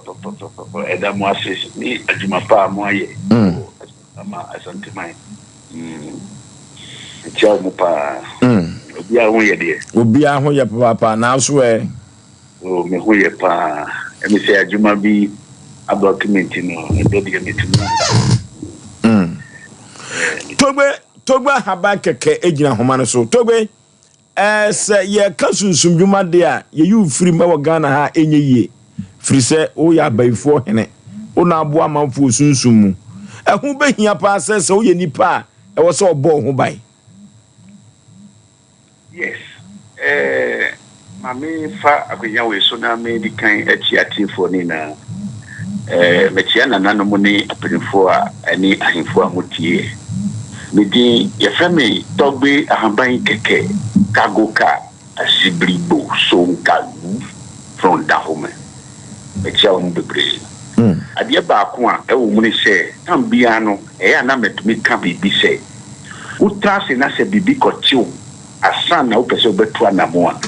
eda mo assist ni ajuma pa mo ye ama asante mai cha mo pa obi a hoye pa na so muhuye pa emi se ajuma bi document no ebe de metimu togbe haba keke ejina homa no so togbe se ye kasunsum dwuma de a ye yu firi ma Ghana ha enye yie firi se o ya baifo hene o na abo amanfo sunsum mu ehu behia pa se o ye nipa e wo se obo ho bai yes mami fa akwenya we so na me di kan achiatifo ni na mechia na nanomu ni apelifo a ani ahimfo amutie medi yefame togbe ahamban keke kagoka asibribo sonkalu from dahome mechia on bebre adia ba ko a ewo mu ni se tambia no na metumi ka bibi se utrase na se bibi kotiu asana upese obetu anamo a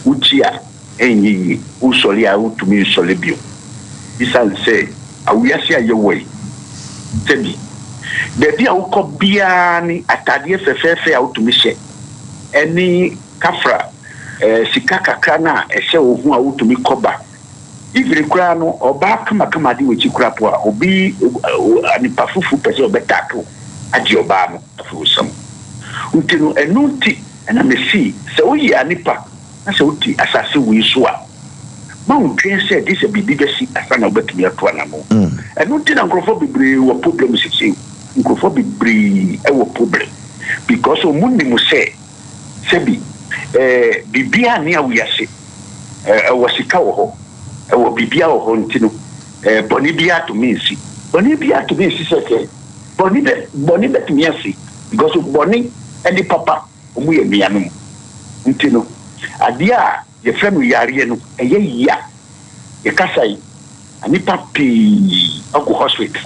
utia enyi usoli a utumi usoli bio isan se awuasi ayewoi tebi bebi a uko bia ni atade fefefe a utumi hye eni kafra sika kakra na ehye ohun a utumi koba ivire kura no oba kama de wechi kura po a obi anipa fufu pese obetako adi oba no afusam untino enunti na mesi se oyi anipa na se uti asase wi so a man twen say this be bigesi asana obetumi ato anamo enunti na nkrofo bebre wo problem sisi nkrofo bebre e wo problem because o munni mu say sebi bibia ne awiyase wasika wo ho wo bibia wo ho ntino boni bia to minsi seke boni bet miasi because boni edi papa omu ye mianum ntino adia ye fremu yare no eye ya ye kasai ani papi ogu hospital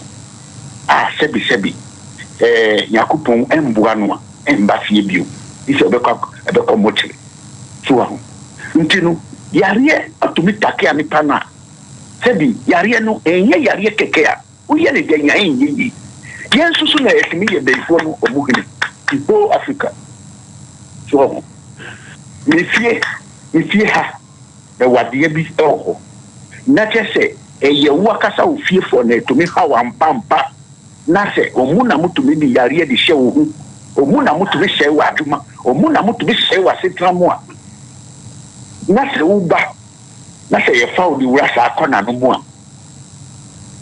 sebi yakupon emboa no emba fie bio ise obekọ mochire so ahu ntino yare atumi take ani pana sebi yare no enye yare keke a uye ne de nya enye yensusu na etimi ye beifo no omuhini ipo Africa so mifie ha e wade bi eho na chese eye wo akasa ofie fo na etumi ha wa mpampa na se omu na mutumi di yare di hye wo hu omu na mutumi hye wo adwuma omu na mutumi hye wo asetramo a na se wo ba na se ye fa wo di wura sa akona no mu a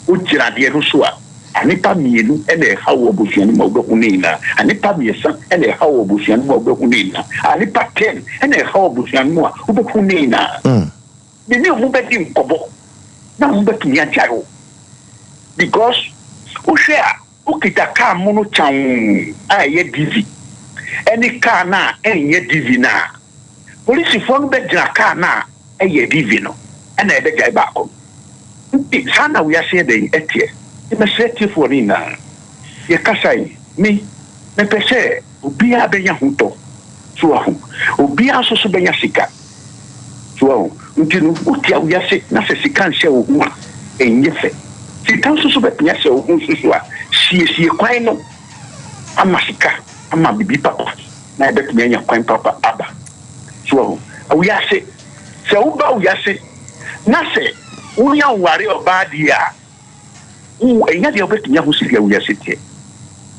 o jira de no so a anipa mienu ene ha wo bosuani ma obeku neina anipa miesa ene ha wo bosuani ma obeku neina anipa 10 ene ha wo bosuani ma obeku neina de ni mo be di nkobo na mo be tumi ajaro because o share o kita ka mo no chan a ye divi eni ka na enye divi na police phone be dira ka na eye divi no ena e be jai ba ko sana we are saying the etie me seti for ni na ye kasai me pese obi a benya huto so ahu obi a so benya sika so ahu ntinu utia we are say na se sika nse ohu a enye fe sika so benya se ohu so a sie kwan no amasika ama bibi papa na e betu nya kwan papa aba so ahu we are say se uba we are say na se unya ware oba dia enya dia obetunya ho siria wo yasetie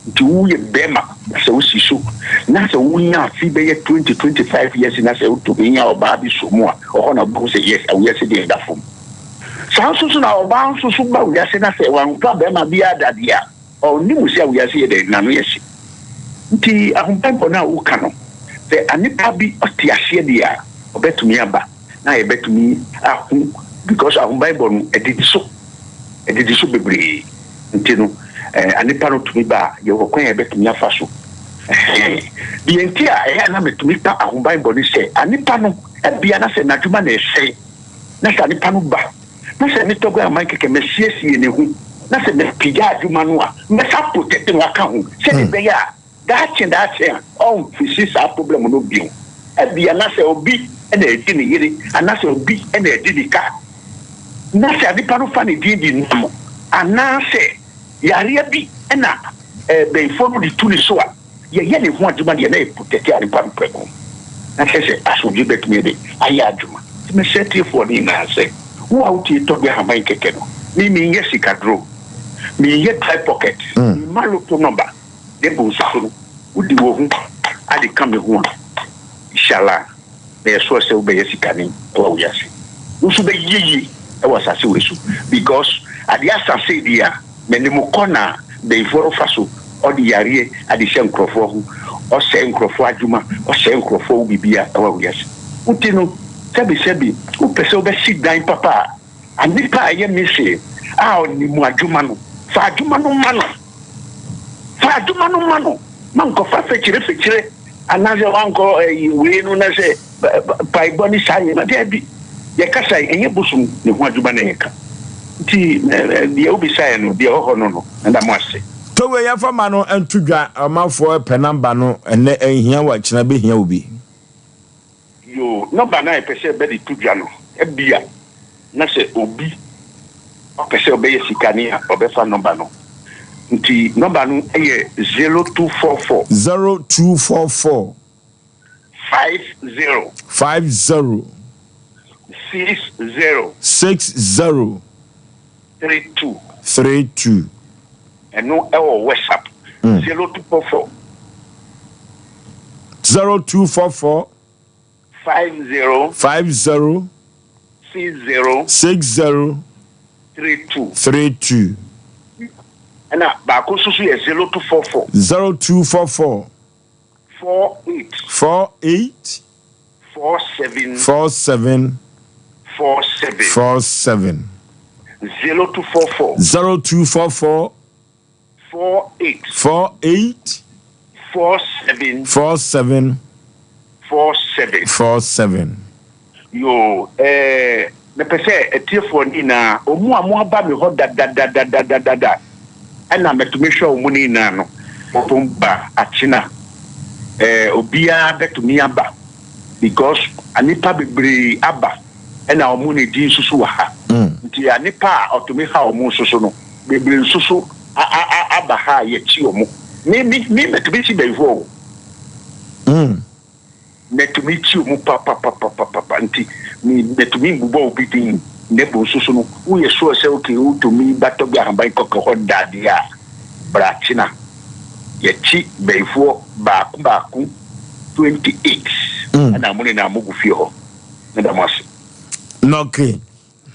nti wo ye bema se wo siso na se wo nya fi be ye 20-25 years na se wo to nya oba bi so mu a o na bo se yes wo yasetie da fom sanso na oba so ba wo yase na se wan ka bema bi adadia o ni mu se wo yase de na no yesi nti ahompa na wo ka no se anipa bi otiase dia obetumi aba na ye betumi ahu because ahompa no edidi so bebre ntino anipa no tumi ba ye wo kwan ye betumi afa so bi enti a na metumi pa ahompa boni se anipa no bia na se nadwuma na ehwe na se anipa no ba na se ni togo aman keke mesiesie ne hu na se me pija adwuma no a me sa protect no aka hu se ni be ya da chen on fisi sa problem no bi bia na se obi na edi ni yiri ana se obi na edi ni ka na se anipa no fa ne di namo ana se yare bi na be fonu di tuni so a ye ne ho adwuma de na e protect anipa no preko na se asoji betumi de aya adwuma me seti for ni na se wo auti to be ha mai keke no mi yesi kadro mi ye try pocket mi malo to number de bo so udi wo hu adi kam ho inshallah be so se be yesi kani o yasi usu be yiyi e was as we so because adi asase dia menimo kona be foro faso odi yare adi shenkrofo hu o se nkrofo adwuma o se nkrofo bibia e wa yasi utino sebi o pese o be sit down papa anipa aye mese a oni mu adwuma no fa adwuma no manko fa fechire anaje wanko we no na se pai boni sai ma de bi ye kasa enye busum ne ho adwuma na ye ka ti de obi sai no de ho no nda mo ase to we ya fama no antudwa amafo pe number no ene ehia wa kina be hia obi yo number na pese be di tudwa no bia na se obi o pese obe sikani obe fa number no nti number no 0244 50 60 32 and no WhatsApp 0244 50 60 32 and back also 0244 48 47 0244 48 47 yo me pese etiefo ni na omu aba me ho da ana metumi hwe omu ni na no bomba achina obia betumi aba because anipa bebre aba ena omu ne din susu wa ha nti anipa otumi ha omu susu no bebre susu aba ha ye chi omu mi metumi si bevo metumi chi omu papa nti mi metumi bubo obi din ne bo susu no wo ye so se okay wo to mi bato bi aban kokko dadia Brachina. Yachi Bayfo Baku 28. And I'm only now Mugufio. And I must. Okay.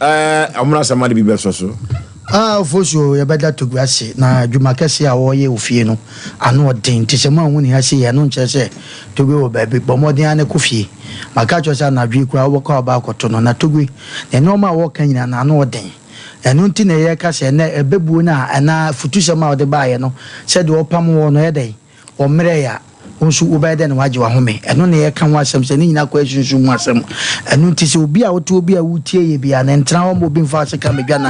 I'm not somebody be best also. For sure, you better to grassy. Now, you make us see our way of you know. I know what thing. Tis a man when he has see, I don't say to go, baby, but more than a coffee. My catchers are not drink, I walk about cotton, not to agree. The normal walking and I know what thing. And until a year cash and a bebuna and a futusama of the buyer, no, said the opam one a day or Maria. Once you obey then why you are home, and only I can watch some saying questions you want some, and notice will be out to be a wood be an entire moving fast come again.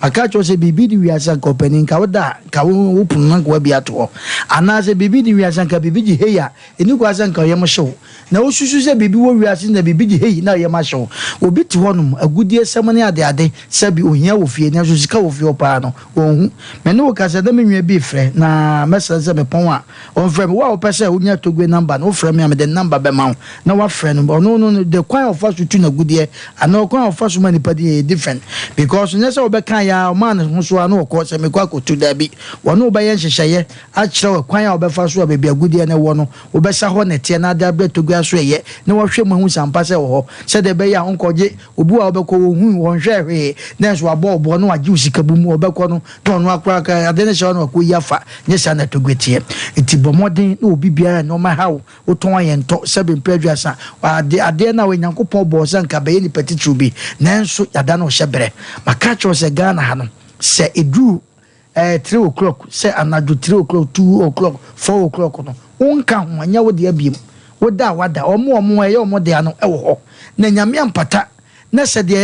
My catch was a baby, we are sank opening Kawada, Kawu open will be at all. And as a baby, we are sank a baby here, and you was anchor Yama show. Now, she said, baby, we are seeing the baby here, now Yama show. Will be to one a good year ceremony at the other, Sabi, who here with you, now you go of your pano. Oh, Menu Casadami may be friend, na Messrs. Poma, on from wow, person. To go number no friend me the number be ma na wa friend no the kind of us to na good year and no kind of us many party different because nese obeka ya man ho so na ko se me kwa ko to da bi wono ba yen hyehyeye a kire kwan ya obefa so be bia good year na wo no obesa ho na tie na da bre to go so ye na wo hwe mahu sampa se wo se de be ya onkoje obu a obeko wo hu won hwe hwe na so abo no agi usika bu mu obeko no no akra ka ade ne se no ko yafa nyesa na to go tie enti bomodin na obi bia no ma how uton yento sebe mpedwasa ade na wenyankopon bo se nka be ni petitru bi nanso yada no hyebere maka cho se Ghana ha no se edu 3 o'clock se anadu 3 o'clock 2 o'clock 4 o'clock no wonka ho anya wo de abiem woda wada omo ye omo de ano ewo ho na nyame ampata na se de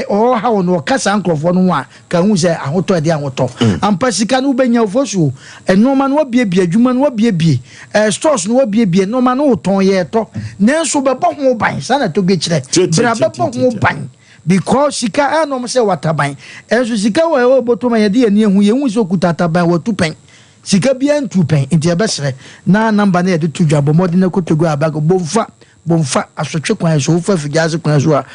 o ha no kasa ankrofo no a ka hu se ahoto de ahoto ampasika no benya ofosu enoma no biebie adwuma no biebie stores no biebie noma no ton ye to nanso bebo ho ban sana to gechire bra bebo ho ban because sika anom se wataban enso sika wa e botoma ye de ani hu ye hu so kutataban watupen sika bia ntupen nti ebesere na number na ye de to dwabo modern kotogo abago bomfa asotwe kwan so ufa figaze kwan so a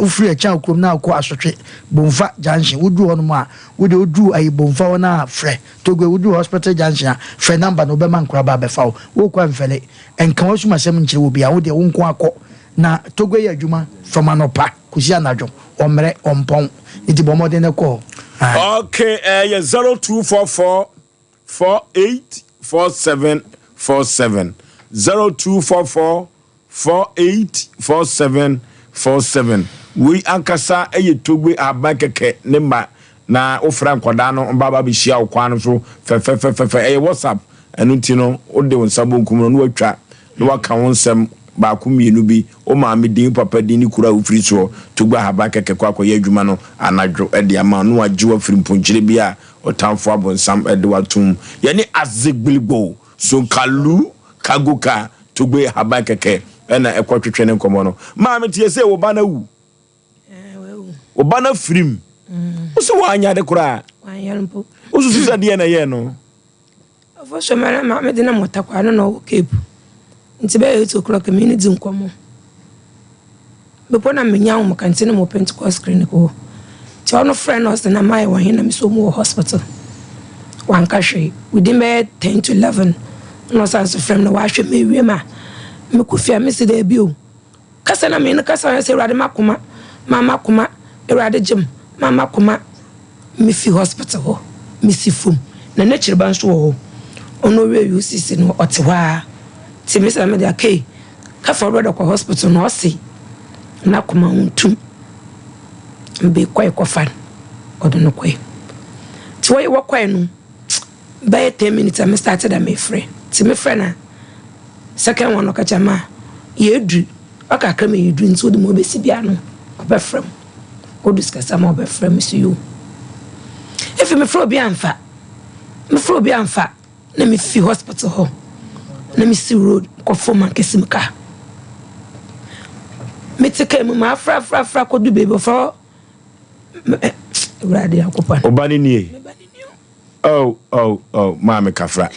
ufri echa okrom na akọ asotwe bomfa junction wudu hono a wudu ayi bomfa wona frɛ togwe wudu hospital junction frɛ number no be man kora ba be fa wo kwa mfele enka wo suma sem nkyere wo bia wo de wo nko akọ na togwe ya adwuma from anopa kusi anadwo omre ompon iti bomode ne ko okay 0244 484747 0244 484747 we ankasa togwe abakeke ne ma na ofra nkoda no mbaba be hia okwan so fe WhatsApp enu ti no ode wonsabo nkum no watwa no waka wonsem ba ku mienu bi o ma me din papa din ni kura Oforisuo togwe abakeke kwa akoye adwuma no anadwo ede ama no agye wa firi mponkyere bi a otamfo abonsam ede watum yani azegbilgo so kalu kagoka togwe abakeke ena ekwatwetwe ne nkomo no ma me tie se wo ba na wu wo ba na frim so wanya de kura wanya mpo usu sa de na ye no ofo so mara ma me de na motakwa no cape nti be 8 o'clock me ni di nkomo be pona me nya mo kantine mo Pentecost clinic ho ti ono friend us na mai wa hina me so mo hospital wan ka hwe within 10 to 11 no sense friend no wa hwe me wie ma me kufia me se da bio kasa na me no kasa se rade makoma mama koma erade gym mama koma me fi hospital ho me si fom na na chirban so ho ono we UCC no otewa ti me se me da kai ka for brother ko hospital no si na koma untum mbe kwai ko fan odo no kwai ti wo kwai no by 10 minutes I started a me free ti me free na second one okachama yedu aka kama yedu nso de mo be sibia no obefrem o discuss am obefrem so you if me fro bi amfa na me fi hospital ho na me si road ko form an kesimka me take me ma fra ko du baby for radio akopan obani nie oh mama kafra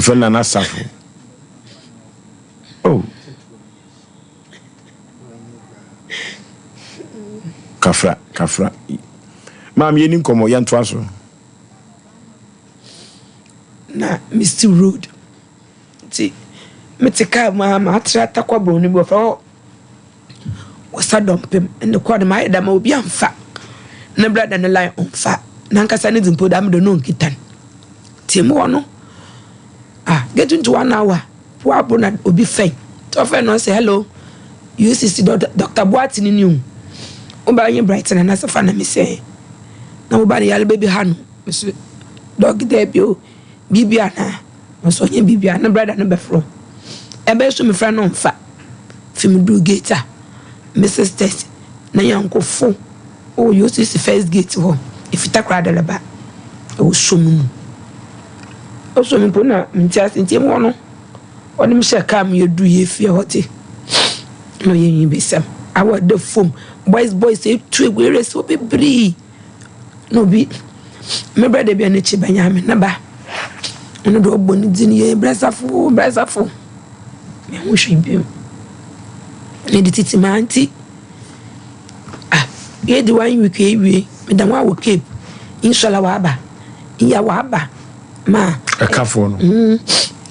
Fena na safu. Kafra. Ma'am, you didn't come or yan twaso. Na Mr. Road. See, Metika, Mamma, Trata Quabroni before was a dumping and the quad my dam will be on fat. No blood and a line on fat. Nanka Sanid and put them the non kitten. Timono. Get into 1 hour. Poor Bonnet will be faint. Offer no say hello. You see Dr. Boatin in you. Obey Brighton and as a fan, me say. Nobody, I'll baby Hanu, Monsieur Dog debut, Bibiana, Monsieur Bibiana, brother number 4. A best to me friend on fat. Film do gator, Mrs. Tess, na uncle 4. Oh, you see the first gate home. If it a crowd about, oh, so moon. Also, me put na Mintias in Timono. Or them shall come, you do ye fear what it. No, you be some. I want the foam. Boys say 2 weeks will be bree. No be. My brother be a nature by Yam, Naba. And the dog bonnet in ye, brasaful. I wish him. Lady Titi, my auntie. Ye the one we came, Madame Wawa Cape. Inshallah Waba. Yawaba. Ma. A cafon.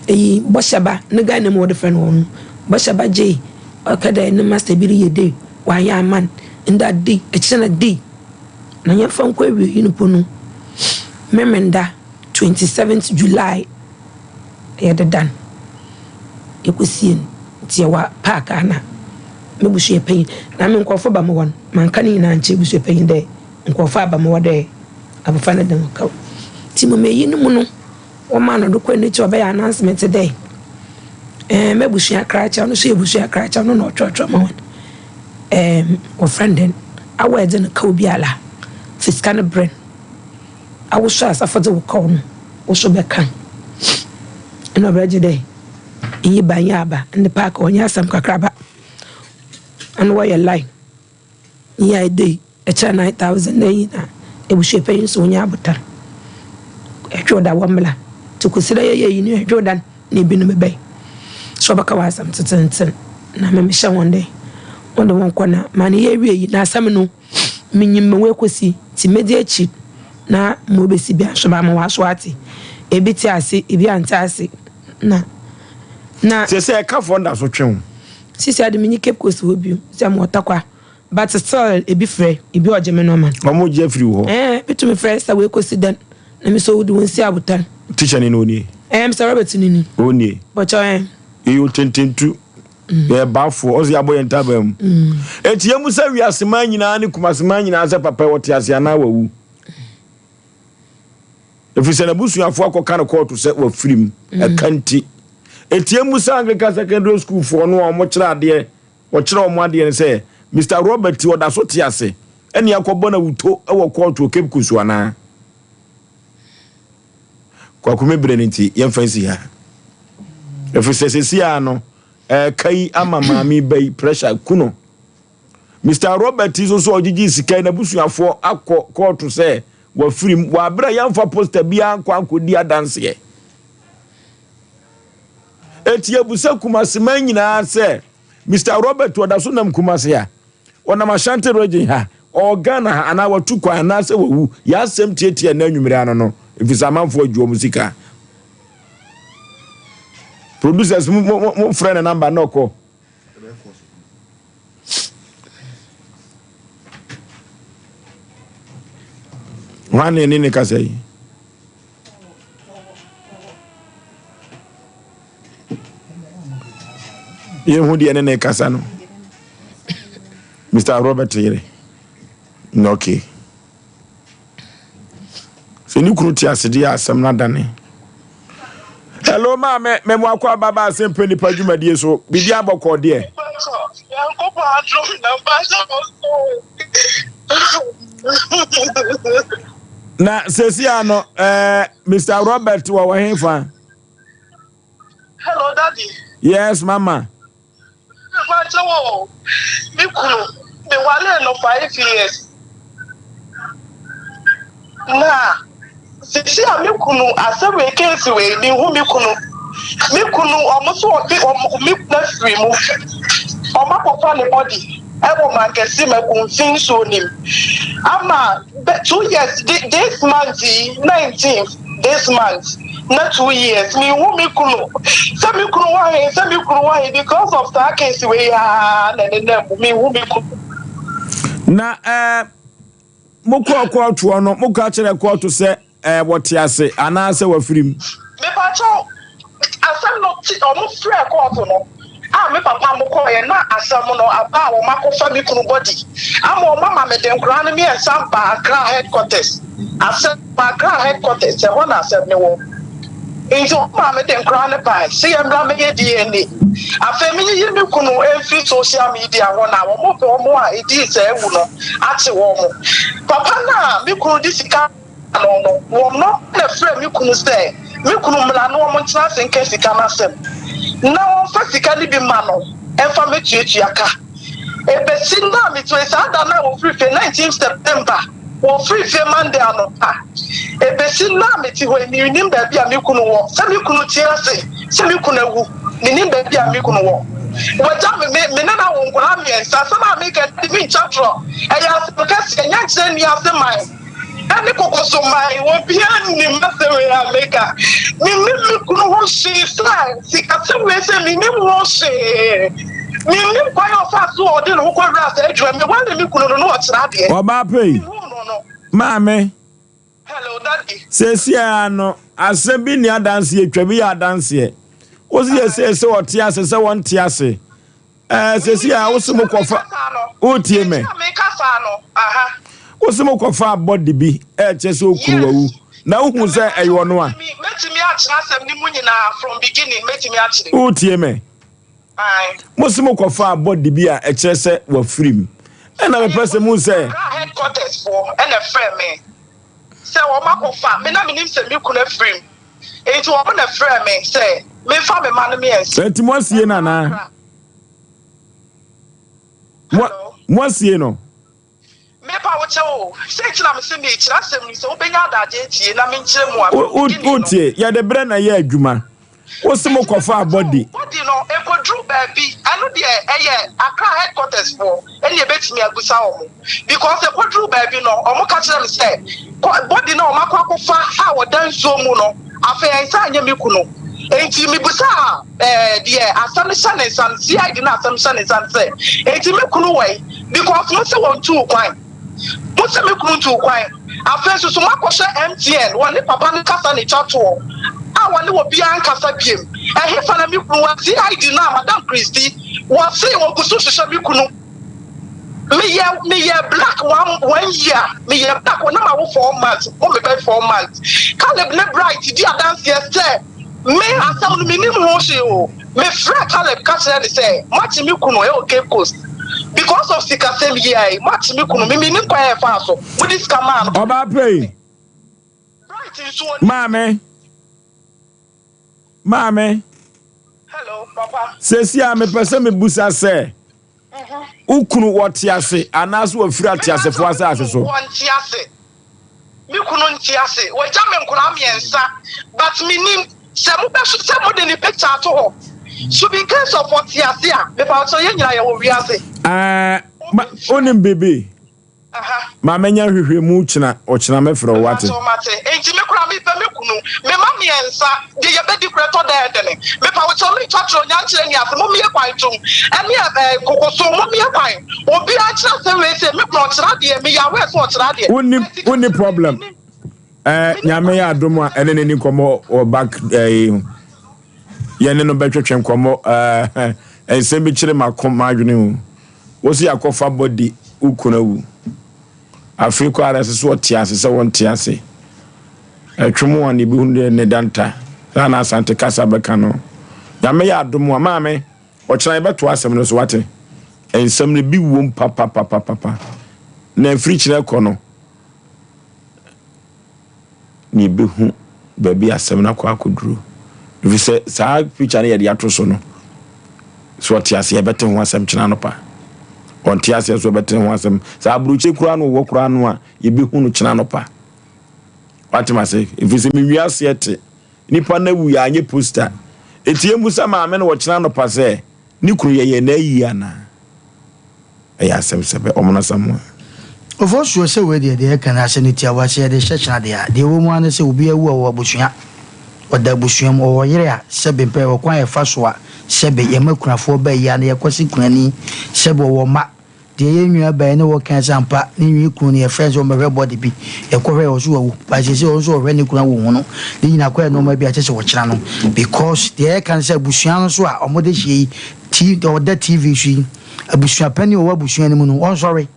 Boshaba, no guy no more the friend one. Boshaba J. Okada no master be a day. Why ya man in that day, a channel day. Na your phone query in Pono. Memenda 27th July. I had done. You could see Tiawa Park Anna. Maybe she paying. Na me nko for ba mo won. Man kan ni na nche bu she paying there. Nko for ba mo there. Abu fana dem ka. Timo me yi no mu no. O man do kwa nature be announcement today. Maybe she akracha no she bu she akracha no church ma won. O friend den awa de no ka obi ala. Fiskana brain. I was sure as I thought they would call me. Also be can. And already day. In your banyaba and the park on Yasam Kakraba. And why you lie? Yeah, a day, a child 9,000 day. It was shaping so Yabuta. A Jordan Wambla to consider ye in Jordan, Nibin Bay. So Bakawasam to Tenton. Namisha one day. On the one corner, Mani, na Samino, Minim Mwekwasi, Timedia cheat. Na mobesi bia shoma ma waswati ebiti ase ebi antase na se ka fonda so twem sisi ade minyi cape coast obi se mo takwa but still ebi frɛ ebi ojeme no man omo je free ho bitu me frɛ sa we kosi dan na me so wudi wonsi abutan teacher ni no ni Mr. Robert ni oni but you tententu ye bafo Osei Aboagye ntabam etie mu sa wiasema nyina ne kumasema nyina se papa wote ase ana wawu if you send a bush, you have 4 kind of call to set with film a country. A Tiamusa Anglican Secondary School for no much dear, or Chrom one dear and say, Mr. Robert, or that's what you say. And Yakobona would talk our call to Cape Kuswana. Quakume Brenity, young fancy her. If you say, Siano, Kai Ama Mami Bay pressure Kuno. Mr. Robert is also a GG kind of bush you have 4 call to say. Wa free wa bra yan fa poster bia kwa ankodi dance ye etie busa kumase man nyina se Mr. Robert wadaso nam kumase ya ona ma shante region ha organa ana watu kwa ana se wawu ya asem tietie na anwumire ano no ifisa manfo adwo musika producers mo friend number no ko Wane nini kasai ye hudi nene kasano Mr. Robert yere okay se ni kruti asidi asem na dane hello ma me mo akwa baba Sem Mpe Nipa dwumadie so bibi aboko de na sesiano Mr. Robert wa henfa. Hello daddy. Yes mama. Me wale no 5 years. Na sisi a me kunu asawe case we me hu me kunu omo so o me na free mu. Omo papa ne body. woman can see my convince on him. Ama 2 years this month 19th this month not 2 years me who me kuno semi kuno because of that case we are me who me na moko kwatu no moko akere kwatu se wote ase ana se wafirim me pa cho asem no ti omo free kwatu no me papa mo ko ye na asam no aba wo makofa me kunu body ama mama me den kura no me Sompa Accra headquarters asem Accra headquarters e ho na asem ne wo into mama me den kura no ba see em bla me ye DNA afa me ye me kunu every social media ho na wo mo a edi se ewu no ate wo mo papa na me kunu disika no wo no na frame me kunu say me kunu mla no mo ntina se nke sika na asem now physically be mano efa me tuaka ebe sinna me to sada na wo free 19 September wo free Monday ano ebe sinna me ti ho ni nim ba bia me kunu wo se me kunu tiase se me kunu awu ni nim ba bia me kunu wo waja me na wo ngura me ensa so na me ke me chatro e ya se ka se nya kire ni ase mai ani kokoso mai wo bia ni masewe ya meka mi kunu ho shi sai sikase we se mi wo she mi kwa yo fa so odi no ko ra se adwa me wa mi kunu no o tira de oba pay maame hello daddy sesia no asebi ni adanse etwa bi adanse ozi se wote ase se won te ase sesia wo se mo kofa o tie me kasa no aha Osimo kofa body bi chese okuru wawu na hu se eyo no a metimi achira asem ni munyina from beginning metimi achire utie me ai mosimo kofa body bi a chese wa free na me pese mu se headquarters for na frame me se wo makofa me na minim se mi kuna free enti wo na frame me se me fa me ma no me yes enti mo sie na na mo sie no me pa wo chewo se kira me se me kira asem ni se wo benya adaje tie na me nkire mu a utie ya de bre na ya adwuma osimo kofa body no e ko dru baby anu de eye Accra headquarters for eni e betimi agusa omo because e ko dru baby no omo ka kira me se body no omo akwakofa ha wo dan so mu no afa ensa anya me kuno enti mi busa de assumption and some CID na assumption and some say enti me kuno wai because no se won two kwan mo se me kuno two kwan afa so makosha MTN woni papa ni kasa ni chato wale wo bia nkasa biem ehefa na mi kunu wa CID na Madam Christy wo say wo kusu hwehwe mi kunu me ye black 1 year me ye black na ma wo 4 months o me be 4 months Caleb ne bright di adance say me asam no me nim ho hwe o me fra Caleb ka say say match mi kunu e o Cape Coast because of sikasem here match mi kunu me nim kwa e fa so with this command oba pay Mame. Hello, Papa. Sesia me pese me busa se. Ukunu wotiase anaso wafiri atiase fo asa ase so. Wontiase. Mi kunu ntiase. Wo jame nkura miensa, but minim se mo be se mo de ni picture to ho. So be case of wotiase a, me pa so ye nyina ye wo wiase. Onim bebe. Ma menya hwehwemu kina okina mefro wate. Enti me kura mi pe me kunu me ma miensa de ye be di kura to da edene me pa wo so me twatro nya nkire ni afa mo me kwan tum ene kokoso mo me kwan obi a kira se we se me kura kira de me ya we so kira de uni problem nyame ya adomo ene neni komo o back ye ne no betwetwe komo ensem bi kire makoma adwene hu wo si akofa body ukunawu Africa ara se so tiase se won tiase atwemu an bi hunde ne danta na asante kasa beka no ya me ya adomo maame o kira beto asem no so wate ensem ne bi wom papa na free kire ko no ni bi hu baby asem na kwa akoduru if say sa picture ya dia to so no so tiase ya beto ho asem kina no pa on tiase so beto ho asem sa abruche kura no wo kura no a ye bi hu no kina no pa what am I say if it's me wiase ete nipa na wu ya anye poster etie musa maame no wo kina no pa say ni kuru ye na yi ana ɛyɛ asɛm sɛbɛ ɔmo na samoa Oforisuo se we de kan aseniti awase de hyɛkyena de a de wo mu an se obi awu a wabusua oda busua mu o yere a sebe pe wo kwan efa so a sebe ye makunafo ba ya na ye kwasi kunani sebe wo ma de ye nwua ba ne wo kan sampa ne nwi kunu ne friends o mehwe body bi ye kohwe o so wu ba se se o so hwe ne kuna wo hu no de nyina kwa no ma bi a kyese wo kyera no because de kan se busua no so a omode hie ti o da TV shi abusua pani o wabusua ne mu no on sorry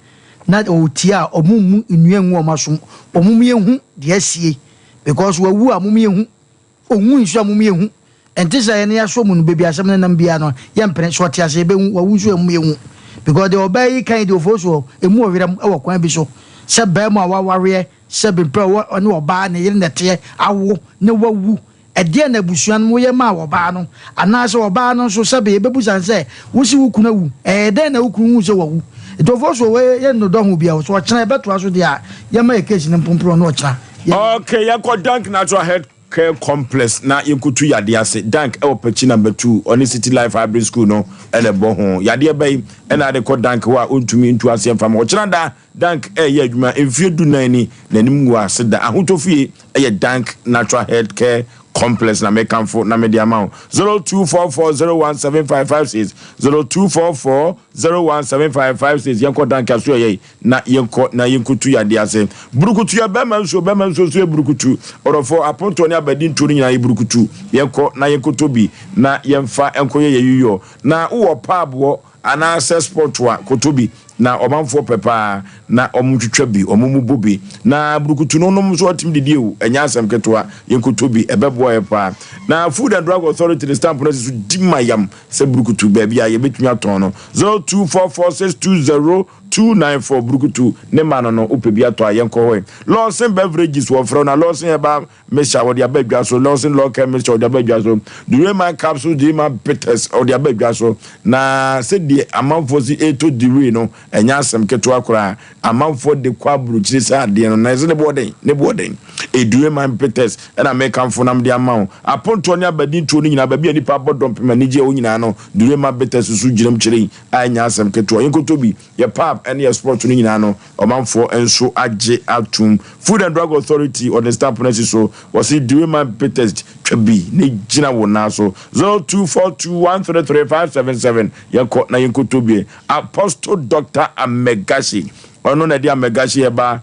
na o tia omumu nnua nwu omasom omumu yehu de asie because wawu amumu yehu onwu nsu amumu yehu enti sa ye ne yaso mu no bebi asem na nam bia no ye mpene so tia se be wawu nsu amumu yehu because the obey kind of Oforisuo emu owiram e wokwan bi so se ba mu awaware se be pre ne oba ne yire ne te awo ne wawu ede na busua no ye ma oba no ana se oba no so se be bebusan se wusi wukuna wu ede na wukunu wu se wawu it Oforisuo we ye no do hu bia so kyena e beto aso dia ye ma case ne pompro no kyena okay ya ko dank natural health care complex na yekutu yade ase dank e opachi number 2 on City Life Hybrid School no ele bo ho yade bay e na de ko dank wa ontumi ntu ase mfa ma kyena da dank e ye adwuma emfie du nan ni nanim wa ase da ahotofie e ye dank natural health care complex na make am for na media amount 0244017556 0244017556 yanko dank aso ye na yanko na yankutu yade ase burukutu ya bema so burukutu orofo aponto ni abadi nturi nyina ye burukutu yanko na yankuto bi na yemfa enko ye yuyo na wo pabwo ana access sport wa kotobi na omanfo pepa na omutwetwa bi omumu bi na burukutu no nom so otim didi o enya asem ketwa yenkoto bi ebebo epa na Food and Drug Authority stamp no so dimayam se burukutu ba bia ye betumi aton no 0244620294 burukutu ne mano no opebi ato ayenko we Lawson beverages wo fro na Lawson e ba mesha wo dia badwa so Lawson local mesha wo dia badwa so Dureman capsule Dureman Peters wo dia badwa so na se die amanfo si eto dire no enya asem keto akora amanfo de kwabru chiri sa de no na ze ne boden Dureman Peters na make am fonam de amount aponto ne abadi ntuo ni nyina ba bia nipa bodom pema ni je o nyina no Dureman Peters su giram chiri anya asem keto yenkoto bi ye pap and ye sport ni nyina no omanfo enso age atum Food and Drug Authority on the stamp so was it Dureman Peters twabi ne gina wo na so 0242133577 yanko na yenkoto bi Apostle Dr. Amegashi ono na dia Amegashi eba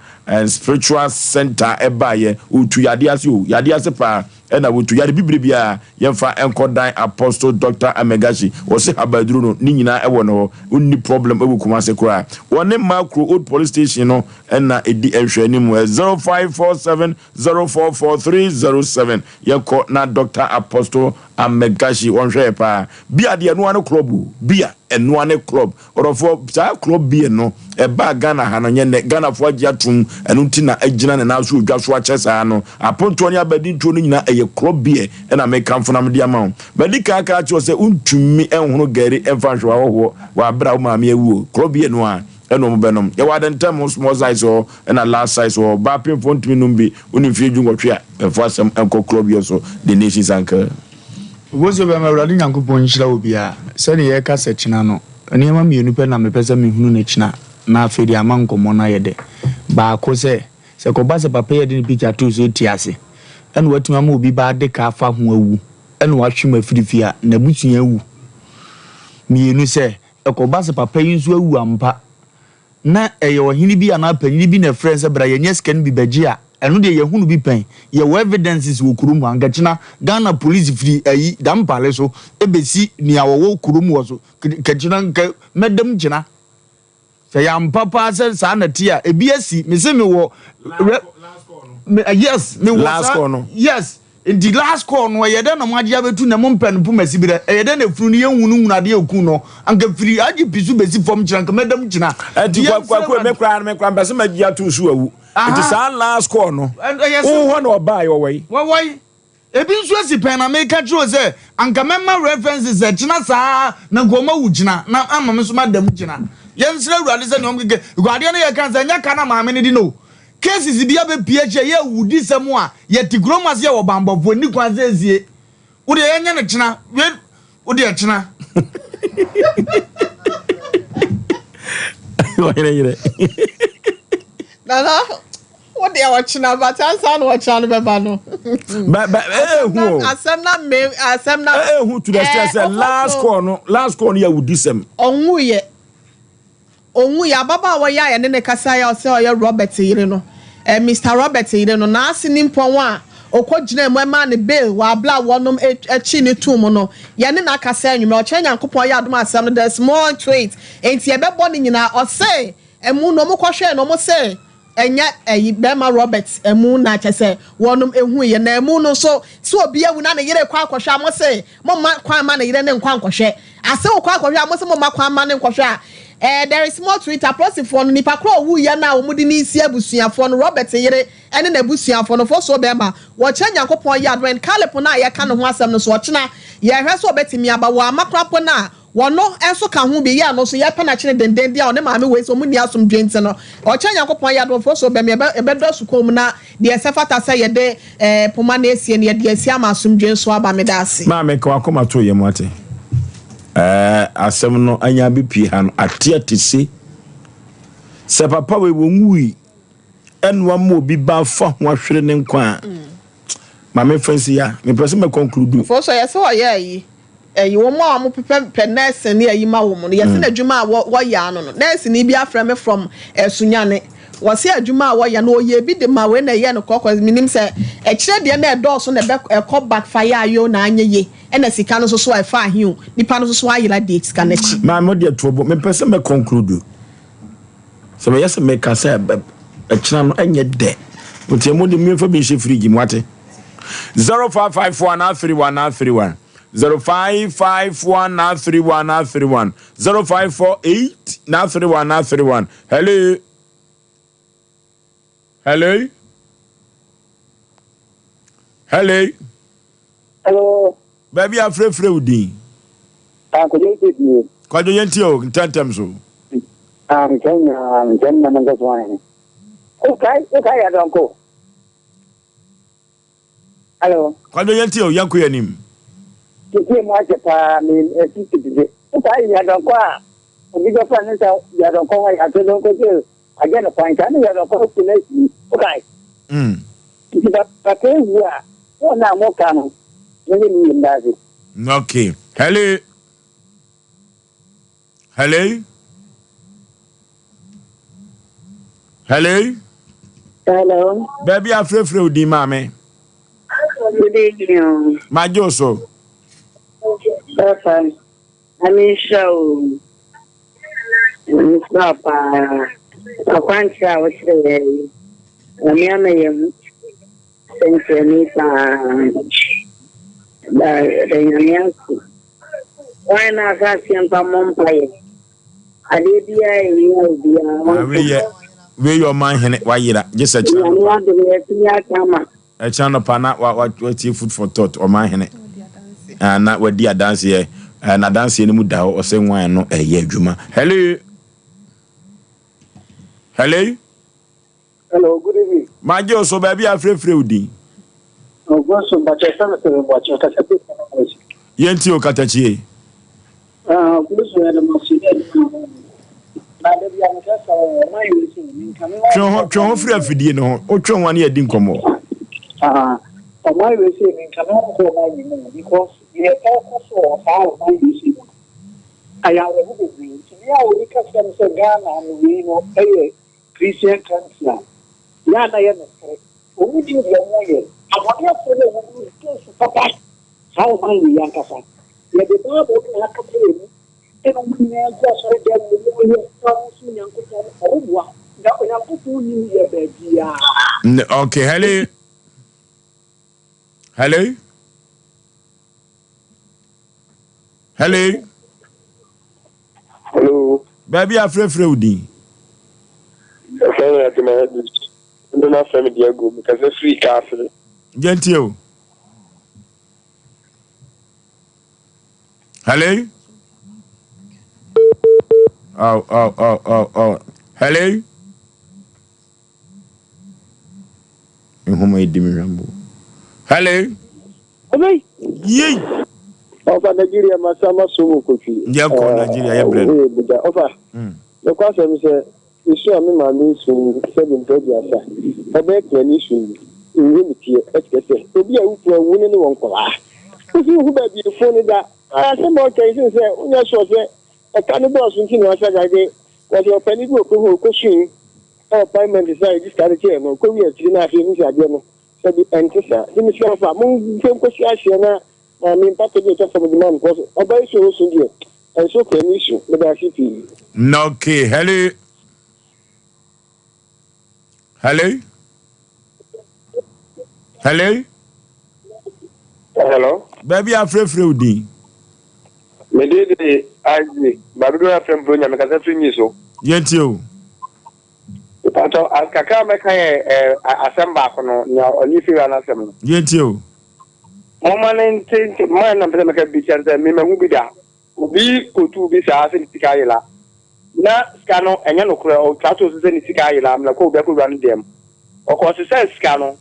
spiritual center eba ye utu yade ase pa na utu yade bibribia yemfa enkodan Apostle Dr. Amegashi wose habaduru no ni nyina ewo no onni problem ewu kuma se kura woni macro old police station no na edi enhwani mu 0547044307 yeko na Dr. Apostle Amegashi onhwe pa bia de no an club bia eno an club orofo sa club bia no eba Ghana ha no nye Ghana fo agiatum enu ntina agina na naso odwaso akyesa no aponto ni abadi ntuo no nyina eye club bia na make am fonam de amount badi ka cho se untumi enhunu gari emfa hwa wo wa bra wo ma me awuo club bia no a eno mo benom ye wa den time small size or na last size or ba pin fo ntumi numbi onimfie dwungotwe a efo asem enko club bia so the nations anchor Wozo be mawrade nyankopon nhyira obi a se ne ye ka se kyina no enema mienu pe na mepese mehunu na kyina na afedi amankomo na yede ba ko se ko ba se papa yede ni picture to so tiase ene watuma ma obi ba de ka afa ho awu ene watwema firifi a na butua awu mienu se ko ba se papa yin so awu ampa na eye ohini bi ana panyi bi na friends bra ye nyesken bi baji a eno de ye hunu bi pen ye evidences wo kurum angachina Ghana police free ayi dam pale so ebesi ni awo kurum wo so kachina nka medam gina fe ya mpapa se sa na tia ebiasi me se me wo yes me last call no yes in the last call no ye de no magia betu na mompen pu masibire ye de na furu ni yehunu hunade eku no anka free agi pisu besi fom gina nka medam gina kwa me kra mbese magia tu su awu it is our last call no who want to buy your way why ebi nso asi pen na make sure say anka memma references e gina saa na goma wu gina na ama me so madam gina yensira urade se ne omgege urade no ye kan say nya kana maame ne di no cases bia be PH ye wudi semu a ye tigromas ye wo bambofo ni kwan zezie wo de yenya ne gina wo de gina Yere. Nana, what they are watching about? I sound watching Babano. But Asem na who to the stairs last corner here with this Onguye Baba Waya and then the Kasaya or say Robert Ireno. Mr. Robert Ireno, Nasi Nimpoa. Okojine mwema ni bill wa bla wonom echi ni tumo no ye ne na kasa anwuma o chenya nkopon ya adom asam no there's more to it enti e bebo ni nyina o say emu no mo kwohwe no mo say enya bema Robert emu na chese wonom ehu ye na emu no so obi awu na ne yere kwa akwohwe am say mo ma kwa ma ne yere ne nkwa nkwohwe ase okwa akwohwe am say mo ma kwa ma ne nkwohwe there is more to it. Approach for nipa kro wu ya na omudi ni isi abusuafo no Robert yere ene na abusuafo no for so bema wo chanya nkopon ya adwen kalepo na ya ka no ho asem no so ochina ye hwe so betimi aba wa makrapo na wono enso ka ho bi ya no so ye pa na chine denden dia one maame we so muni asom dwente no ochanya nkopon ya adwen for so bema ebe do su kom na de sefata say ye de poma na esie ne de esie ama asom dwen so aba medase maame ka akoma to ye moate asem no anya bi pie ha no ate se se papa we wonwui enwa mo bi ba fa ho ahwere ne nkwa ma me fancy ya me pese me conclude for so yes o ye yi wo mo am pepe nurse ne yi ma wo mo no yes na adwuma wo ya no nurse ni bi afra me from Sunyane wasi adwuma wo ya no ye bi de ma we na ye no kokko minim se e kire de na edoso na be backfire ayo na anye ye ena sika no so afa ahiu nipa no so ayira date ka na chi ma mo de trobo me pese me conclude so me yes me ka say e kira no anye de otie mo de me fa bi she fridge mo ate 0554931931 0551931931 0548931931 hello hello hello hello baby afre udi kwajo yenti o ntantem so Kenya na ngazwane okay ya donko hello kwajo yenti o yanko yanim kike mo aje pa mi titi okay ya donko obiga fa nta ya donko ya to donko ke again point and ya donko kunesi okay kike pa ke ya ona mo kanu ni ndazi okay hello hello hello hello baby afre udi mame good evening majoso papa amisha papa akwancha wachire amiana yem Sem Mpe Nipa da yanyanku wana kasi ampa mompaye adebia eyo bia we your man hene wayira just a channel a channel pana what food for thought or man hene and na we dia dance here na dance here ni mu da o se wan no eye adwuma hello good evening majo so baby afre udi ogoso batesa se mwacho kasapi yenti o katachie kuhusu ya masile baada ya mkasa mai wisi nkame twon free afidie no o twon wan ye di nkomo mai wisi nkame ko mai ni because ye talk so how mai wisi aya we bu bi ya o ni kasa se Ghana ni no Christian country ya na ye no o mu di ya mo ye awon ya so le wo to so papa how mai wi ya kasa ye de ba bo na ka pe ni eno mu ni ya so de mo ye so su nyan ko ta o bua da o ya ko tu ni ye be dia okay hello baby afre udi okay at my ndo na family dia go because free cafe gentio hello hello Inhuma idimi rambo hello Obe yey ofa Nigeria masama sumu kofi ya ko Nigeria ya bread ofa The question is, issue me my mission 7:30 asa. Ebe ke ni issue ni tie ekese. Obi a wufu awu ne won kwa. Obi hu ba bi phone da. Say more case say unya sure say e kan boss nti no asa gage. Was your penny go ko question. Appointment is like this carry here no. Ko wi atiri na afi ni ade no. Say the entisa. Di mi sure fa mun fem ko sia sia na me impact dey just from the man because oba issue so die. And so can issue the city. No, okay, hello. Hello? Hello? Hello? Baby, I'm free di. Me did Isaac, but we have from Brunia, because that's in so. Yet you. Pato, as Kaka make a Samba, no, or if you are not some. Yet you. Woman and think mine and Pemaka Beach and the Mima Mubida. Ubi kutu bisa asili tikaila. Na skano enyano kura o tato zeni tikaila mla ko beku ran dem. O ko se skano.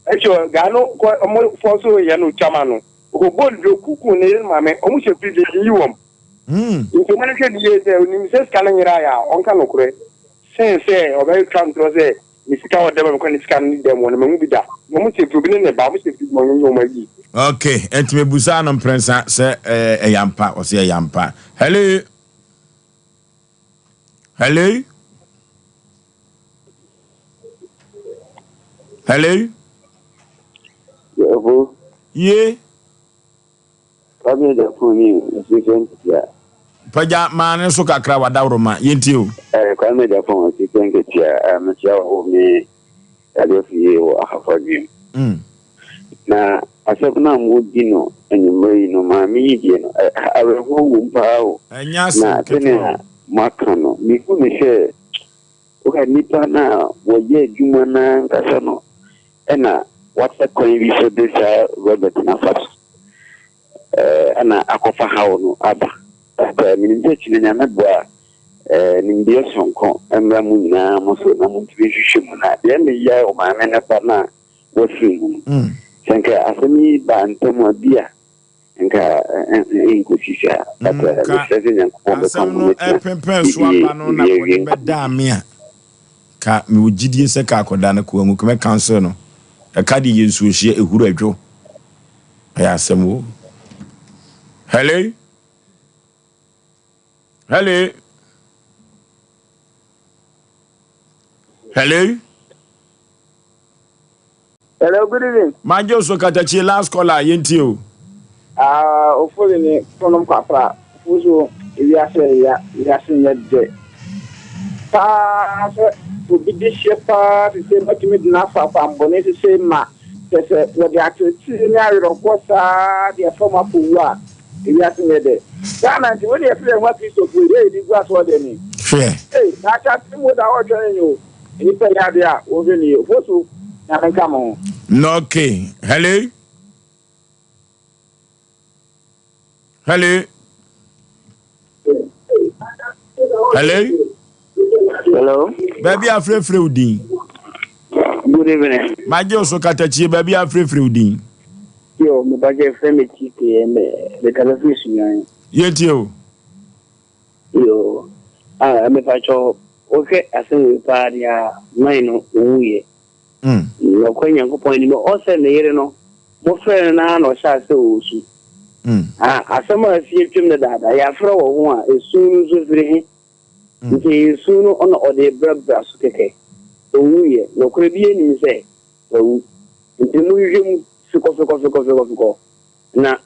Echo gano ko mo foso yanu chamano. Ko bondo kuku ne mame o mu shepi de yiwom. Into manake die se ni se skano nyira ya onka no kure. Se o be tram to se ni sika o dem ko ni skano ni dem wona mu bida. Mo shepi bi ne ba mo shepi mo nyo magi. Okay, entime busa no prensa se eyampa o se eyampa. Hello. Hello. Hello. Yo. Yeah. Kami da funi second ya. Paja man so kakra wadawro ma yenti o. Kami da funi second ya mtia o me adofi o afagi. Na asabna mudino enyumbai no mami die no aweho wumpa o. Na tene makano miku mishe oka nipa na woye juma na nkasa no ena whatsapp kwan bi so desa Robert na faso ana akofa hawo no aba minje chinya na bua nimbe sonko emra mu nyina mo so na mu tibi hwehwe mu na de me ya o ma me na pa na wosu mu senka asemi ba ntemo bia nka inkosisha ata sese nyankopon kamu epempen so aba no na ko ni beda me a ka me ogidie se ka akoda na ko amu ko me cancel no e ka di Yesu ohie ehuru adwo aya asemo. Hello. Hello. Hello. Hello, good evening. Manjo so katachi last caller yenti o. Ofole ni konom kwafra fuzo iwiase ya de pa so obidi shepa se matimi na fa ambone se ma se wo de atiti ni ayro ko sa de forma puwa iwiase ya de kana nti wo de fere wa Kristo fu de di gwa so de ni na cha timo da o jere ni o ni pe ya de a wo ni foso na kan kamo no. Okay, hello. Hello. Hello. Hello. Baby afre udin. Good evening. Majo so katachi baby afre udin. Yo, me baje frame tiki me television yan. Yeti o. Yo. Me facho okay asen pa dia maino uye. No kwenya ngopon ni mo ose ne yere no. Mo frere na no sha se osu. Asama si twem na dada ya fra wo ho a esu zo firi nti esu no ona ode brabra so keke owuye no kure bi eni se owu nti mu ywe mu fiko na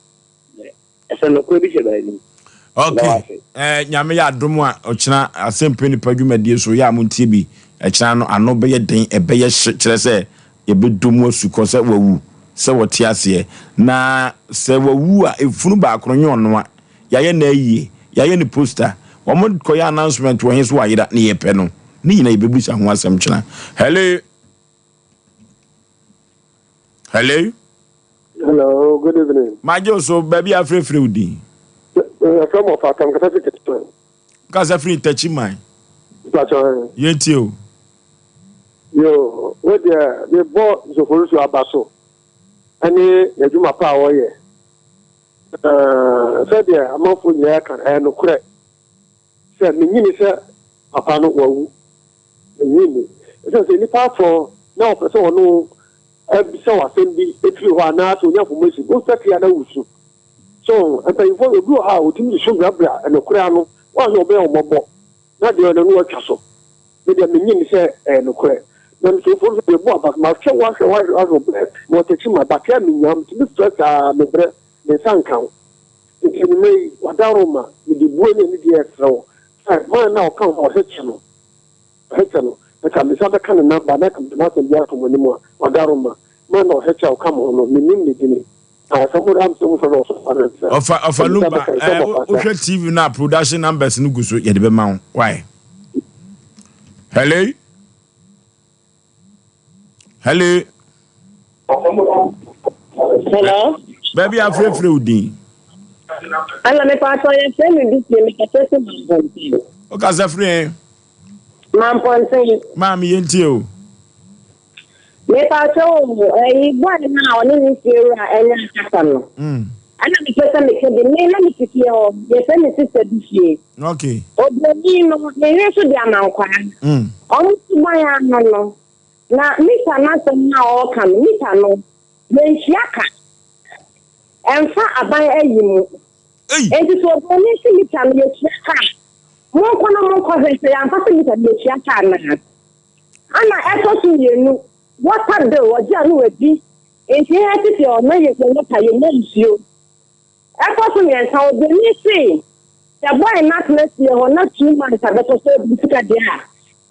esa no kure bi che ba ni. Okay, nyame ya domo a ochina Sem Mpe Nipa dwumadie so ya muntie bi echina no ano be ye den ebe ye kire se ye be domo suko se wawu se wote ase na se wawu a efunu ba akronyo no a yaye na ayie yaye ni poster wo mo koya announcement wo hinso wayira ne ye pe no ni yina ibebusa ho asem chena. Hello. Hello, good evening. Majo so baby afrefre udi. From of atam kata ticket. Kasa free touch my. Plato. Yeti o. Yo, what the boy Oforisuo abaso. Ani eduma pa wo ye. Said there amafo nya kan no kure. Say me nyini say papa no wawu enyini so se nipa for na person no ebisa wasem bi efiri ho ana so nya information go sekria na wusu so mpanyinfo obi ha otimi so brabra enokura no wa no be omobo na de no watwa so me de menyin se enokura na so for the bo abak ma hwe wa mo techi ma bakya minyam timi stress a mebre me sankan ikini me wadaroma me de buo ne de esro man na o kan o hechino ka me sabe kan na ba na kan na so bia to monimo wadaroma man na o hecha o kam no menim ne dini Ofa Lumba, Usha TV na production numbers no go so ye de be ma why? Hello? Hello? Hello? Baby, I'm free udin. Ala me pa so ye se me bi me ka se ma. O ka se free. Ma ponse. Ma mi yenti o. Me pa so igbo na oni ni sira enya kasa no. Ana me pesa me ke de me na me tiki o ye se me sister bi fie. Okay. Obi no me yeso di amankwa. Omo tuba ya no. Na mita na so na o kan mita no. Me nhiaka. Emfa aban ayimu. Enti so boni si mita no ye chiaka. Mo kono mo ko se ya mfa se mita ye chiaka na. Ana eto su yenu. Water bill waja no edi. Enti e titi o na ye ko ta ye na nsuo. Eto su ye sa obeni si. The boy not next year or not 2 months abeto so bisika dia.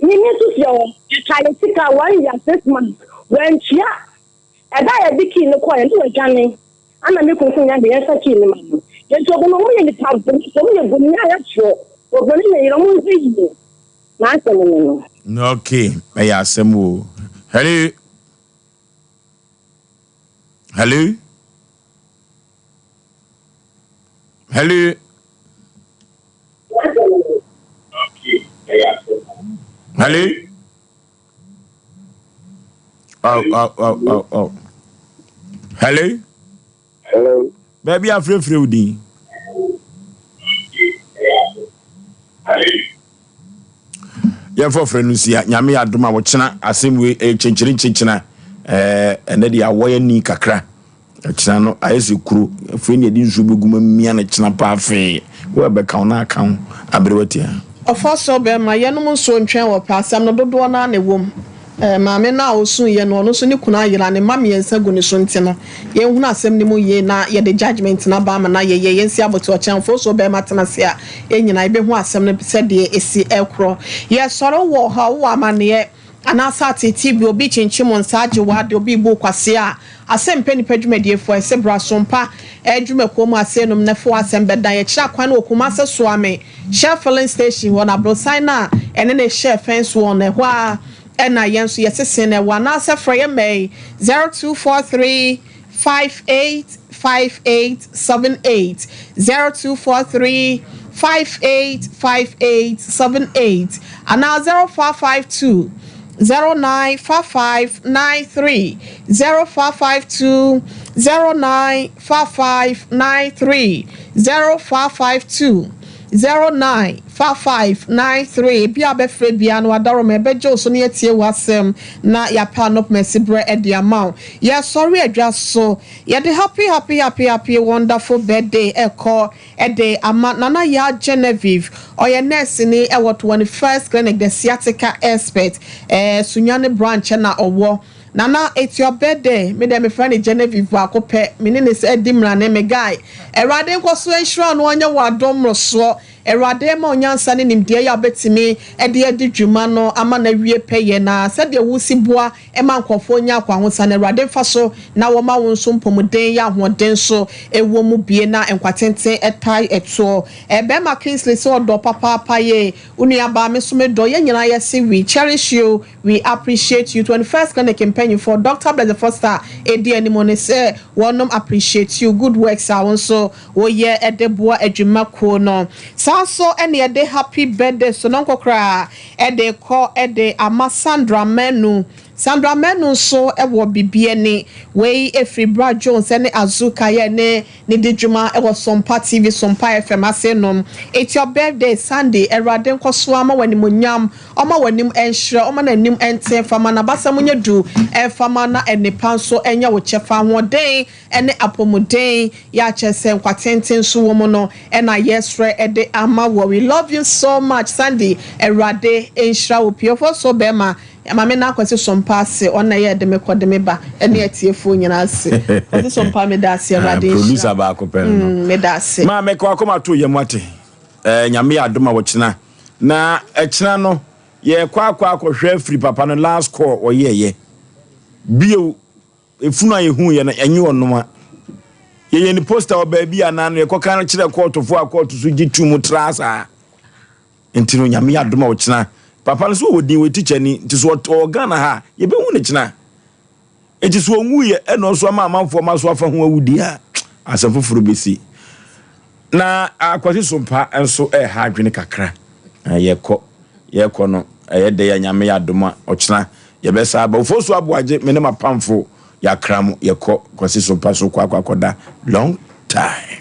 Ni ni su fi o tika 1 year 6 months. When chia eda ye diki no ko ye no dwane. Ana me kun nya de yesa ki ni ma. Ye to bo no mo ye ni tab so mo ye bo ni ya cho. Obeni ye ro mo zi. Na se no no. Okay, me ya asem. Hello. Hello. Hello. Hello. Oh. Hello. Hello. Baby, I'm free udin. Ya for friend sia nyame adoma wo kyena asemwe chenchena ene dia woye ni kakra kyena no ayese kuro afre ne di nsu beguma mia na kyena pa afi wo be ka na kan abrewatia Ofoso be ma yenom nso ntwen wo pa asam no dodo na na wom maame na osun ye no no so ni kuna yira ne mame yensa gu ne so ntino ye hunu asem ni mu ye na ye de judgment na ba ma na ye yensi aboto chan foso be matena se a enyina ibe hu asem no se de esi ekro ye soro wo ha wo amane anasa tete bi obi chinchim nsaje wa de obi bu kwase a Sem Mpe Nipa dwumadie fo ese bra Sompa dwuma komu asenum na fo asem beda ye kira kwan okuma se so ame share filling station won abrosan na ene na share fence won ho a ena yenso yesese na wa na se frɛ ye may 0243 585878 0243 585878 and now 0552 095593 0552 095593 0552 095593 bia be free bia no adaro me bejo so ne tie wasem na ya pa no mesibre e dia maw ya sorry adwa so ya de happy wonderful birthday eko e de ama nana ya Genevieve oye nurse ni e what 21st clinic the sciatica expert sunyane branch na owo Nana, it's your birthday. Me dem friend Genevieve akope. Me ne se edimra ne me guy. Erade nko so ensure no anya wadom so. Erade ma onyansa ne nimde ya betimi e de adwuma no ama na wie peye na se de wusi boa e ma nkofo nya akwa hosa na erade fa so na wo ma won so mpomuden ya hoden so ewo mu bie na enkwatenten etai eto. Ebe ma Kingsley so do papa ye. Unu aba me so me do ye nyina ye se we cherish you. We appreciate you. 21st can for Dr. Bless the Foster edi animone say wonom appreciate you good works are so wo ye edeboa adwuma ko no so ene ye de happy birthday so non kokra ede ko ede amasandra menu Sandra Menu so ewo bibie ni we Efri Bra Jones ene Azuka ye ne dijuma ewo Sompa TV Sompa FM asenom. It's your birthday Sunday erade nkoso ama wanimunyam oma wanim enhre oma na nim ente fama na basa munye du fama na enipa so enya wo chefa hoden ene apomuden ya chese nkwatenten so wo no ena yesre ede ama wo. We love you so much Sunday erade enhra opiofo so bema mama na kwese Sompa se ona ye de mekode meba ene atiefo nyina se kwese Sompa me da se erade producer ba ko pen no me da se ma me ko akoma to yemwate nyame adoma wo kina na ekina no ye kwa hwe free papa no last call oyeye bio efunu ayehu ye na enye onoma ye ni poster obabi anano ye kokan kire court so gitu mu trasa entino nyame adoma wo kina papa no so wodi we teacher ni ntiso organa ha ye be hu ne kina etiso onwu ye eno so ama amanfo ma so afa ho awudi a asafufuru besi na akwasi Sompa enso ha adwene kakra yekọ no de ya nyame ya doma okina ye besa ba Osei Aboagye me ne mapamfo ya kram yekọ kwasi Sompa so kwa akoda long time.